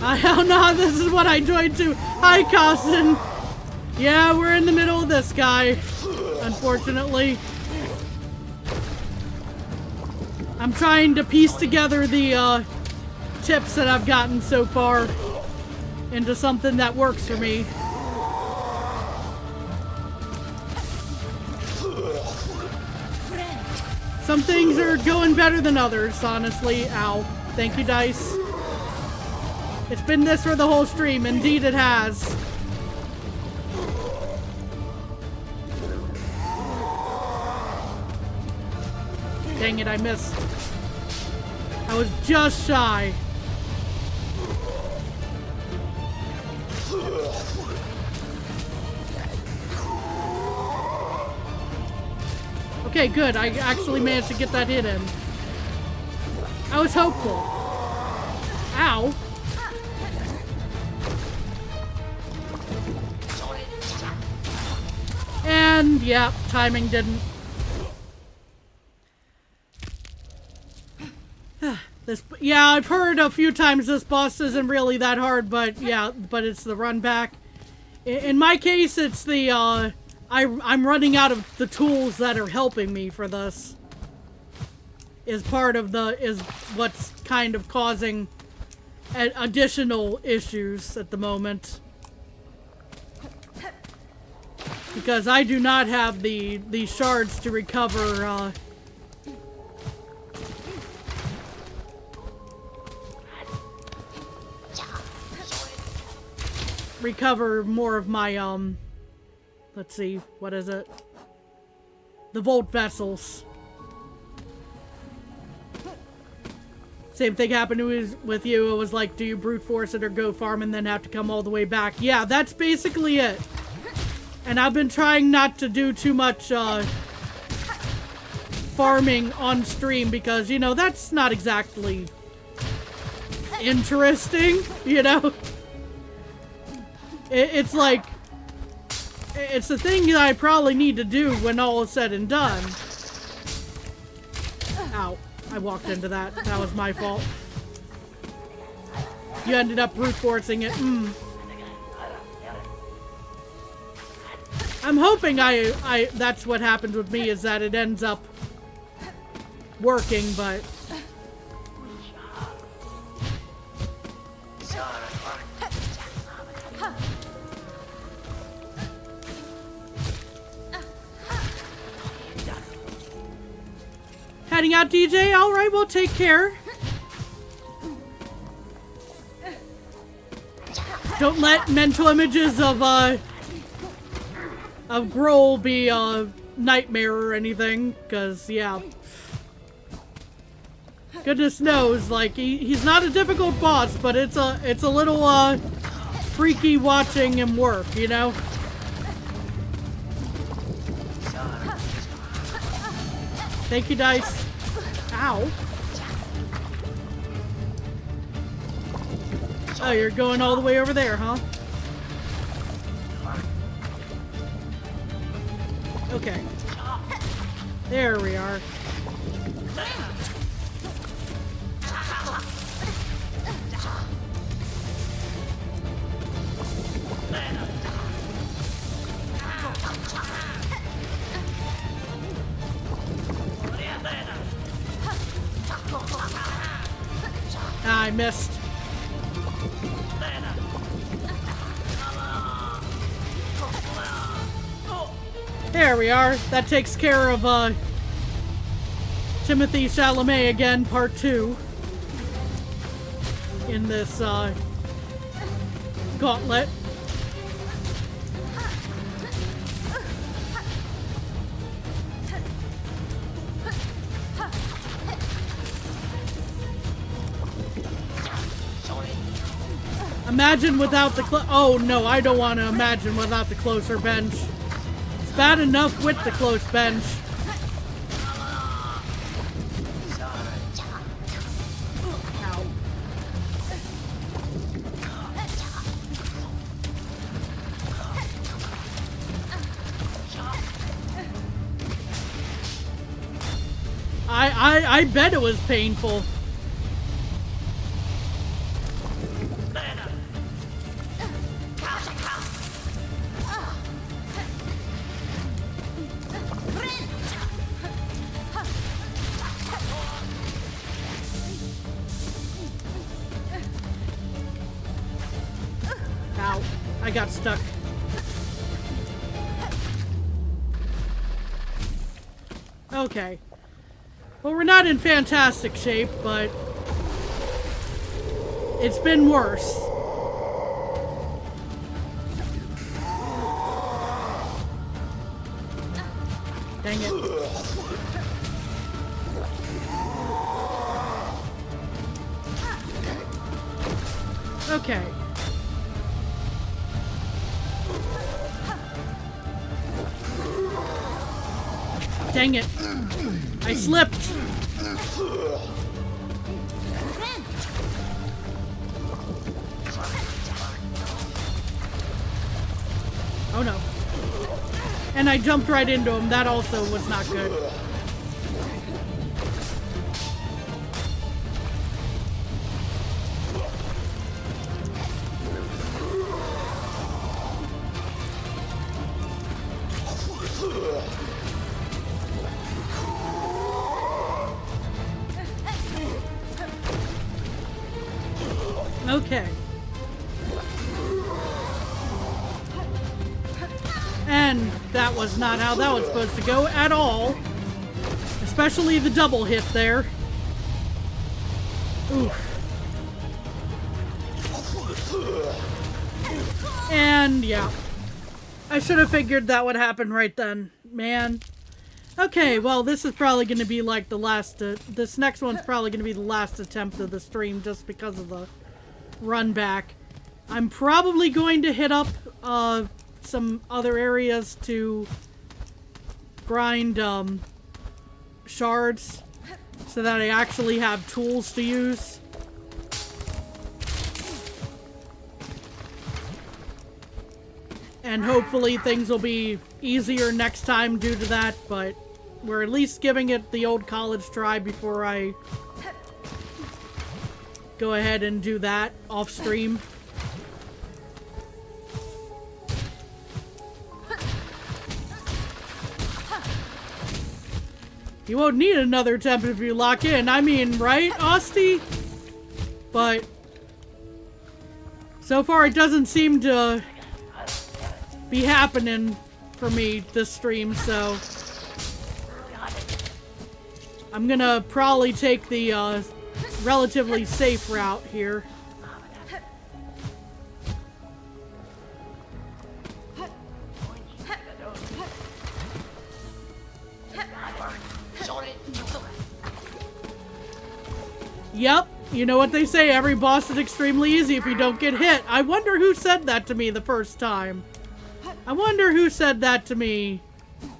I don't know, this is what I joined to. Hi, Costin. Yeah, we're in the middle of this guy, unfortunately. I'm trying to piece together the tips that I've gotten so far into something that works for me. Some things are going better than others, honestly. Ow. Thank you, Dice. It's been this for the whole stream. Indeed it has. Dang it, I missed. I was just shy. Okay, good. I actually managed to get that hit in. I was hopeful. Ow. And, yeah, timing didn't. Yeah, I've heard a few times this boss isn't really that hard, but yeah, but it's the run back. In my case, it's the, I'm running out of the tools that are helping me for this. Is what's kind of causing additional issues at the moment. Because I do not have the shards to recover, recover more of my, let's see, what is it? The Volt Vessels. Same thing happened with you. It was like, do you brute force it or go farm and then have to come all the way back? Yeah, that's basically it. And I've been trying not to do too much, farming on stream because, you know, that's not exactly interesting, you know? It's like, it's the thing that I probably need to do when all is said and done. Ow. I walked into that. That was my fault. You ended up brute forcing it. I'm hoping that's what happens with me, is that it ends up working, but... Heading out, DJ? Alright, well, take care. Don't let mental images of Grohl be a nightmare or anything, because, yeah. Goodness knows, like, he's not a difficult boss, but it's a little, freaky watching him work, you know? Thank you, Dice. Ow. Oh, you're going all the way over there, huh? Okay. There we are. Ah, I missed. There we are. That takes care of, Timothy Chalamet again, part 2. In this, gauntlet. Imagine without the oh no, I don't want to imagine without the closer bench. It's bad enough with the close bench. Ow. I bet it was painful. Ow. I got stuck. Okay. Well, we're not in fantastic shape, but it's been worse. Dang it. Okay. Dang it. I slipped. Oh no. And I jumped right into him. That also was not good. Okay. And that was not how that was supposed to go at all. Especially the double hit there. Oof. And yeah. I should have figured that would happen right then. Man. Okay, well this is probably going to be like the last... this next one's probably going to be the last attempt of the stream just because of the run back. I'm probably going to hit up some other areas to grind shards so that I actually have tools to use. And hopefully things will be easier next time due to that, but we're at least giving it the old college try before I go ahead and do that off stream. You won't need another attempt if you lock in. I mean, right, Austie? But so far it doesn't seem to be happening for me this stream, so I'm gonna probably take the relatively safe route here. Yep, you know what they say, every boss is extremely easy if you don't get hit. I wonder who said that to me the first time. I wonder who said that to me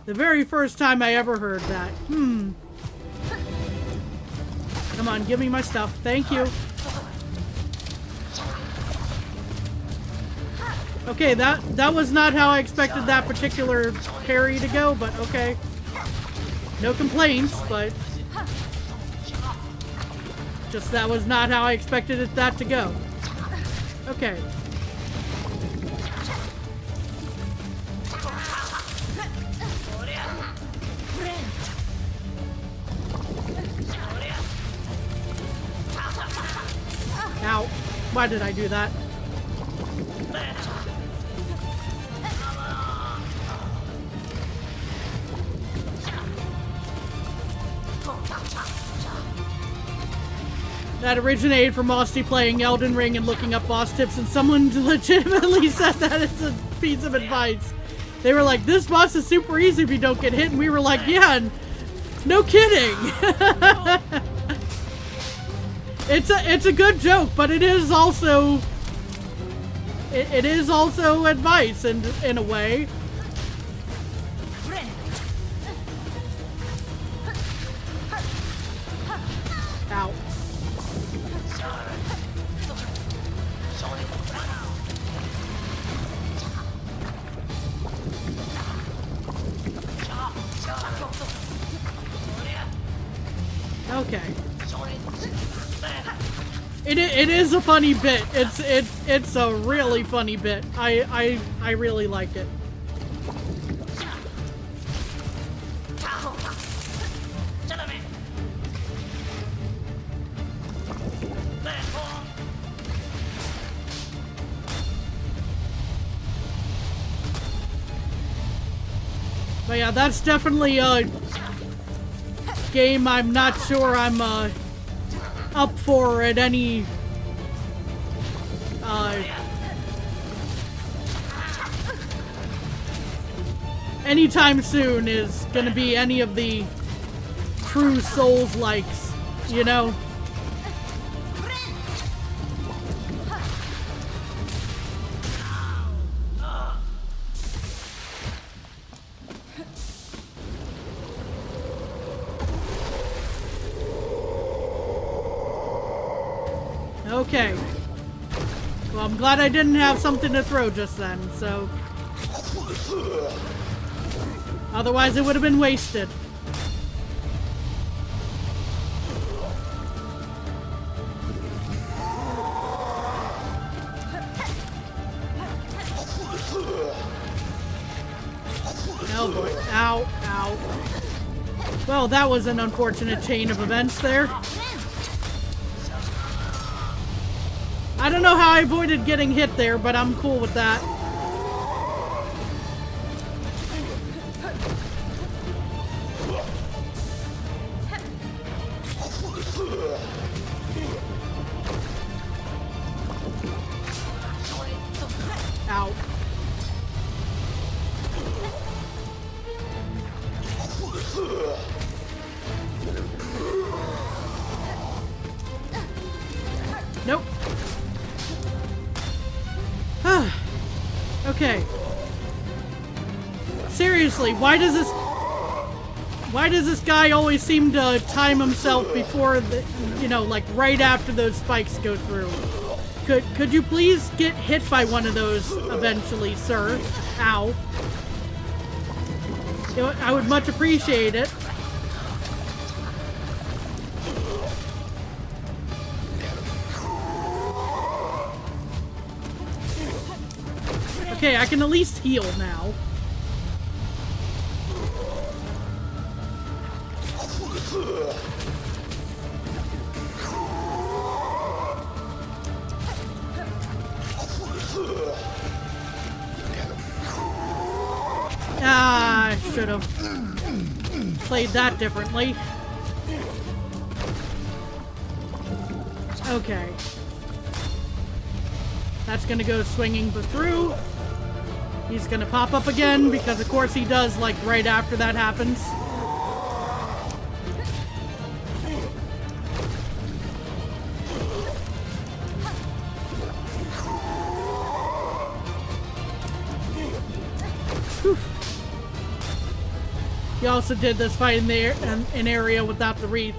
the very first time I ever heard that. Come on, give me my stuff. Thank you. Okay, that was not how I expected that particular parry to go, but okay. No complaints, but just that was not how I expected that to go. Okay. Ow. Why did I do that? That originated from Austie playing Elden Ring and looking up boss tips, and someone legitimately said that it's a piece of advice. They were like, this boss is super easy if you don't get hit, and we were like, yeah, no kidding. It's a good joke, but it is also it is also advice in a way. Ow. Okay. It is a funny bit. It's a really funny bit. I really like it. But yeah, that's definitely a game I'm not sure I'm up for at any anytime soon is gonna be any of the true Souls-likes, you know? Okay. Well, I'm glad I didn't have something to throw just then, so... Otherwise, it would have been wasted. Oh boy. Ow, ow. Well, that was an unfortunate chain of events there. I don't know how I avoided getting hit there, but I'm cool with that. Ow. Nope. Okay. Seriously, why does this guy always seem to time himself before the, you know, like right after those spikes go through? Could you please get hit by one of those eventually, sir? Ow. You know, I would much appreciate it. Okay, I can at least heal now. Ah, I should have played that differently. Okay. That's gonna go swinging through. He's gonna pop up again, because of course he does, like, right after that happens. Whew. He also did this fight in the an area without the wreath.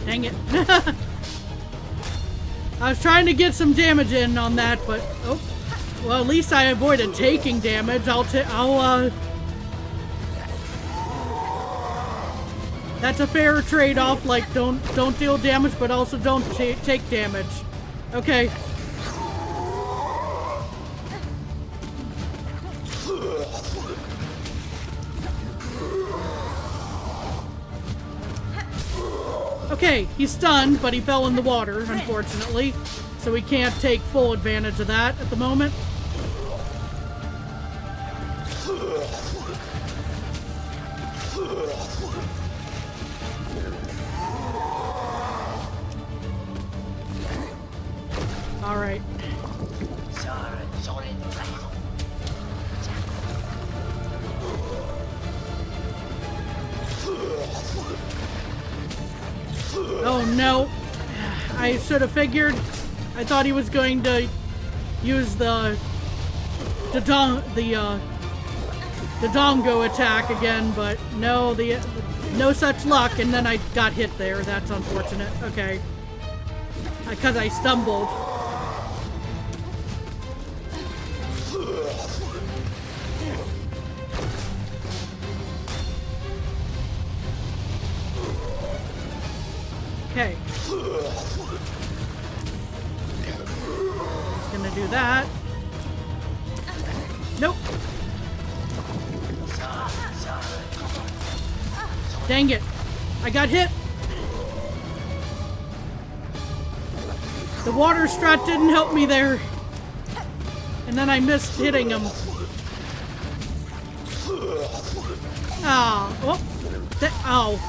Dang it. I was trying to get some damage in on that, but oh, well, at least I avoided taking damage. That's a fair trade-off. Like, don't deal damage, but also don't take damage. Okay. Okay, he's stunned, but he fell in the water, unfortunately. So we can't take full advantage of that at the moment. Alright. Oh no. I should have figured. I thought he was going to use the dongo attack again, but no, no such luck, and then I got hit there. That's unfortunate. Okay. Because I stumbled. Okay. Just gonna do that. Nope. Dang it. I got hit. The water strat didn't help me there. And then I missed hitting him. Ah, oh. Ow.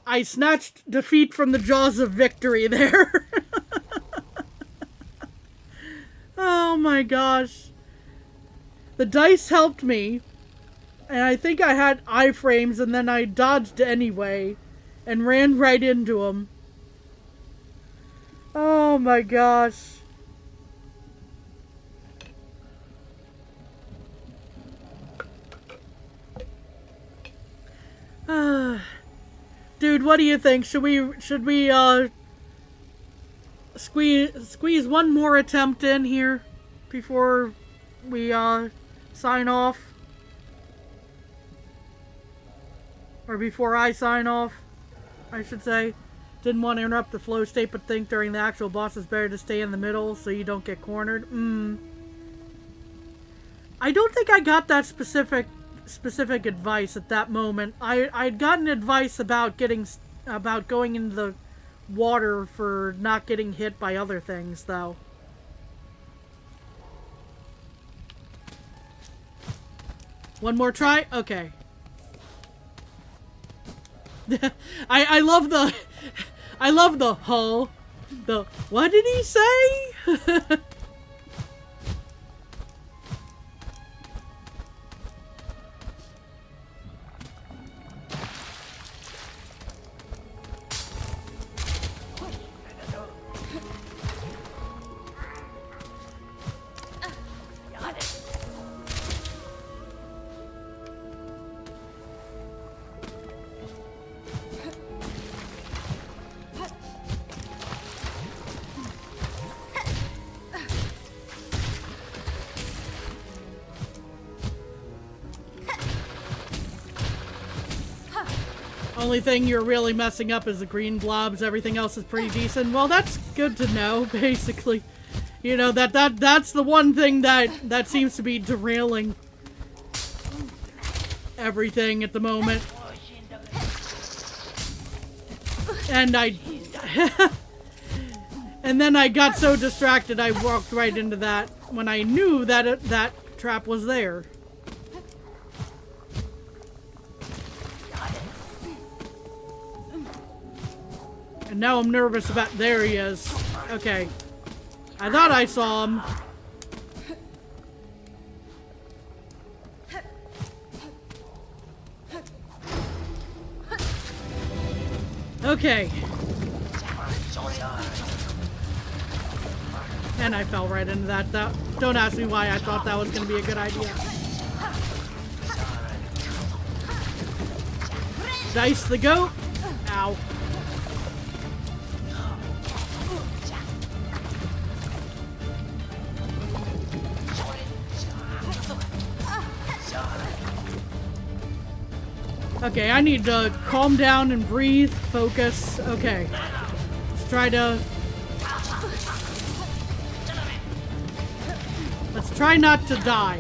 I snatched defeat from the jaws of victory there. Oh my gosh. The dice helped me. And I think I had iframes, and then I dodged anyway. And ran right into him. Oh my gosh. Dude, what do you think? Should we squeeze one more attempt in here before we sign off? Or before I sign off, I should say. Didn't want to interrupt the flow state, but think during the actual boss it's better to stay in the middle so you don't get cornered. I don't think I got that specific advice at that moment. I'd gotten advice about going into the water for not getting hit by other things, though. One more try? Okay. I love the hull. What did he say? Only thing you're really messing up is the green blobs. Everything else is pretty decent. Well, that's good to know, basically. You know, that's the one thing that seems to be derailing everything at the moment. And and then I got so distracted I walked right into that when I knew that that trap was there. And now I'm nervous about... There he is. Okay. I thought I saw him. Okay. And I fell right into that. Don't ask me why I thought that was going to be a good idea. Dice the goat. Ow. Okay, I need to calm down and breathe, focus. Okay. Let's try not to die.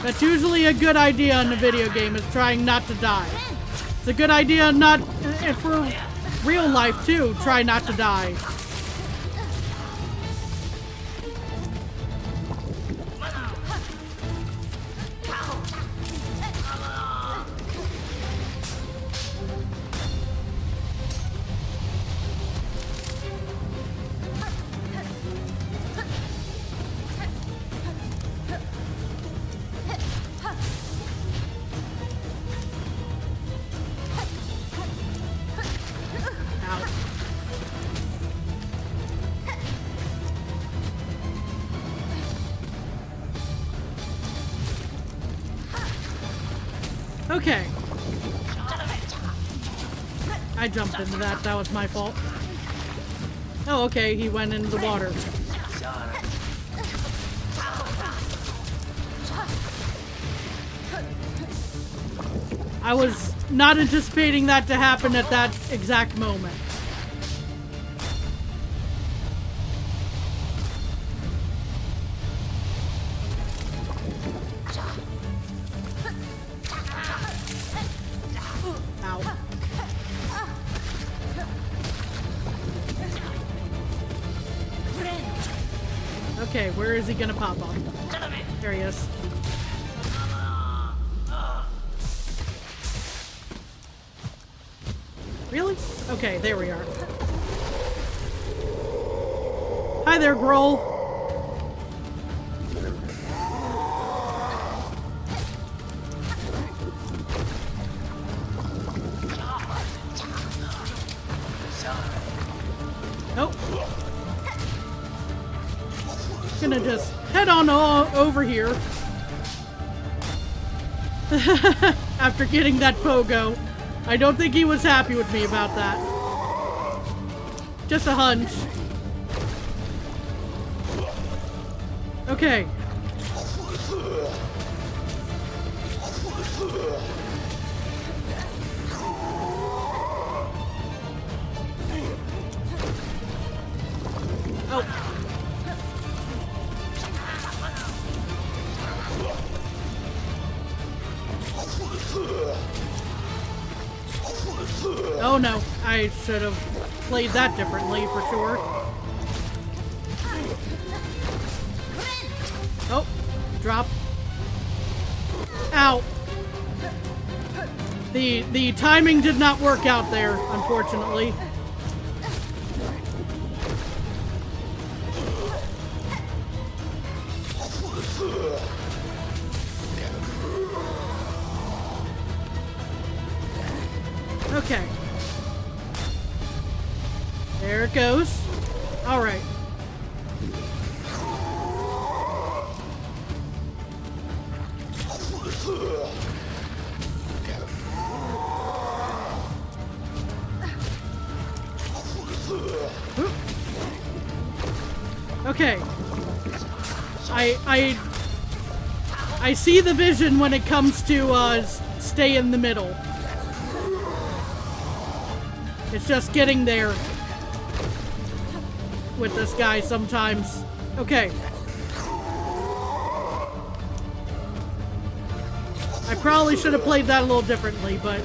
That's usually a good idea in a video game, is trying not to die. It's a good idea not for real life too, try not to die. Okay. I jumped into that. That was my fault. Oh, okay. He went into the water. I was not anticipating that to happen at that exact moment. Okay, where is he gonna pop up? There he is. Really? Okay, there we are. Hi there, Grohl. Oh. Gonna just head on over here. After getting that pogo. I don't think he was happy with me about that. Just a hunch. Okay. Oh. Oh no, I should have played that differently for sure. Oh, drop. Ow. The timing did not work out there, unfortunately. Okay. There it goes. All right. Okay. I see the vision when it comes to stay in the middle. It's just getting there with this guy sometimes. Okay. I probably should have played that a little differently, but...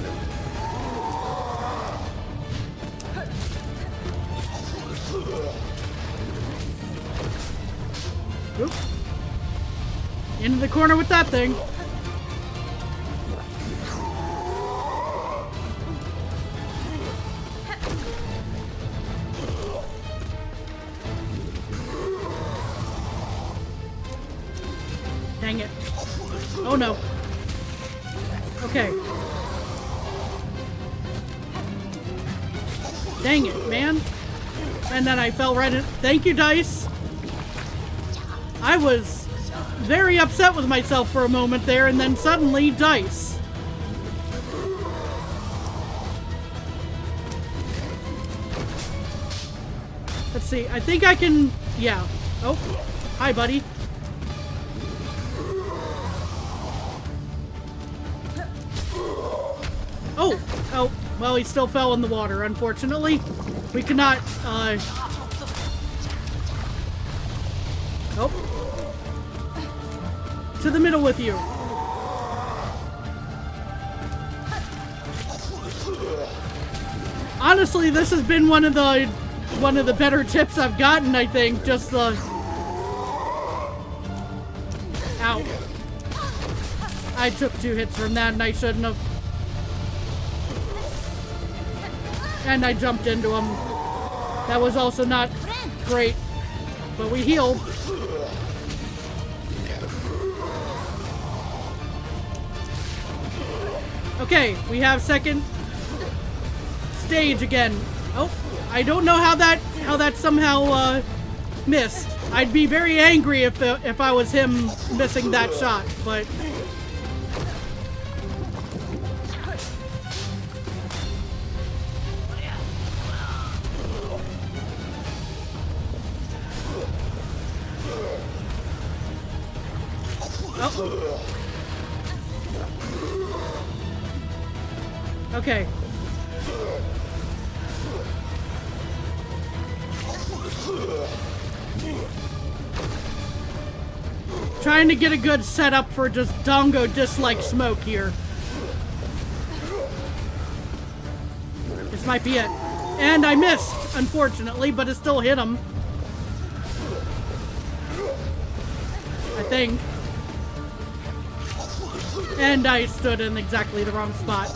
Oop. Into the corner with that thing. Dang it. Oh no. Okay. Dang it, man. And then I fell right in. Thank you, dice. I was very upset with myself for a moment there, and then suddenly, dice. Let's see. I think I can... Yeah. Oh. Hi, buddy. Oh! Oh. Well, he still fell in the water, unfortunately. We cannot, Oh. To the middle with you. Honestly, this has been one of the better tips I've gotten, I think. Just the... Ow. I took 2 hits from that and I shouldn't have. And I jumped into him. That was also not great. But we healed. Okay, we have second stage again. Oh, I don't know how that somehow missed. I'd be very angry if I was him missing that shot, but oh. Okay. Trying to get a good setup for just Dongo dislike smoke here. This might be it. And I missed, unfortunately, but it still hit him. I think. And I stood in exactly the wrong spot.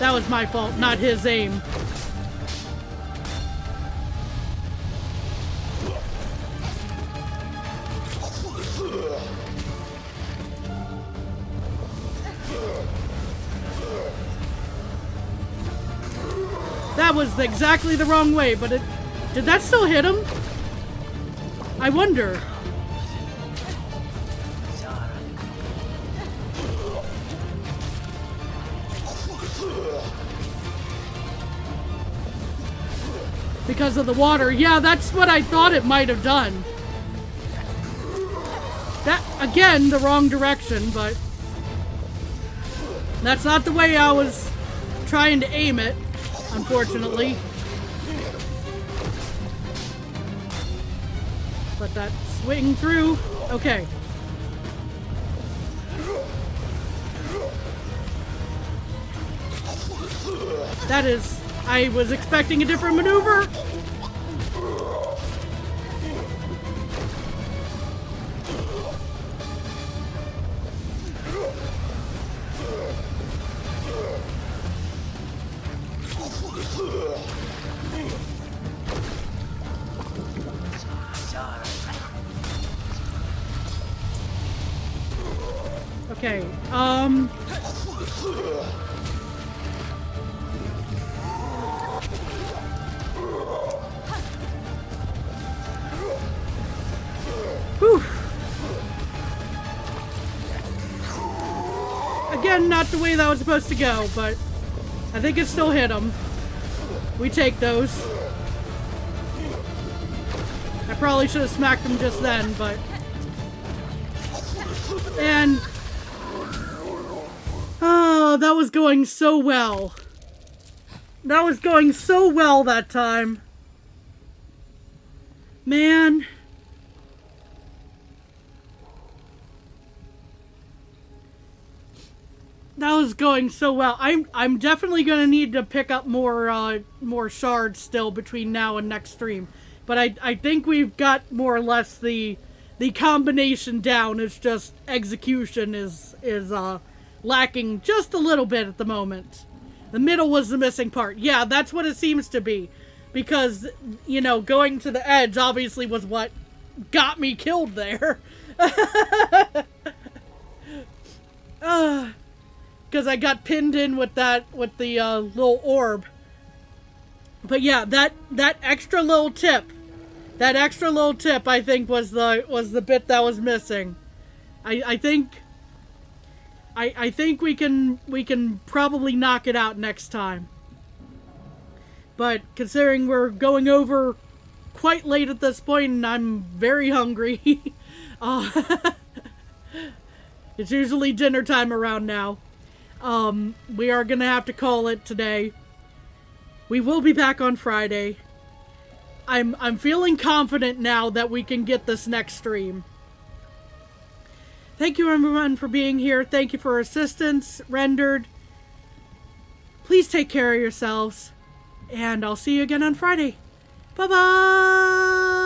That was my fault, not his aim. That was exactly the wrong way, but did that still hit him? I wonder. because of the water. Yeah, that's what I thought it might have done. That, again, the wrong direction, but that's not the way I was trying to aim it, unfortunately. Let that swing through. Okay. That is... I was expecting a different maneuver. Okay, whew. Again, not the way that was supposed to go, but I think it still hit him. We take those. I probably should have smacked him just then, but... And... Oh, that was going so well. That was going so well that time. Man. That was going so well. I'm definitely gonna need to pick up more shards still between now and next stream. But I think we've got more or less the combination down. It's just execution is lacking just a little bit at the moment. The middle was the missing part. Yeah, that's what it seems to be. Because, you know, going to the edge obviously was what got me killed there. Because I got pinned in with the little orb. But yeah, that extra little tip, I think was the bit that was missing. I think we can probably knock it out next time. But considering we're going over quite late at this point and I'm very hungry, it's usually dinner time around now. We are gonna have to call it today. We will be back on Friday. I'm feeling confident now that we can get this next stream. Thank you everyone for being here. Thank you for assistance rendered. Please take care of yourselves. And I'll see you again on Friday. Bye-bye!